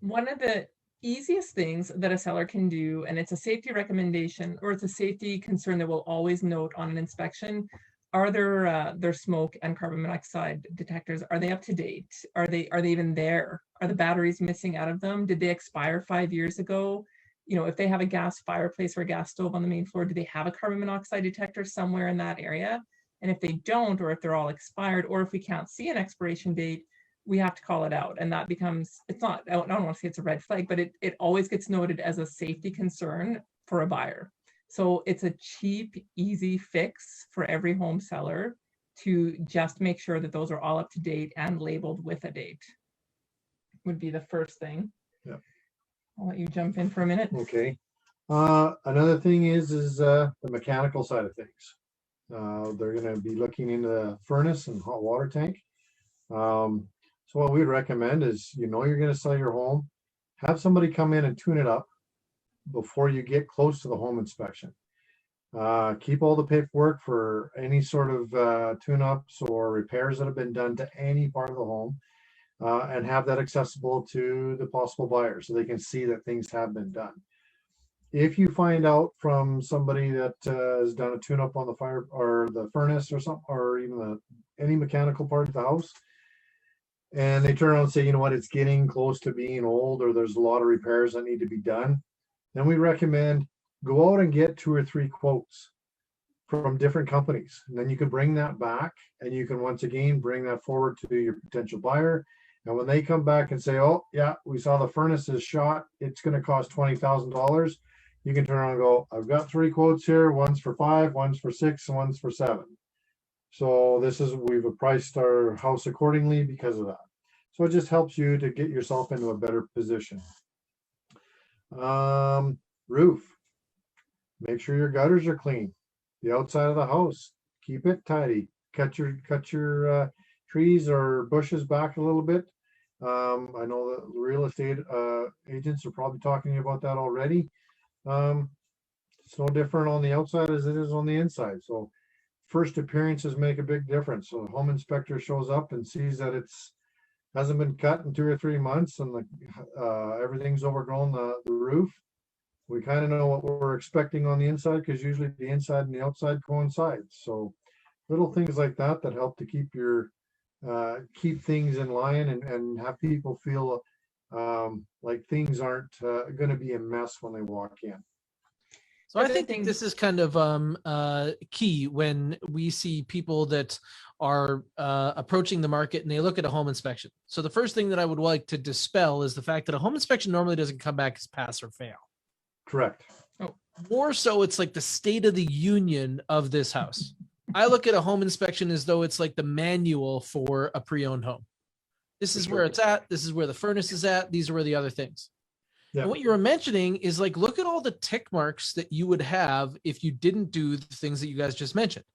One of the easiest things that a seller can do, and it's a safety recommendation or it's a safety concern that we'll always note on an inspection, are their smoke and carbon monoxide detectors, are they up to date? Are they even there? Are the batteries missing out of them? Did they expire 5 years ago? You know, if they have a gas fireplace or a gas stove on the main floor, do they have a carbon monoxide detector somewhere in that area? And if they don't, or if they're all expired, or if we can't see an expiration date, we have to call it out. And that becomes, it's not, I don't want to say it's a red flag, but it always gets noted as a safety concern for a buyer. So it's a cheap, easy fix for every home seller to just make sure that those are all up to date and labeled with a date. Would be the first thing. Yeah. I'll let you jump in for a minute. Okay. Another thing is the mechanical side of things. They're going to be looking into the furnace and hot water tank. So what we'd recommend is, you know, you're going to sell your home, have somebody come in and tune it up before you get close to the home inspection. Keep all the paperwork for any sort of tune-ups or repairs that have been done to any part of the home, and have that accessible to the possible buyer so they can see that things have been done. If you find out from somebody that has done a tune-up on the fire or the furnace or something, or even any mechanical part of the house, and they turn around and say, you know what, it's getting close to being old, or there's a lot of repairs that need to be done, then we recommend go out and get 2 or 3 quotes from different companies. And then you can bring that back, and you can once again bring that forward to your potential buyer. And when they come back and say, oh yeah, we saw the furnace is shot, it's going to cost $20,000. You can turn around and go, I've got 3 quotes here. One's for 5, one's for 6, and one's for 7. So we've priced our house accordingly because of that. So it just helps you to get yourself into a better position. Roof. Make sure your gutters are clean. The outside of the house, keep it tidy. Cut your trees or bushes back a little bit. I know that real estate agents are probably talking to you about that already. It's no different on the outside as it is on the inside. So first appearances make a big difference. So the home inspector shows up and sees that it's hasn't been cut in 2 or 3 months, and everything's overgrown the roof. We kind of know what we're expecting on the inside, because usually the inside and the outside coincide. So little things like that help to keep things in line and have people feel like things aren't going to be a mess when they walk in. So I think this is kind of key when we see people that are approaching the market and they look at a home inspection. So the first thing that I would like to dispel is the fact that a home inspection normally doesn't come back as pass or fail. Correct. Oh, more so it's like the state of the union of this house. I look at a home inspection as though it's like the manual for a pre-owned home. This is where it's at. This is where the furnace is at. These are where the other things. Yeah. And what you were mentioning is like, look at all the tick marks that you would have if you didn't do the things that you guys just mentioned,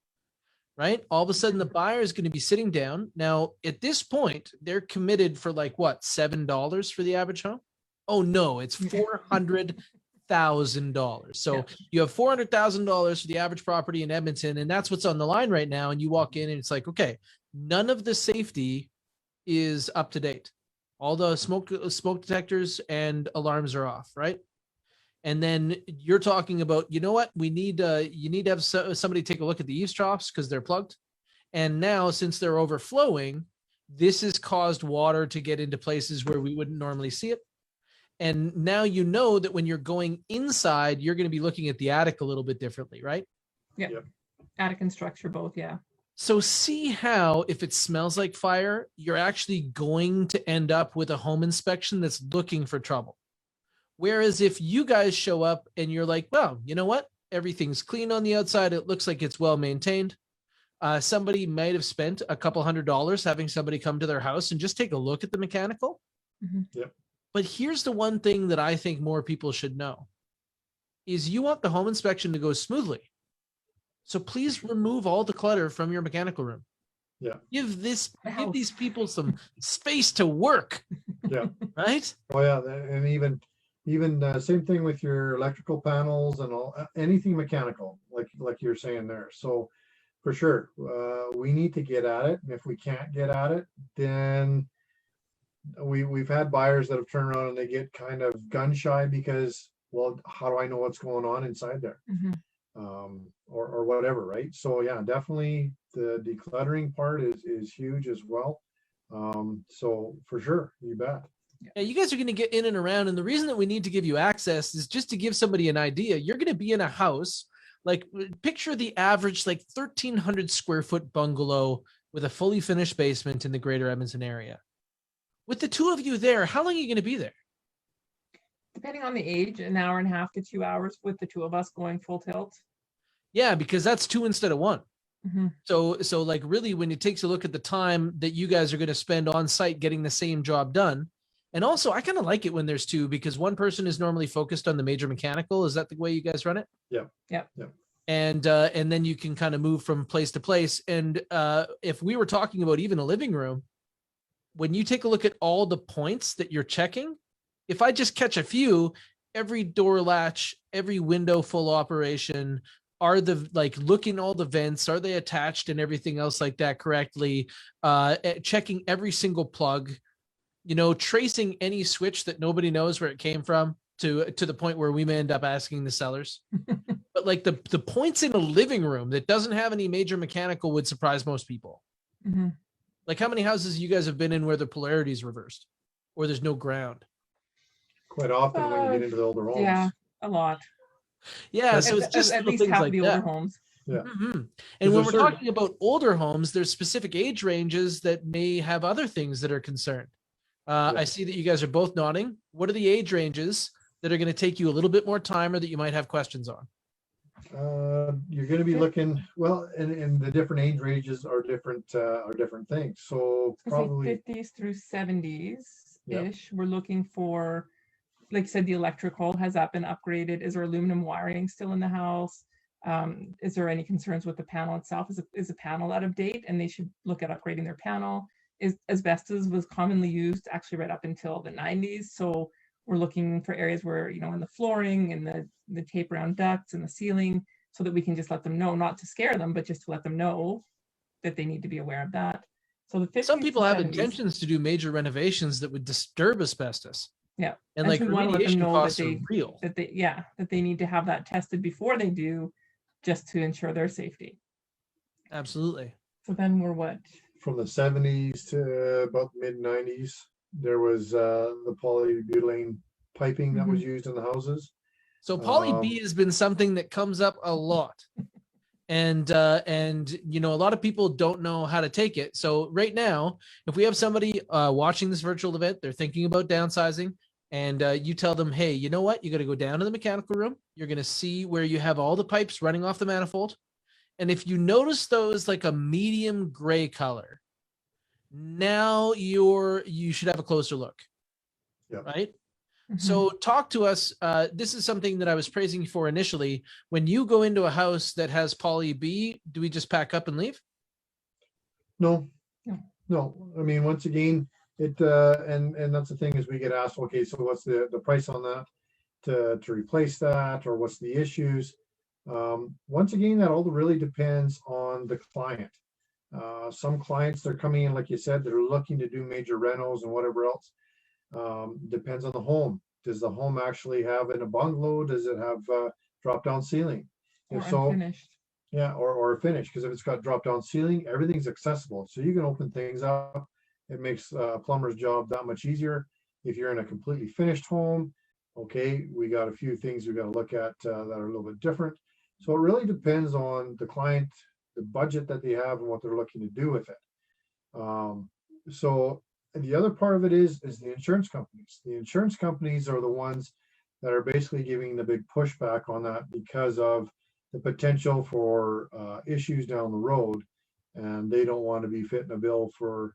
right? All of a sudden the buyer is going to be sitting down. Now, at this point, they're committed for like what, $7 for the average home? Oh no, it's $400,000. So you have $400,000 for the average property in Edmonton, and that's what's on the line right now. And you walk in and it's like, okay, none of the safety is up to date. All the smoke detectors and alarms are off, right? And then you're talking about, you know what, you need to have somebody take a look at the eaves troughs because they're plugged. And now, since they're overflowing, this has caused water to get into places where we wouldn't normally see it. And now you know that when you're going inside, you're going to be looking at the attic a little bit differently, right? Yeah. Yep. Attic and structure both, yeah. So see how if it smells like fire, you're actually going to end up with a home inspection that's looking for trouble. Whereas if you guys show up and you're like, well, you know what? Everything's clean on the outside. It looks like it's well maintained. Somebody might have spent a couple $100 having somebody come to their house and just take a look at the mechanical. Mm-hmm. Yep. But here's the one thing that I think more people should know is you want the home inspection to go smoothly. So please remove all the clutter from your mechanical room. Yeah. Give these people some space to work. Yeah. Right? Oh yeah, and even same thing with your electrical panels and all anything mechanical, like you're saying there. So for sure. We need to get at it. And if we can't get at it, then we've had buyers that have turned around and they get kind of gun shy because, well, how do I know what's going on inside there? Or whatever, right? So yeah, definitely the decluttering part is huge as well. So for sure, you bet. Yeah, you guys are going to get in and around. And the reason that we need to give you access is just to give somebody an idea. You're going to be in a house, like picture the average, like 1,300 square foot bungalow with a fully finished basement in the greater Edmonton area. With the two of you there, how long are you going to be there? Depending on the age, an hour and a half to 2 hours with the two of us going full tilt. Yeah, because that's two instead of one. So like really when it takes a look at the time that you guys are going to spend on site getting the same job done. And also I kind of like it when there's two, because one person is normally focused on the major mechanical. Is that the way you guys run it? Yeah. And then you can kind of move from place to place. And if we were talking about even a living room, when you take a look at all the points that you're checking, if I just catch a few, every door latch, every window full operation, are the like looking all the vents, are they attached and everything else like that correctly, checking every single plug, tracing any switch that nobody knows where it came from, to the point where we may end up asking the sellers. But like the points in a living room that doesn't have any major mechanical would surprise most people. Like how many houses you guys have been in where the polarity is reversed or there's no ground? Quite often when you get into the older homes. Yeah, a lot. Yeah, so it's just at least things half like the that. older homes. Yeah. And when we're talking about older homes, there's specific age ranges that may have other things that are concerned. I see that you guys are both nodding. What are the age ranges that are going to take you a little bit more time or that you might have questions on? You're going to be looking, well, and the different age ranges are different things. So probably 50s through 70s ish. We're looking for, like you said, the electrical, has that been upgraded? Is there aluminum wiring still in the house? Is there any concerns with the panel itself? Is the panel out of date and they should look at upgrading their panel? Asbestos was commonly used actually right up until the 90s. So we're looking for areas where, in the flooring and the tape around ducts and the ceiling, so that we can just let them know, not to scare them, but just to let them know that they need to be aware of that. So the 50s some people to have 70s, intentions to do major renovations that would disturb asbestos. Yeah. And like so we want to let them remediation know costs that are real. that they need to have that tested before they do, just to ensure their safety. Absolutely. So then we're what? from the 70s to about the mid 90s, there was the polybutylene piping that was used in the houses. So poly B has been something that comes up a lot. And you know, a lot of people don't know how to take it. So right now, if we have somebody watching this virtual event, they're thinking about downsizing, and you tell them, hey, you know what? You got to go down to the mechanical room. You're going to see where you have all the pipes running off the manifold. And if you notice those like a medium gray color, now you should have a closer look. Yeah. Right. So talk to us. This is something that I was praising you for initially. When you go into a house that has poly B, do we just pack up and leave? No. I mean, once again, it and that's the thing is we get asked, okay, so what's the price on that to replace that, or what's the issues? Once again, that all really depends on the client. Some clients, they're coming in, like you said, they're looking to do major renos and whatever else. Depends on the home. Does the home actually have in a bungalow? Does it have drop down ceiling? If so, unfinished. Yeah, or finished, because if it's got drop down ceiling, everything's accessible. So you can open things up. It makes a plumber's job that much easier. If you're in a completely finished home, okay, we got a few things we got to look at that are a little bit different. So it really depends on the client, the budget that they have, and what they're looking to do with it. So the other part of it is the insurance companies. The insurance companies are the ones that are basically giving the big pushback on that because of the potential for issues down the road, and they don't want to be fitting a bill for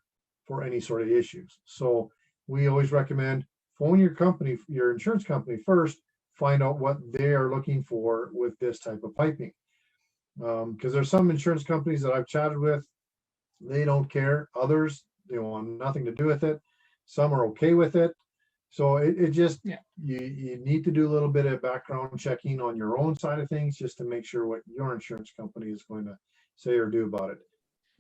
any sort of issues. So we always recommend phone your insurance company first, find out what they are looking for with this type of piping. Because there's some insurance companies that I've chatted with, they don't care. Others, they want nothing to do with it. Some are okay with it. So it just, you need to do a little bit of background checking on your own side of things just to make sure what your insurance company is going to say or do about it.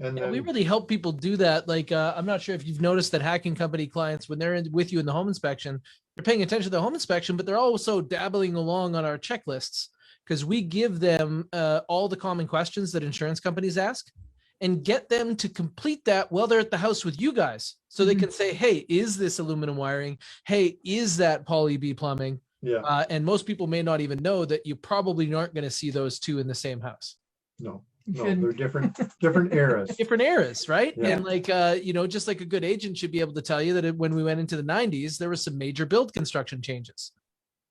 And Yeah, then we really help people do that. Like, I'm not sure if you've noticed that hacking company clients, when they're with you in the home inspection, they're paying attention to the home inspection, but they're also dabbling along on our checklists because we give them all the common questions that insurance companies ask and get them to complete that while they're at the house with you guys. So they can say, hey, is this aluminum wiring? Hey, is that poly B plumbing? yeah, And most people may not even know that you probably aren't going to see those two in the same house. no, Shouldn't. they're different eras. Different eras, right? Yeah. And like, just like a good agent should be able to tell you that when we went into the 90s, there was some major build construction changes.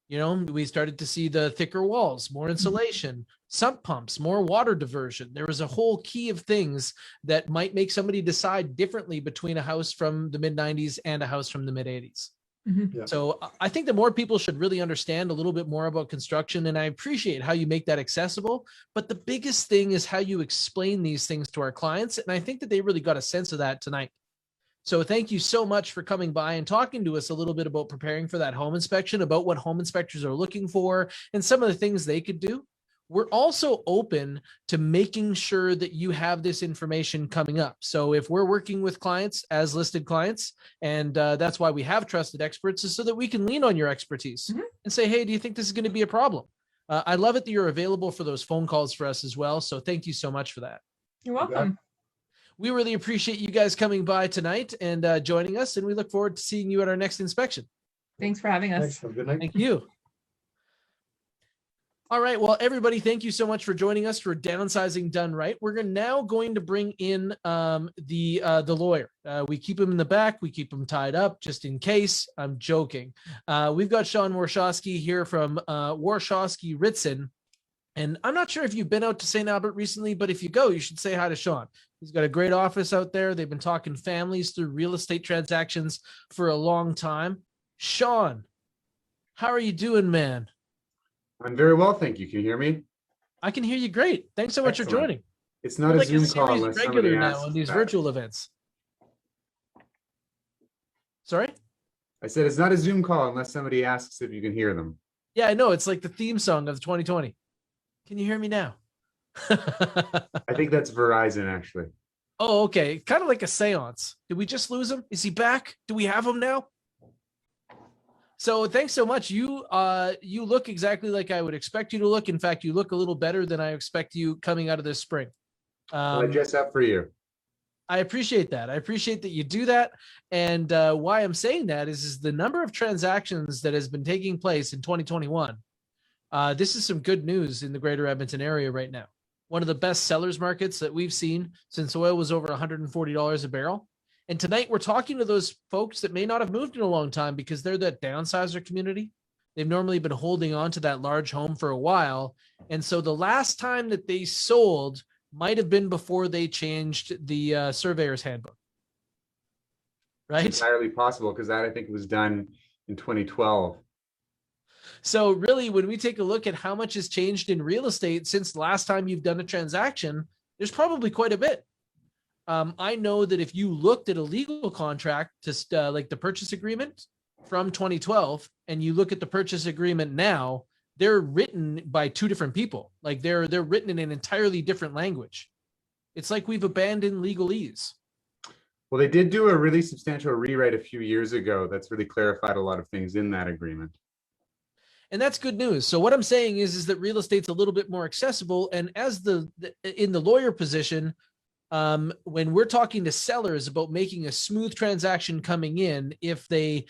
We started to see the thicker walls, more insulation, sump pumps, more water diversion. There was a whole key of things that might make somebody decide differently between a house from the mid 90s and a house from the mid 80s. Yeah. So I think that more people should really understand a little bit more about construction, and I appreciate how you make that accessible. But the biggest thing is how you explain these things to our clients, and I think that they really got a sense of that tonight. So thank you so much for coming by and talking to us a little bit about preparing for that home inspection, about what home inspectors are looking for, and some of the things they could do. We're also open to making sure that you have this information coming up. So if we're working with clients as listed clients, and that's why we have trusted experts, is so that we can lean on your expertise and say, hey, do you think this is going to be a problem? I love it that you're available for those phone calls for us as well. So thank you so much for that. You're welcome. We really appreciate you guys coming by tonight and joining us, and we look forward to seeing you at our next inspection. Thanks for having us. Thanks. Have a good night. Thank you. All right. Well, everybody, thank you so much for joining us for Downsizing Done Right. We're now going to bring in the lawyer. We keep him in the back. We keep him tied up just in case. I'm joking. We've got Sean Warshawski here from Warshawski Ritzen. And I'm not sure if you've been out to St. Albert recently, but if you go, you should say hi to Sean. He's got a great office out there. They've been talking families through real estate transactions for a long time. Sean, how are you doing, man? I'm very well, thank you. Can you hear me? I can hear you great. Thanks so much for Excellent. joining. It's not We're a like Zoom call series unless regular somebody now asks on these that. virtual events. Sorry? I said it's not a Zoom call unless somebody asks if you can hear them. Yeah, I know. It's like the theme song of 2020. Can you hear me now? I think that's Verizon, actually. Oh, okay. Kind of like a seance. Did we just lose him? Is he back? Do we have him now? So thanks so much. You look exactly like I would expect you to look. In fact, you look a little better than I expect you coming out of this spring. Well, I dress up for you. I appreciate that. I appreciate that you do that. And why I'm saying that is the number of transactions that has been taking place in 2021. This is some good news in the greater Edmonton area right now. One of the best sellers markets that we've seen since oil was over $140 a barrel. And tonight we're talking to those folks that may not have moved in a long time because they're that downsizer community. They've normally been holding on to that large home for a while. And so the last time that they sold might have been before they changed the surveyor's handbook. Right? It's entirely possible because that I think was done in 2012. So really, when we take a look at how much has changed in real estate since the last time you've done a transaction, there's probably quite a bit. I know that if you looked at a legal contract to like the purchase agreement from 2012, and you look at the purchase agreement now, they're written by two different people. Like they're written in an entirely different language. It's like we've abandoned legalese. Well, they did do a really substantial rewrite a few years ago that's really clarified a lot of things in that agreement. And that's good news. So what I'm saying is that real estate's a little bit more accessible. And as in the lawyer position, when we're talking to sellers about making a smooth transaction coming in, if they've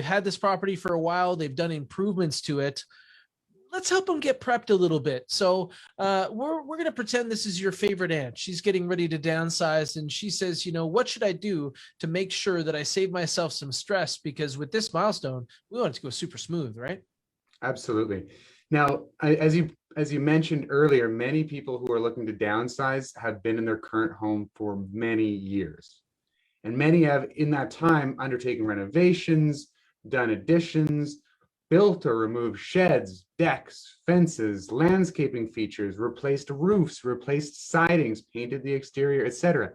had this property for a while, they've done improvements to it, let's help them get prepped a little bit. So we're going to pretend this is your favorite aunt. She's getting ready to downsize. And she says, what should I do to make sure that I save myself some stress? Because with this milestone, we want it to go super smooth, right? Absolutely. Now, as you mentioned earlier, many people who are looking to downsize have been in their current home for many years. And many have, in that time, undertaken renovations, done additions, built or removed sheds, decks, fences, landscaping features, replaced roofs, replaced sidings, painted the exterior, etc.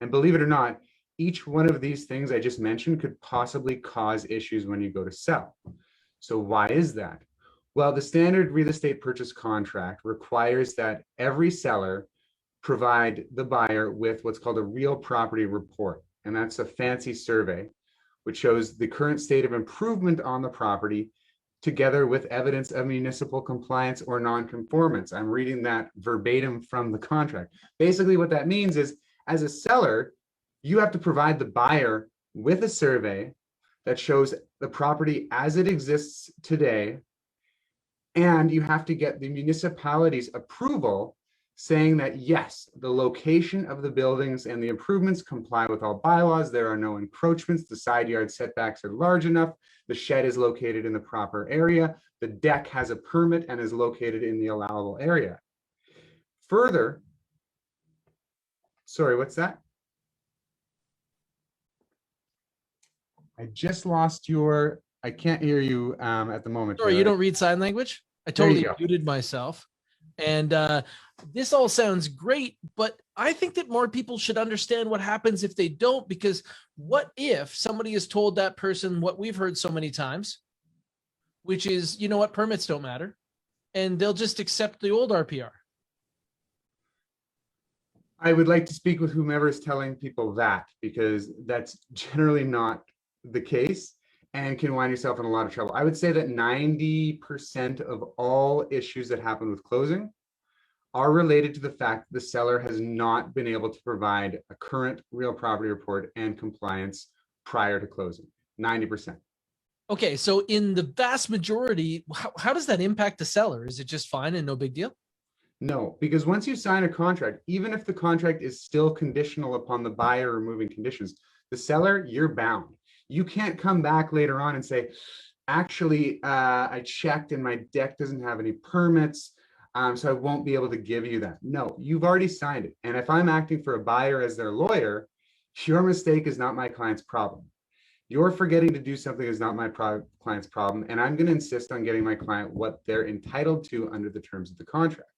And believe it or not, each one of these things I just mentioned could possibly cause issues when you go to sell. So why is that? Well, the standard real estate purchase contract requires that every seller provide the buyer with what's called a real property report. And that's a fancy survey which shows the current state of improvement on the property together with evidence of municipal compliance or non-conformance. I'm reading that verbatim from the contract. Basically what that means is, as a seller, you have to provide the buyer with a survey that shows the property as it exists today, and you have to get the municipality's approval saying that yes, the location of the buildings and the improvements comply with all bylaws, there are no encroachments, the side yard setbacks are large enough, the shed is located in the proper area, the deck has a permit and is located in the allowable area. Further, sorry, what's that? I just lost your, I can't hear you at the moment. Sorry, you don't read sign language? I There you totally go. muted myself. And this all sounds great, but I think that more people should understand what happens if they don't, because what if somebody has told that person what we've heard so many times, which is, you know what, permits don't matter, and they'll just accept the old RPR. I would like to speak with whomever is telling people that, because that's generally not the case and can wind yourself in a lot of trouble. I would say that 90% of all issues that happen with closing are related to the fact the seller has not been able to provide a current real property report and compliance prior to closing. 90%. Okay, so in the vast majority, how does that impact the seller? Is it just fine and no big deal? No, because once you sign a contract, even if the contract is still conditional upon the buyer removing conditions, the seller, you're bound. You can't come back later on and say, actually, I checked and my deck doesn't have any permits, so I won't be able to give you that. No, you've already signed it. And if I'm acting for a buyer as their lawyer, your mistake is not my client's problem. Your forgetting to do something is not my client's problem. And I'm going to insist on getting my client what they're entitled to under the terms of the contract.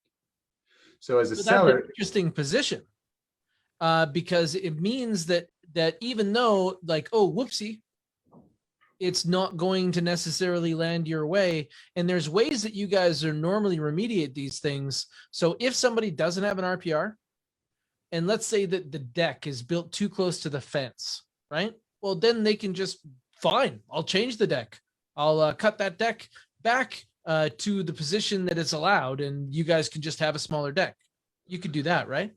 So as a seller, that's an interesting position, because it means that even though, like, oh, whoopsie, it's not going to necessarily land your way, and there's ways that you guys are normally remediate these things. So if somebody doesn't have an RPR, and let's say that the deck is built too close to the fence, right? Well, then they can just, fine, I'll change the deck. I'll cut that deck back to the position that it's allowed, and you guys can just have a smaller deck. You could do that, right?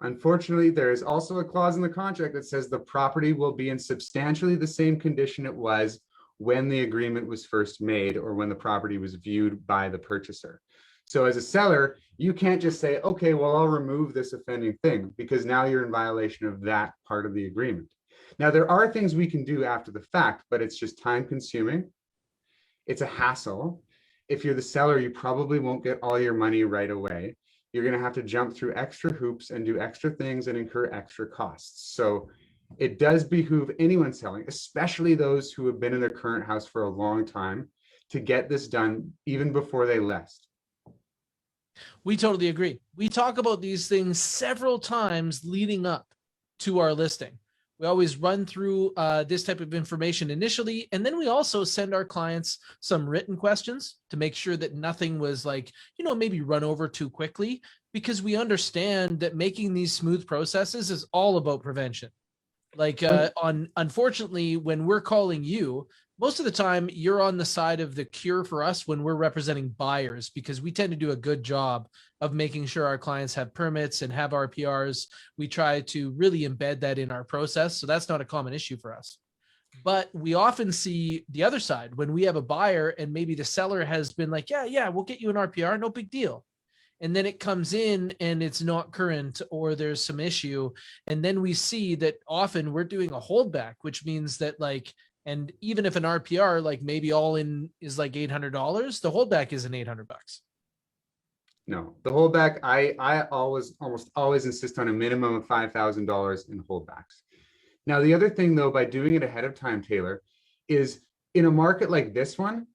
unfortunately, there is also a clause in the contract that says the property will be in substantially the same condition it was when the agreement was first made or when the property was viewed by the purchaser. So as a seller, you can't just say, okay, well, I'll remove this offending thing, because now you're in violation of that part of the agreement. Now, there are things we can do after the fact, but it's just time consuming. It's a hassle. If you're the seller, you probably won't get all your money right away. You're going to have to jump through extra hoops and do extra things and incur extra costs. So it does behoove anyone selling, especially those who have been in their current house for a long time, to get this done even before they list. We totally agree. We talk about these things several times leading up to our listing. We always run through this type of information initially, and then we also send our clients some written questions to make sure that nothing was like, maybe run over too quickly, because we understand that making these smooth processes is all about prevention. Like unfortunately, when we're calling you, most of the time you're on the side of the cure for us when we're representing buyers, because we tend to do a good job of making sure our clients have permits and have RPRs. We try to really embed that in our process. So that's not a common issue for us. But we often see the other side when we have a buyer and maybe the seller has been like, yeah, we'll get you an RPR, no big deal. And then it comes in and it's not current, or there's some issue. And then we see that often we're doing a holdback, which means that and even if an RPR, maybe all in is like $800, the holdback isn't $800. No, the holdback, I almost always insist on a minimum of $5,000 in holdbacks. Now, the other thing though, by doing it ahead of time, Taylor, is in a market like this one,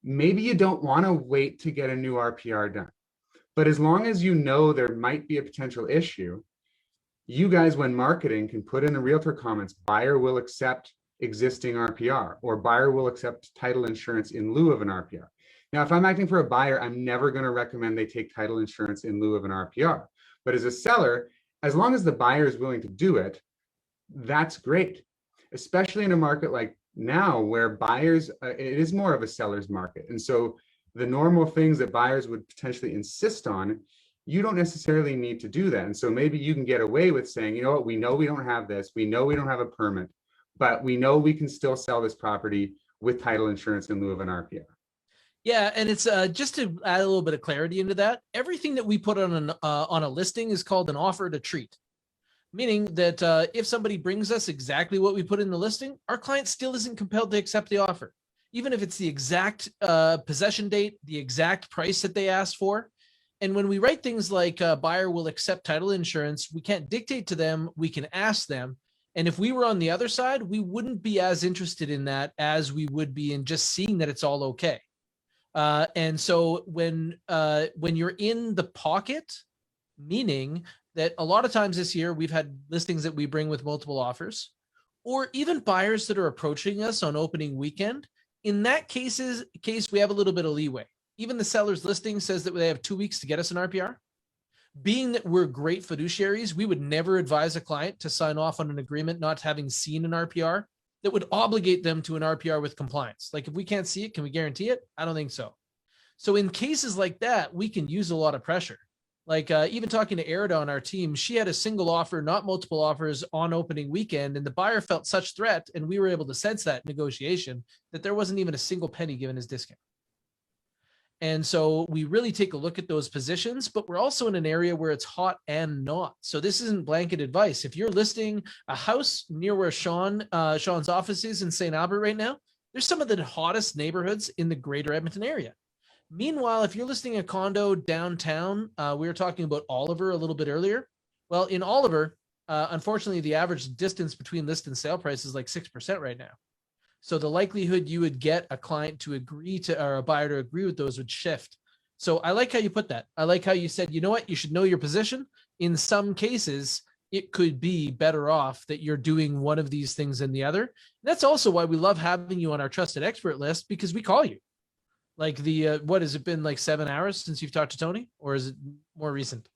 maybe you don't want to wait to get a new RPR done. But as long as you know there might be a potential issue, you guys, when marketing, can put in the realtor comments, buyer will accept existing RPR, or buyer will accept title insurance in lieu of an RPR. Now, if I'm acting for a buyer, I'm never going to recommend they take title insurance in lieu of an RPR. But as a seller, as long as the buyer is willing to do it, that's great, especially in a market like now where buyers, it is more of a seller's market. And so the normal things that buyers would potentially insist on, you don't necessarily need to do that. And so maybe you can get away with saying, you know what, we know we don't have this, we know we don't have a permit, but we know we can still sell this property with title insurance in lieu of an RPR. Yeah, and it's just to add a little bit of clarity into that, everything that we put on a listing is called an offer to treat. Meaning that if somebody brings us exactly what we put in the listing, our client still isn't compelled to accept the offer. Even if it's the exact possession date, the exact price that they asked for. And when we write things like buyer will accept title insurance, we can't dictate to them, we can ask them. And if we were on the other side, we wouldn't be as interested in that as we would be in just seeing that it's all okay. And so when you're in the pocket, meaning that a lot of times this year we've had listings that we bring with multiple offers, or even buyers that are approaching us on opening weekend. In that case, we have a little bit of leeway. Even the seller's listing says that they have 2 weeks to get us an RPR. Being that we're great fiduciaries, we would never advise a client to sign off on an agreement not having seen an RPR that would obligate them to an RPR with compliance. Like if we can't see it, can we guarantee it? I don't think so. So in cases like that, we can use a lot of pressure. Like even talking to Erida on our team, she had a single offer, not multiple offers on opening weekend, and the buyer felt such threat, and we were able to sense that negotiation, that there wasn't even a single penny given as discount. And so we really take a look at those positions, but we're also in an area where it's hot and not. So this isn't blanket advice. If you're listing a house near where Sean's office is in St. Albert right now, there's some of the hottest neighborhoods in the greater Edmonton area. Meanwhile, if you're listing a condo downtown, we were talking about Oliver a little bit earlier. Well, in Oliver, unfortunately, the average distance between list and sale price is like 6% right now. So the likelihood you would get a client to agree to, or a buyer to agree with those would shift. So I like how you put that. I like how you said, you know what, you should know your position. In some cases, it could be better off that you're doing one of these things than the other. That's also why we love having you on our trusted expert list, because we call you. Like what has it been, like 7 hours since you've talked to Tony, or is it more recent?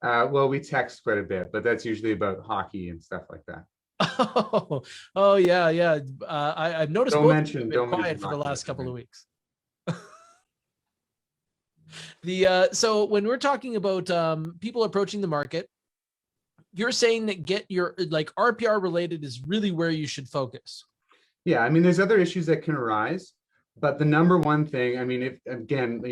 Well, we text quite a bit, but that's usually about hockey and stuff like that. Oh yeah. I've noticed Don't both mention- have been don't quiet mention for the hockey, last couple right? of weeks. So when we're talking about people approaching the market, you're saying that get your like RPR related is really where you should focus. Yeah, I mean, there's other issues that can arise, but the number one thing, I mean, if again,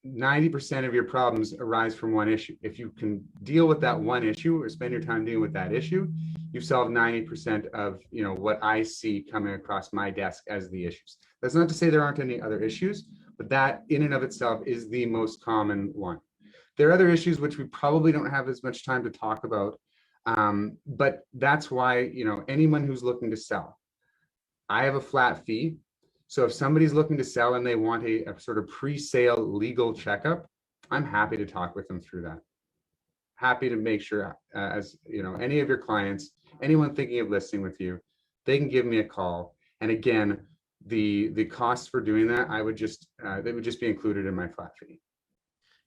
90% of your problems arise from one issue. If you can deal with that one issue or spend your time dealing with that issue, you've solved 90% of what I see coming across my desk as the issues. That's not to say there aren't any other issues, but that in and of itself is the most common one. There are other issues which we probably don't have as much time to talk about, but that's why anyone who's looking to sell, I have a flat fee. So if somebody's looking to sell and they want a sort of pre-sale legal checkup, I'm happy to talk with them through that. Happy to make sure, as any of your clients, anyone thinking of listing with you, they can give me a call. And again, the costs for doing that, they would just be included in my flat fee.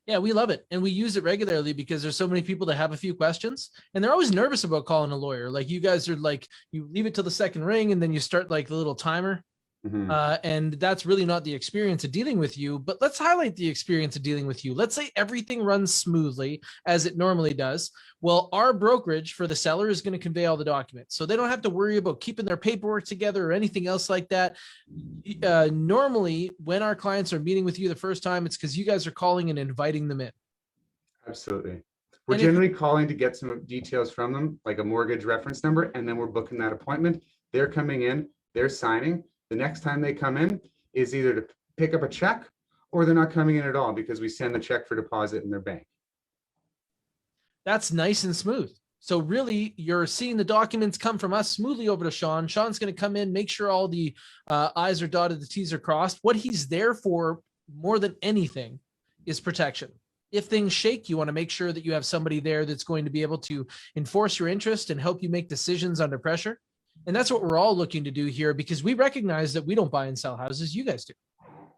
Yeah, we love it. And we use it regularly because there's so many people that have a few questions and they're always nervous about calling a lawyer. Like you guys are like, you leave it till the second ring and then you start like the little timer. Mm-hmm. And that's really not the experience of dealing with you, but let's highlight the experience of dealing with you. Let's say everything runs smoothly as it normally does. Well, our brokerage for the seller is going to convey all the documents. So they don't have to worry about keeping their paperwork together or anything else like that. Normally when our clients are meeting with you the first time, it's because you guys are calling and inviting them in. Absolutely. We're And generally calling to get some details from them, like a mortgage reference number, and then we're booking that appointment. They're coming in, they're signing. The next time they come in is either to pick up a check or they're not coming in at all because we send the check for deposit in their bank. That's nice and smooth. So really you're seeing the documents come from us smoothly over to Sean. Sean's going to come in, make sure all the I's are dotted, the T's are crossed. What he's there for more than anything is protection. If things shake, you want to make sure that you have somebody there that's going to be able to enforce your interest and help you make decisions under pressure. And that's what we're all looking to do here because we recognize that we don't buy and sell houses. You guys do.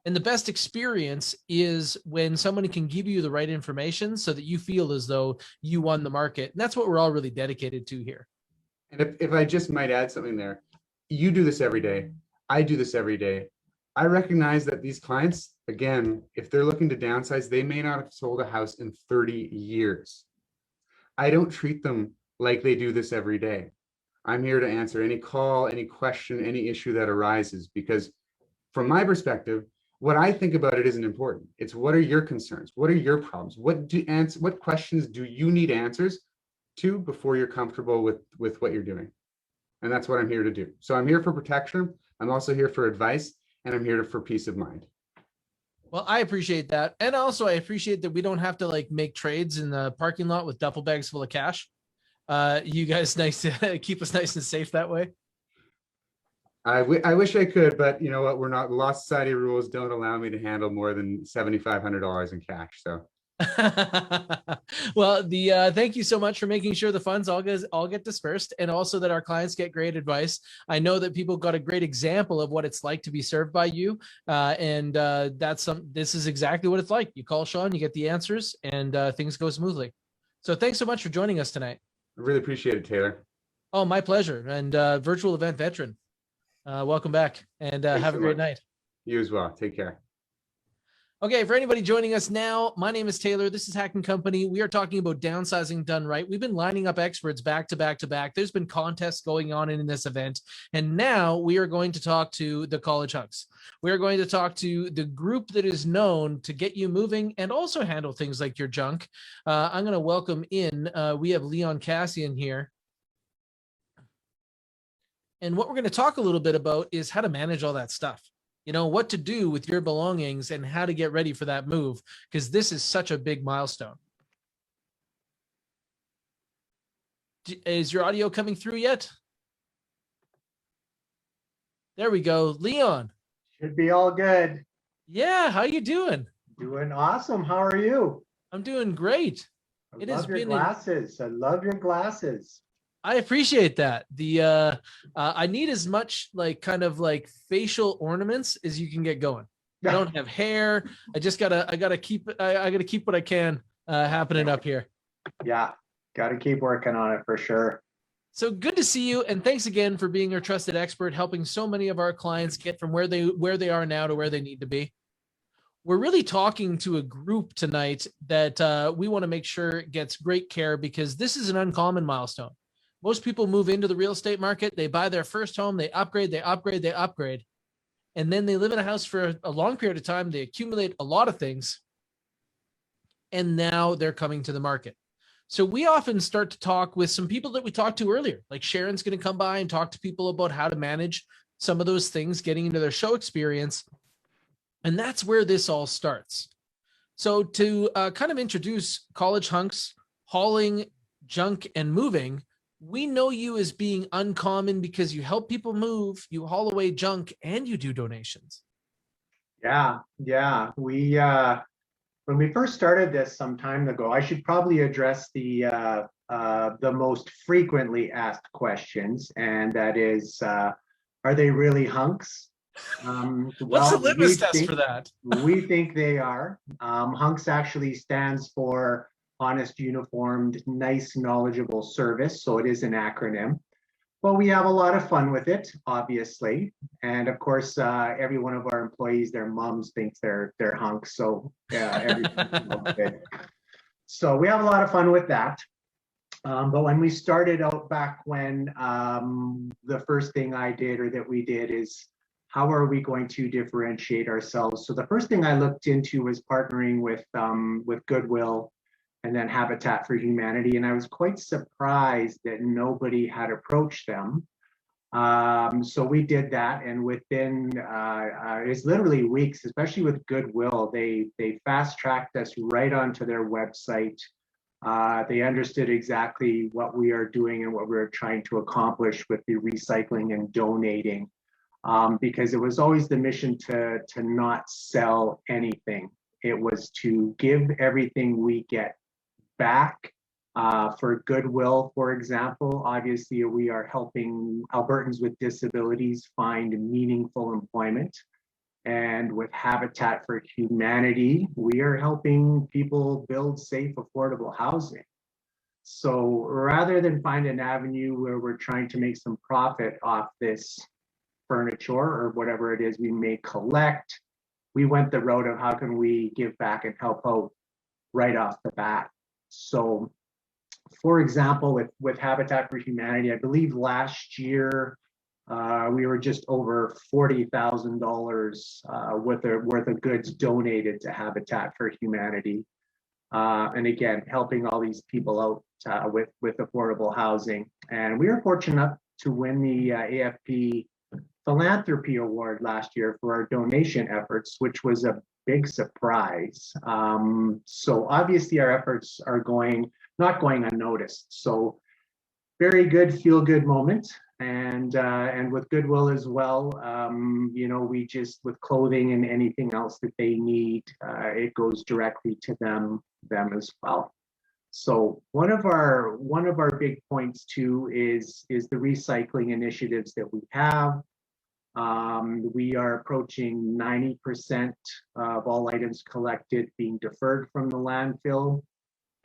And the best experience is when someone can give you the right information so that you feel as though you won the market. And that's what we're all really dedicated to here. And if I just might add something there, you do this every day. I do this every day. I recognize that these clients, again, if they're looking to downsize, they may not have sold a house in 30 years. I don't treat them like they do this every day. I'm here to answer any call, any question, any issue that arises, because from my perspective, what I think about it isn't important. It's what are your concerns? What are your problems? What questions do you need answers to before you're comfortable with what you're doing? And that's what I'm here to do. So I'm here for protection. I'm also here for advice, and I'm here for peace of mind. Well, I appreciate that. And also I appreciate that we don't have to like make trades in the parking lot with duffel bags full of cash. You guys nice to keep us nice and safe that way. I wish I could, but you know what? We're not, Law Society rules don't allow me to handle more than $7,500 in cash. So. Well, thank you so much for making sure the funds all get dispersed, and also that our clients get great advice. I know that people got a great example of what it's like to be served by you, and this is exactly what it's like. You call Sean, you get the answers, and things go smoothly. So thanks so much for joining us tonight. I really appreciate it, Taylor. Oh, my pleasure. And virtual event veteran, welcome back, and have a great night. You as well. Take care. Okay, for anybody joining us now, my name is Taylor. This is Hack & Company. We are talking about downsizing done right. We've been lining up experts back to back to back. There's been contests going on in this event. And now we are going to talk to the college Hunks. We are going to talk to the group that is known to get you moving and also handle things like your junk. I'm going to welcome in, we have Leon Kassian here. And what we're going to talk a little bit about is how to manage all that stuff. You know, what to do with your belongings and how to get ready for that move, because this is such a big milestone. Is your audio coming through yet? There we go. Leon. Should be all good. Yeah, how you doing? Doing awesome. How are you? I'm doing great. I love your glasses. I love your glasses. I appreciate that. I need as much like kind of like facial ornaments as you can get going. I don't have hair. I gotta keep what I can happening up here. Yeah, gotta keep working on it for sure. So good to see you, and thanks again for being our trusted expert, helping so many of our clients get from where they are now to where they need to be. We're really talking to a group tonight that we want to make sure gets great care, because this is an uncommon milestone. Most people move into the real estate market, they buy their first home, they upgrade, and then they live in a house for a long period of time. They accumulate a lot of things, and now they're coming to the market. So we often start to talk with some people that we talked to earlier, like Sharon's going to come by and talk to people about how to manage some of those things, getting into their show experience. And that's where this all starts. So to kind of introduce College Hunks, hauling, junk, and moving, we know you as being uncommon because you help people move, you haul away junk, and you do donations. Yeah. We when we first started this some time ago, I should probably address the most frequently asked questions, and that is, are they really hunks? What's the litmus test for that? We think they are. Hunks actually stands for honest, uniformed, nice, knowledgeable service. So it is an acronym. Well, we have a lot of fun with it, obviously. And of course, every one of our employees, their moms thinks they're hunks. So everything's good. So we have a lot of fun with that. But when we started out back when, the first thing I did or that we did is, how are we going to differentiate ourselves? So the first thing I looked into was partnering with Goodwill and then Habitat for Humanity. And I was quite surprised that nobody had approached them. So we did that, and within it's literally weeks, especially with Goodwill, they fast-tracked us right onto their website. They understood exactly what we are doing and what we're trying to accomplish with the recycling and donating, because it was always the mission to not sell anything. It was to give everything we get back. For Goodwill, for example, obviously we are helping Albertans with disabilities find meaningful employment. And with Habitat for Humanity, we are helping people build safe, affordable housing. So rather than find an avenue where we're trying to make some profit off this furniture or whatever it is we may collect, we went the road of how can we give back and help out right off the bat. So for example, with Habitat for Humanity, I believe last year we were just over $40,000 worth of goods donated to Habitat for Humanity. And again, helping all these people out with affordable housing. And we were fortunate to win the AFP Philanthropy Award last year for our donation efforts, which was a big surprise. So obviously our efforts are not going unnoticed. So very good, feel-good moment. And with Goodwill as well, you know, we just, with clothing and anything else that they need, it goes directly to them as well. So one of our big points too is the recycling initiatives that we have. We are approaching 90% of all items collected being deferred from the landfill.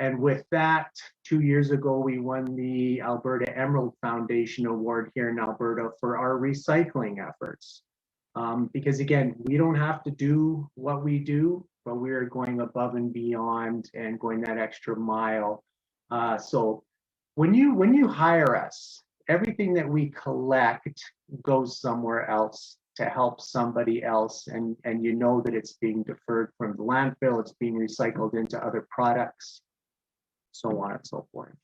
And with that, 2 years ago, we won the Alberta Emerald Foundation Award here in Alberta for our recycling efforts. Because again, we don't have to do what we do, but we are going above and beyond and going that extra mile. So when you hire us, everything that we collect goes somewhere else to help somebody else, and you know that it's being deferred from the landfill, it's being recycled into other products, so on and so forth.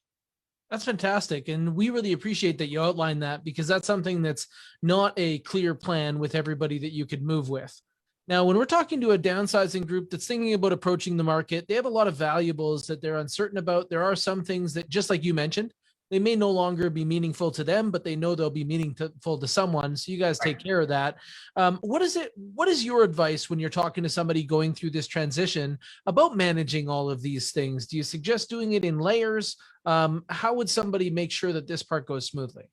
That's fantastic. And we really appreciate that you outlined that, because that's something that's not a clear plan with everybody that you could move with. Now, when we're talking to a downsizing group that's thinking about approaching the market, they have a lot of valuables that they're uncertain about. There are some things that, just like you mentioned, they may no longer be meaningful to them, but they know they'll be meaningful to someone. So you guys take care of that. What is your advice when you're talking to somebody going through this transition about managing all of these things? Do you suggest doing it in layers? How would somebody make sure that this part goes smoothly?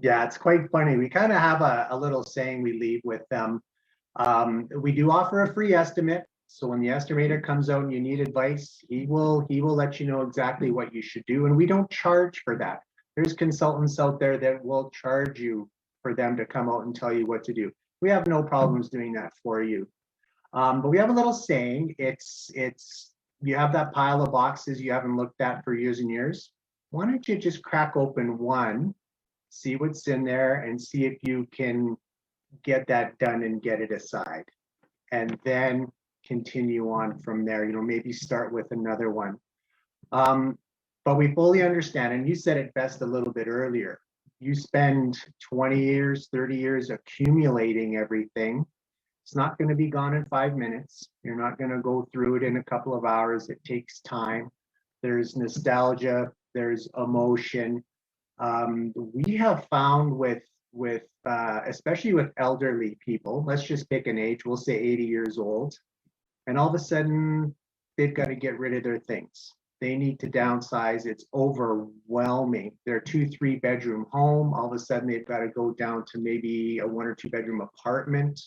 Yeah, it's quite funny. We kind of have a little saying we leave with them. We do offer a free estimate. So when the estimator comes out and you need advice, he will let you know exactly what you should do. And we don't charge for that. There's consultants out there that will charge you for them to come out and tell you what to do. We have no problems doing that for you. But we have a little saying. It's you have that pile of boxes you haven't looked at for years and years. Why don't you just crack open one, see what's in there, and see if you can get that done and get it aside. And then continue on from there, you know, maybe start with another one. But we fully understand, and you said it best a little bit earlier, you spend 20 years, 30 years accumulating everything. It's not going to be gone in 5 minutes. You're not going to go through it in a couple of hours. It takes time. There's nostalgia, there's emotion. We have found with especially with elderly people, let's just pick an age, we'll say 80 years old, and all of a sudden they've got to get rid of their things. They need to downsize. It's overwhelming. Their 2-3 bedroom home, all of a sudden they've got to go down to maybe a 1 or 2 bedroom apartment.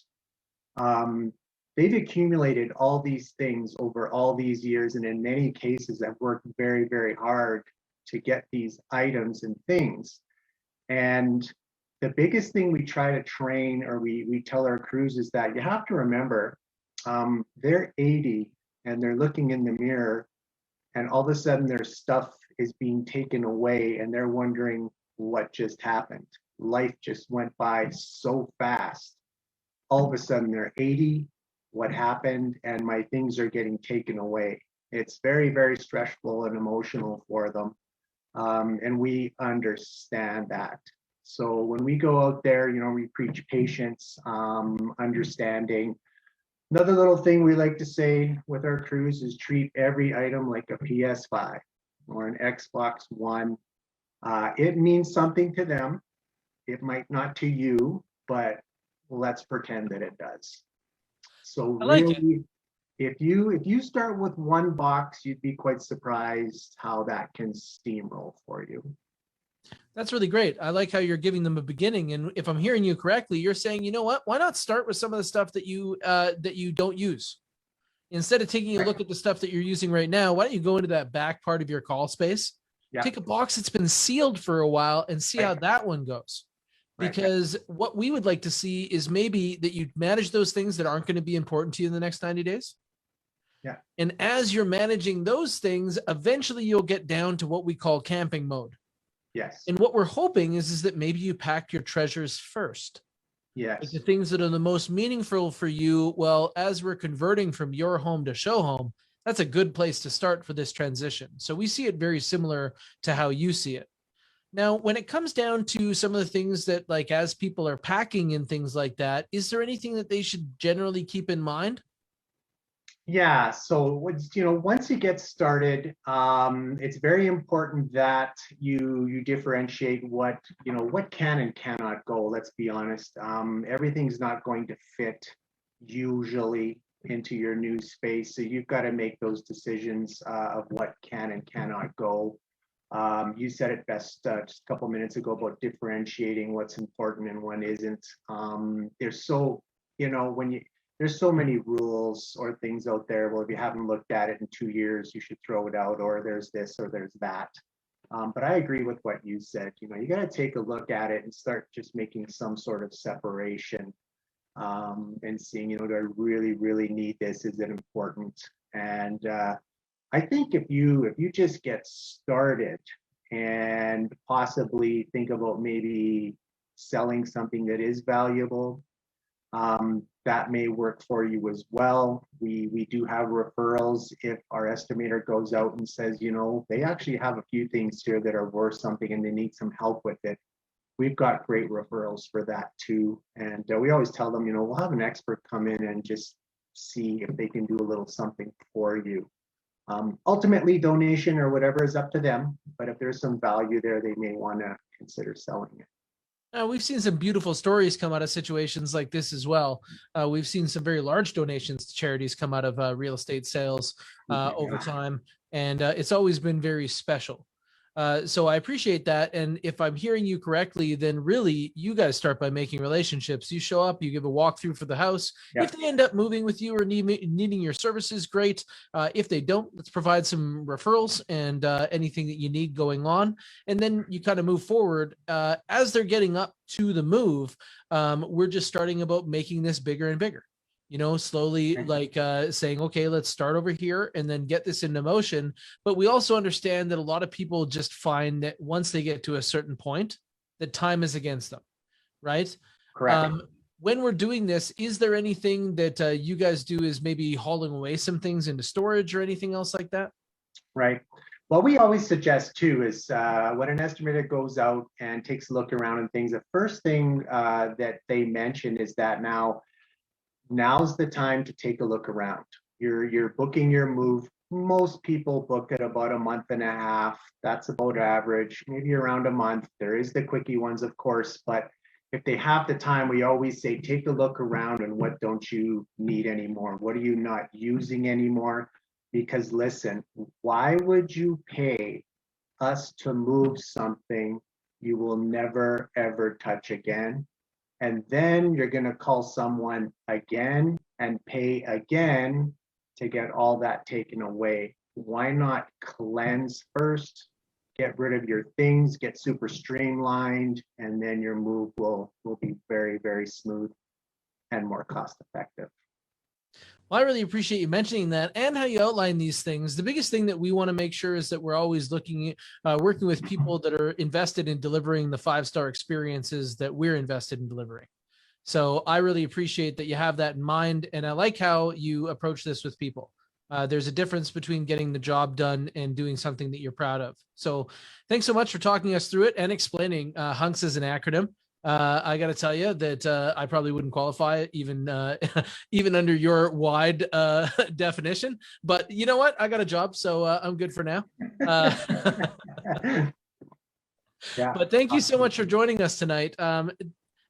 They've accumulated all these things over all these years, and in many cases have worked very, very hard to get these items and things. And the biggest thing we try to train, or we tell our crews, is that you have to remember, they're 80 and they're looking in the mirror, and all of a sudden their stuff is being taken away and they're wondering what just happened. Life just went by so fast. All of a sudden they're 80, what happened? And my things are getting taken away. It's very, very stressful and emotional for them. And we understand that. So when we go out there, you know, we preach patience, understanding. Another little thing we like to say with our crews is treat every item like a PS5 or an Xbox One. It means something to them. It might not to you, but let's pretend that it does. So really, if you start with one box, you'd be quite surprised how that can steamroll for you. That's really great. I like how you're giving them a beginning. And if I'm hearing you correctly, you're saying, you know what, why not start with some of the stuff that you don't use? Instead of taking a look at the stuff that you're using right now, why don't you go into that back part of your call space, take a box that's been sealed for a while and see how that one goes. Because what we would like to see is maybe that you manage those things that aren't going to be important to you in the next 90 days. Yeah. And as you're managing those things, eventually you'll get down to what we call camping mode. Yes. And what we're hoping is that maybe you pack your treasures first. Yes. Like the things that are the most meaningful for you. Well, as we're converting from your home to show home, that's a good place to start for this transition. So we see it very similar to how you see it. Now, when it comes down to some of the things that, like, as people are packing and things like that, is there anything that they should generally keep in mind? Yeah, so once you get started, it's very important that you differentiate what can and cannot go. Let's be honest. Everything's not going to fit usually into your new space, so you've got to make those decisions of what can and cannot go. You said it best just a couple minutes ago about differentiating what's important and what isn't. There's so many rules or things out there. Well, if you haven't looked at it in 2 years, you should throw it out, or there's this or there's that. But I agree with what you said. You got to take a look at it and start just making some sort of separation and seeing, do I really, really need this? Is it important? And I think if you just get started and possibly think about maybe selling something that is valuable, that may work for you as well. We do have referrals if our estimator goes out and says, they actually have a few things here that are worth something and they need some help with it. We've got great referrals for that too. And we always tell them, we'll have an expert come in and just see if they can do a little something for you. Ultimately, donation or whatever is up to them, but if there's some value there, they may want to consider selling it. We've seen some beautiful stories come out of situations like this as well. We've seen some very large donations to charities come out of real estate sales over time, and it's always been very special. So I appreciate that. And if I'm hearing you correctly, then really you guys start by making relationships. You show up, you give a walkthrough for the house. Yeah. If they end up moving with you or needing your services, great. If they don't, let's provide some referrals and anything that you need going on. And then you kind of move forward. As they're getting up to the move, we're just starting about making this bigger and bigger. Slowly, like saying, okay, let's start over here and then get this into motion. But we also understand that a lot of people just find that once they get to a certain point, that time is against them, right? Correct. When we're doing this, is there anything that you guys do is maybe hauling away some things into storage or anything else like that? Right. What we always suggest too is when an estimator goes out and takes a look around and things, the first thing that they mention is that now's the time to take a look around. You're booking your move. Most people book it about a month and a half. That's about average, maybe around a month. There is the quickie ones, of course, but if they have the time, we always say, take a look around and what don't you need anymore? What are you not using anymore? Because listen, why would you pay us to move something you will never, ever touch again? And then you're going to call someone again and pay again to get all that taken away. Why not cleanse first, get rid of your things, get super streamlined, and then your move will be very, very smooth and more cost effective. Well, I really appreciate you mentioning that and how you outline these things. The biggest thing that we want to make sure is that we're always looking at working with people that are invested in delivering the 5-star experiences that we're invested in delivering. So I really appreciate that you have that in mind. And I like how you approach this with people. There's a difference between getting the job done and doing something that you're proud of. So thanks so much for talking us through it and explaining Hunks as an acronym. I got to tell you that I probably wouldn't qualify even under your wide definition. But you know what? I got a job, so I'm good for now. Yeah. But thank you so much for joining us tonight.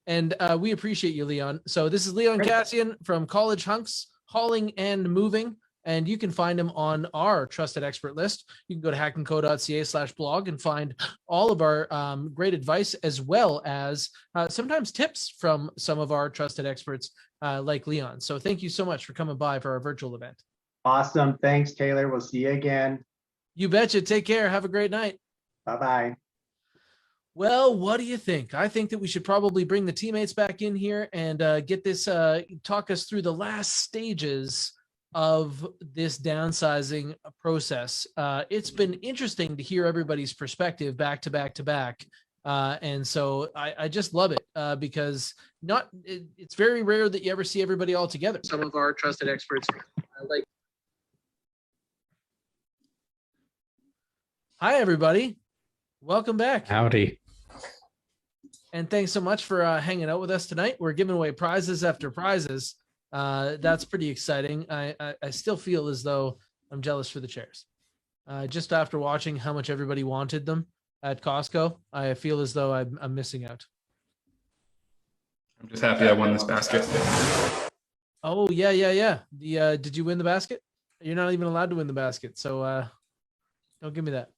And we appreciate you, Leon. So this is Leon Kassian from College Hunks, Hauling and Moving. And you can find them on our trusted expert list. You can go to hackandco.ca/blog and find all of our great advice, as well as sometimes tips from some of our trusted experts like Leon. So thank you so much for coming by for our virtual event. Awesome. Thanks, Taylor. We'll see you again. You betcha. Take care. Have a great night. Bye-bye. Well, what do you think? I think that we should probably bring the teammates back in here and get this, talk us through the last stages of this downsizing process. It's been interesting to hear everybody's perspective back to back to back. And so I just love it because it's very rare that you ever see everybody all together. Some of our trusted experts like. Hi, everybody. Welcome back. Howdy. And thanks so much for hanging out with us tonight. We're giving away prizes after prizes. That's pretty exciting. I still feel as though I'm jealous for the chairs. Just after watching how much everybody wanted them at Costco, I feel as though I'm missing out. I'm just happy I won this basket. Oh, yeah. Did you win the basket? You're not even allowed to win the basket. So don't give me that.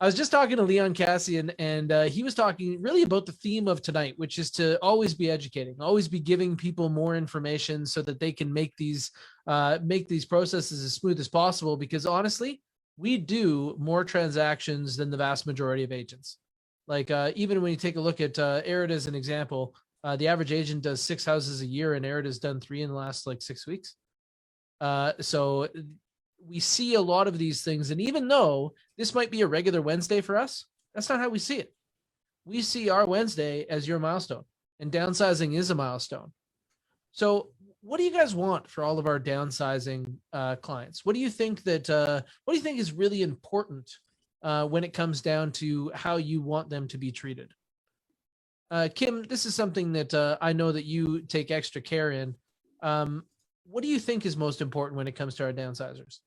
I was just talking to Leon Kassian, and he was talking really about the theme of tonight, which is to always be educating, always be giving people more information so that they can make these processes as smooth as possible. Because honestly, we do more transactions than the vast majority of agents. Like even when you take a look at Arid as an example, the average agent does 6 houses a year, and Arid has done 3 in the last 6 weeks. So we see a lot of these things. And even though this might be a regular Wednesday for us, that's not how we see it. We see our Wednesday as your milestone, and downsizing is a milestone. So what do you guys want for all of our downsizing clients? What do you think is really important when it comes down to how you want them to be treated? Kim, this is something that I know that you take extra care in. What do you think is most important when it comes to our downsizers?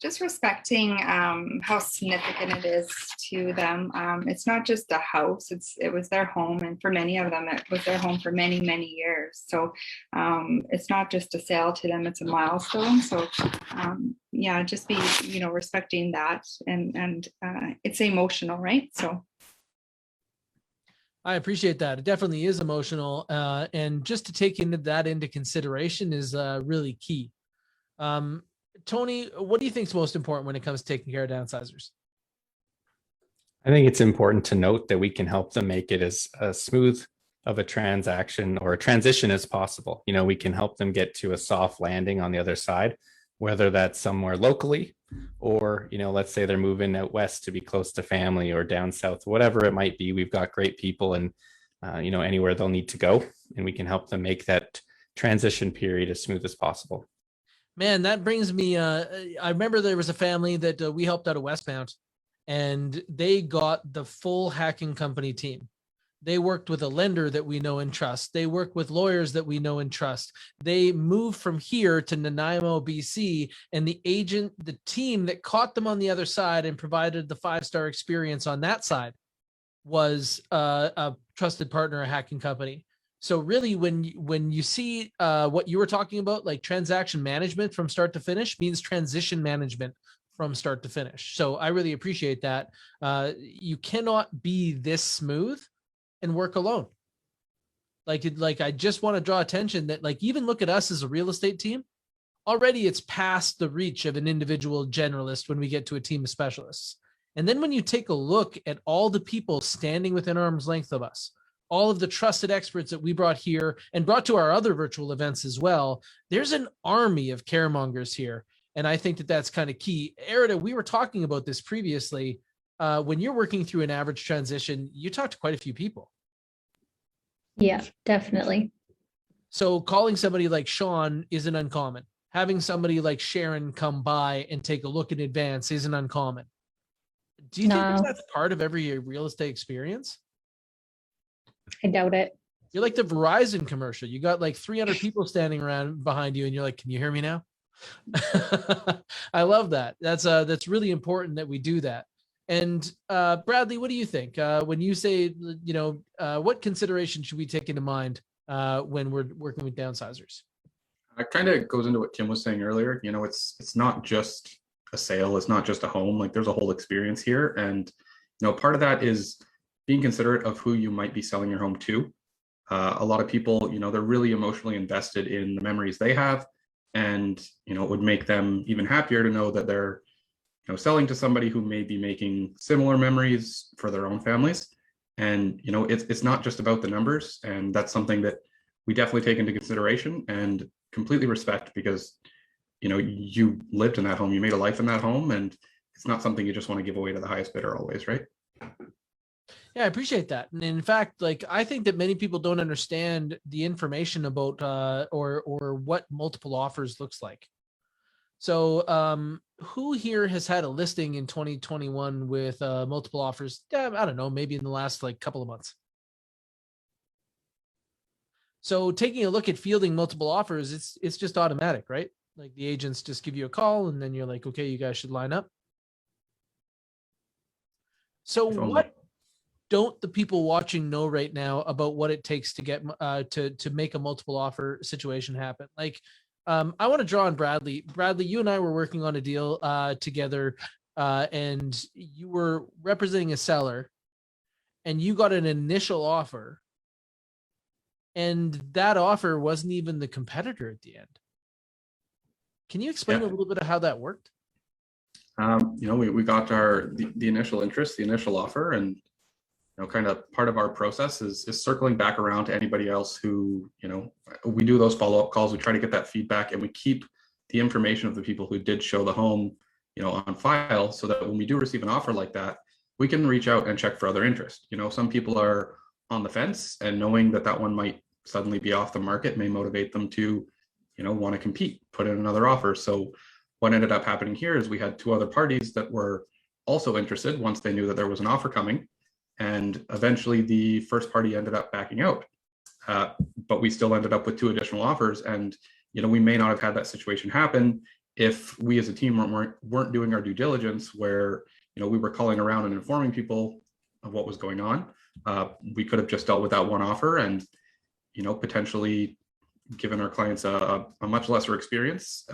Just respecting how significant it is to them. It's not just a house, it was their home, and for many of them it was their home for many, many years. So it's not just a sale to them, it's a milestone. So yeah, just be respecting that, and it's emotional, right? So I appreciate that. It definitely is emotional, and just to take that into consideration is really key. Tony, what do you think is most important when it comes to taking care of downsizers? I think it's important to note that we can help them make it as smooth of a transaction or a transition as possible. We can help them get to a soft landing on the other side, whether that's somewhere locally or, let's say they're moving out west to be close to family, or down south, whatever it might be. We've got great people, and, anywhere they'll need to go, and we can help them make that transition period as smooth as possible. Man, that brings me, I remember there was a family that we helped out of Westmount, and they got the full HACK&Co team. They worked with a lender that we know and trust. They work with lawyers that we know and trust. They moved from here to Nanaimo, BC, and the team that caught them on the other side and provided the 5-star experience on that side was a trusted partner, a HACK&Co. So really, when you see what you were talking about, like transaction management from start to finish, means transition management from start to finish. So I really appreciate that. You cannot be this smooth and work alone. Like I just want to draw attention that, even look at us as a real estate team. Already it's past the reach of an individual generalist when we get to a team of specialists. And then when you take a look at all the people standing within arm's length of us, all of the trusted experts that we brought here and brought to our other virtual events as well, there's an army of caremongers here. And I think that that's kind of key. Erida, we were talking about this previously. When you're working through an average transition, you talk to quite a few people. Yeah, definitely. So calling somebody like Sean isn't uncommon. Having somebody like Sharon come by and take a look in advance isn't uncommon. Do you think that's part of every real estate experience? I doubt it. You're like the Verizon commercial. You got 300 people standing around behind you, and you're like, "Can you hear me now?" I love that. That's really important that we do that. And Bradley, what do you think when you say, what consideration should we take into mind when we're working with downsizers? It kind of goes into what Kim was saying earlier. You know, it's not just a sale, it's not just a home. Like there's a whole experience here, and you know, part of that is being considerate of who you might be selling your home to. A lot of people, you know, they're really emotionally invested in the memories they have, and you know, it would make them even happier to know that they're, you know, selling to somebody who may be making similar memories for their own families. And you know, it's not just about the numbers, and that's something that we definitely take into consideration and completely respect, because you know, you lived in that home, you made a life in that home, and it's not something you just want to give away to the highest bidder always, right? Yeah, I appreciate that. And in fact, like I think that many people don't understand the information about or what multiple offers looks like. So who here has had a listing in 2021 with multiple offers? Yeah, I don't know, maybe in the last like couple of months. So taking a look at fielding multiple offers, it's just automatic, right? Like the agents just give you a call and then you're like, okay, you guys should line up. So what don't the people watching know right now about what it takes to get to make a multiple offer situation happen? Like, I want to draw on Bradley. Bradley, you and I were working on a deal together, and you were representing a seller, and you got an initial offer, and that offer wasn't even the competitor at the end. Can you explain a little bit of how that worked? You know, we got the initial interest, the initial offer, and you know, kind of part of our process is circling back around to anybody else who, you know, we do those follow-up calls, we try to get that feedback, and we keep the information of the people who did show the home, you know, on file, so that when we do receive an offer like that, we can reach out and check for other interest. You know, some people are on the fence, and knowing that that one might suddenly be off the market may motivate them to, you know, want to compete, put in another offer. So what ended up happening here is we had two other parties that were also interested once they knew that there was an offer coming. And eventually the first party ended up backing out, but we still ended up with two additional offers. And, you know, we may not have had that situation happen if we as a team weren't doing our due diligence, where, you know, we were calling around and informing people of what was going on. We could have just dealt with that one offer and, you know, potentially given our clients a much lesser experience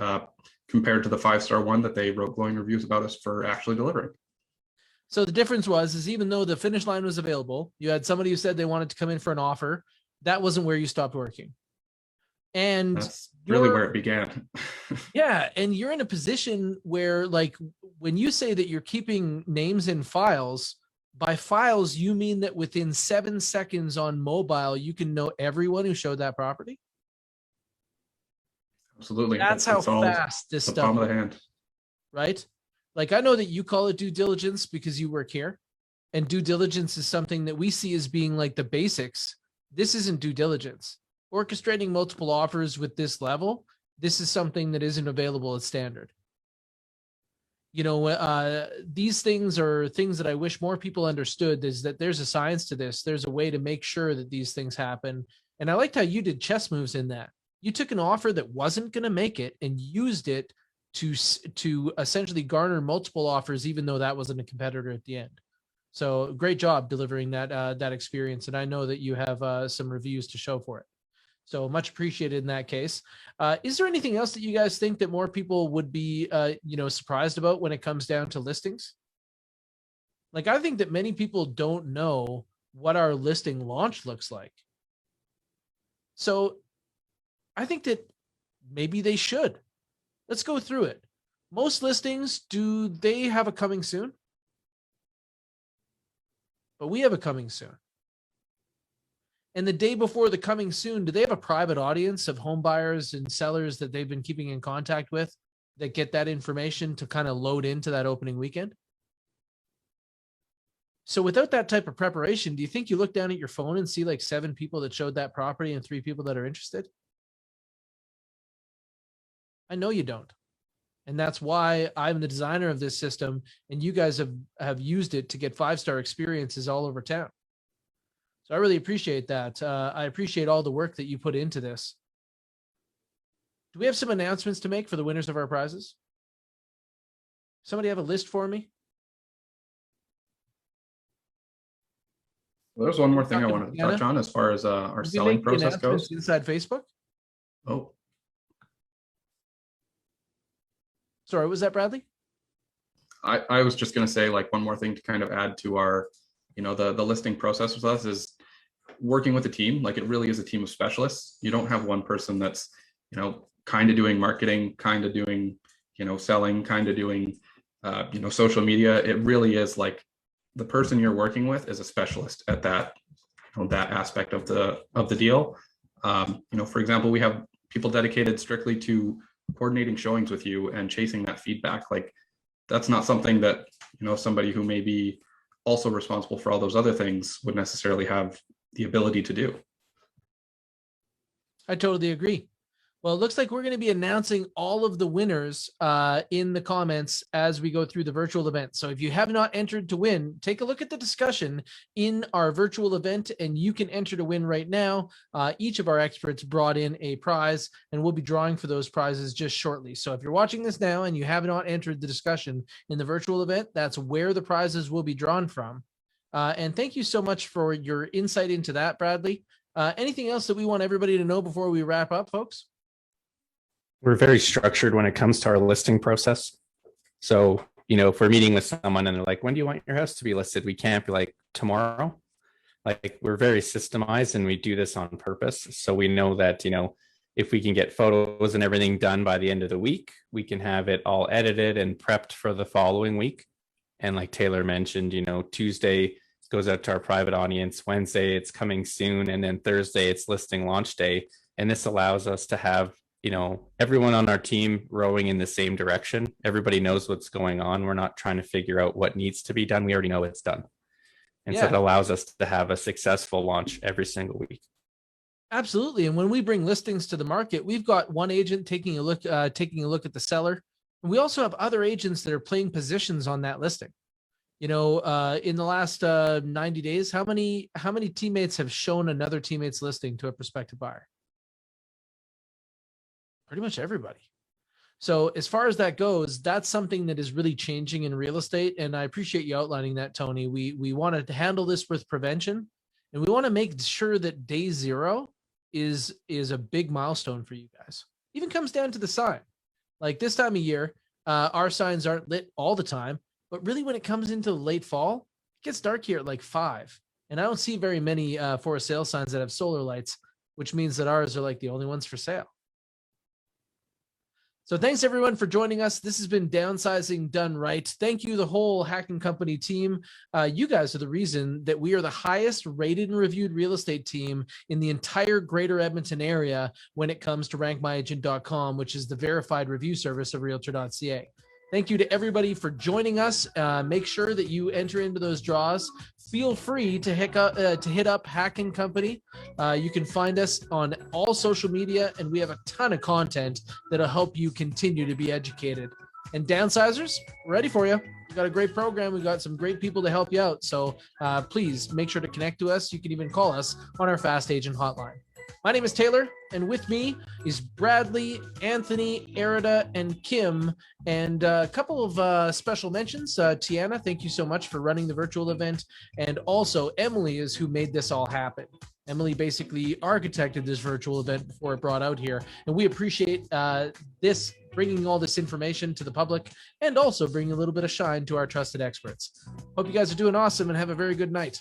compared to the 5-star one that they wrote glowing reviews about us for actually delivering. So the difference is even though the finish line was available, you had somebody who said they wanted to come in for an offer. That wasn't where you stopped working. And that's really where it began. Yeah. And you're in a position where, like, when you say that you're keeping names in files, by files, you mean that within 7 seconds on mobile, you can know everyone who showed that property? Absolutely. That's how fast this stuff palm of the hand. Right? Like, I know that you call it due diligence because you work here, and due diligence is something that we see as being like the basics. This isn't due diligence. Orchestrating multiple offers with this level, this is something that isn't available as standard. You know, these things are things that I wish more people understood, is that there's a science to this. There's a way to make sure that these things happen. And I liked how you did chess moves in that. You took an offer that wasn't going to make it and used it to essentially garner multiple offers, even though that wasn't a competitor at the end. So great job delivering that experience. And I know that you have some reviews to show for it. So much appreciated in that case. Is there anything else that you guys think that more people would be, you know, surprised about when it comes down to listings? Like, I think that many people don't know what our listing launch looks like. So I think that maybe they should. Let's go through it. Most listings, do they have a coming soon? But we have a coming soon. And the day before the coming soon, do they have a private audience of home buyers and sellers that they've been keeping in contact with that get that information to kind of load into that opening weekend? So without that type of preparation, do you think you look down at your phone and see like 7 people that showed that property and 3 people that are interested? I know you don't. And that's why I'm the designer of this system, and you guys have used it to get 5-star experiences all over town. So I really appreciate that. I appreciate all the work that you put into this. Do we have some announcements to make for the winners of our prizes? Somebody have a list for me? Well, there's one more thing I want to touch on as far as our selling process goes. Inside Facebook? Oh, Sorry, was that Bradley? I was just going to say, like, one more thing to kind of add to our, the listing process with us is working with a team. Like, it really is a team of specialists. You don't have one person that's, kind of doing marketing, kind of doing, selling, kind of doing, social media. It really is like the person you're working with is a specialist at that, that aspect of the deal. For example, we have people dedicated strictly to coordinating showings with you and chasing that feedback. Like, that's not something that, somebody who may be also responsible for all those other things would necessarily have the ability to do. I totally agree. Well, it looks like we're going to be announcing all of the winners in the comments as we go through the virtual event. So if you have not entered to win, take a look at the discussion in our virtual event and you can enter to win right now. Each of our experts brought in a prize and we'll be drawing for those prizes just shortly. So if you're watching this now and you have not entered the discussion in the virtual event, that's where the prizes will be drawn from. And thank you so much for your insight into that, Bradley. Anything else that we want everybody to know before we wrap up, folks? We're very structured when it comes to our listing process. So, if we're meeting with someone and they're like, when do you want your house to be listed? We can't be like, tomorrow. Like, we're very systemized and we do this on purpose. So we know that, if we can get photos and everything done by the end of the week, we can have it all edited and prepped for the following week. And like Taylor mentioned, Tuesday goes out to our private audience, Wednesday it's coming soon, and then Thursday it's listing launch day. And this allows us to have everyone on our team rowing in the same direction. Everybody knows what's going on. We're not trying to figure out what needs to be done. We already know it's done. And so it allows us to have a successful launch every single week. Absolutely. And when we bring listings to the market, we've got one agent taking a look at the seller. And we also have other agents that are playing positions on that listing. In the last 90 days, how many teammates have shown another teammate's listing to a prospective buyer? Pretty much everybody. So as far as that goes, that's something that is really changing in real estate. And I appreciate you outlining that, Tony. We want to handle this with prevention, and we want to make sure that day zero is a big milestone for you guys. Even comes down to the sign. Like this time of year, our signs aren't lit all the time, but really when it comes into late fall, it gets dark here at like 5. And I don't see very many for sale signs that have solar lights, which means that ours are like the only ones for sale. So thanks everyone for joining us. This has been Downsizing Done Right. Thank you, the whole HACK&Co team. You guys are the reason that we are the highest rated and reviewed real estate team in the entire greater Edmonton area when it comes to rankmyagent.com, which is the verified review service of realtor.ca. Thank you to everybody for joining us. Make sure that you enter into those draws. Feel free to hit up HACK&Co. You can find us on all social media, and we have a ton of content that'll help you continue to be educated. And downsizers, we're ready for you. We've got a great program. We've got some great people to help you out. So please make sure to connect to us. You can even call us on our Fast Agent hotline. My name is Taylor, and with me is Bradley, Anthony, Erida, and Kim, and a couple of special mentions. Tiana, thank you so much for running the virtual event, and also Emily is who made this all happen. Emily basically architected this virtual event before it brought out here, and we appreciate bringing all this information to the public and also bringing a little bit of shine to our trusted experts. Hope you guys are doing awesome and have a very good night.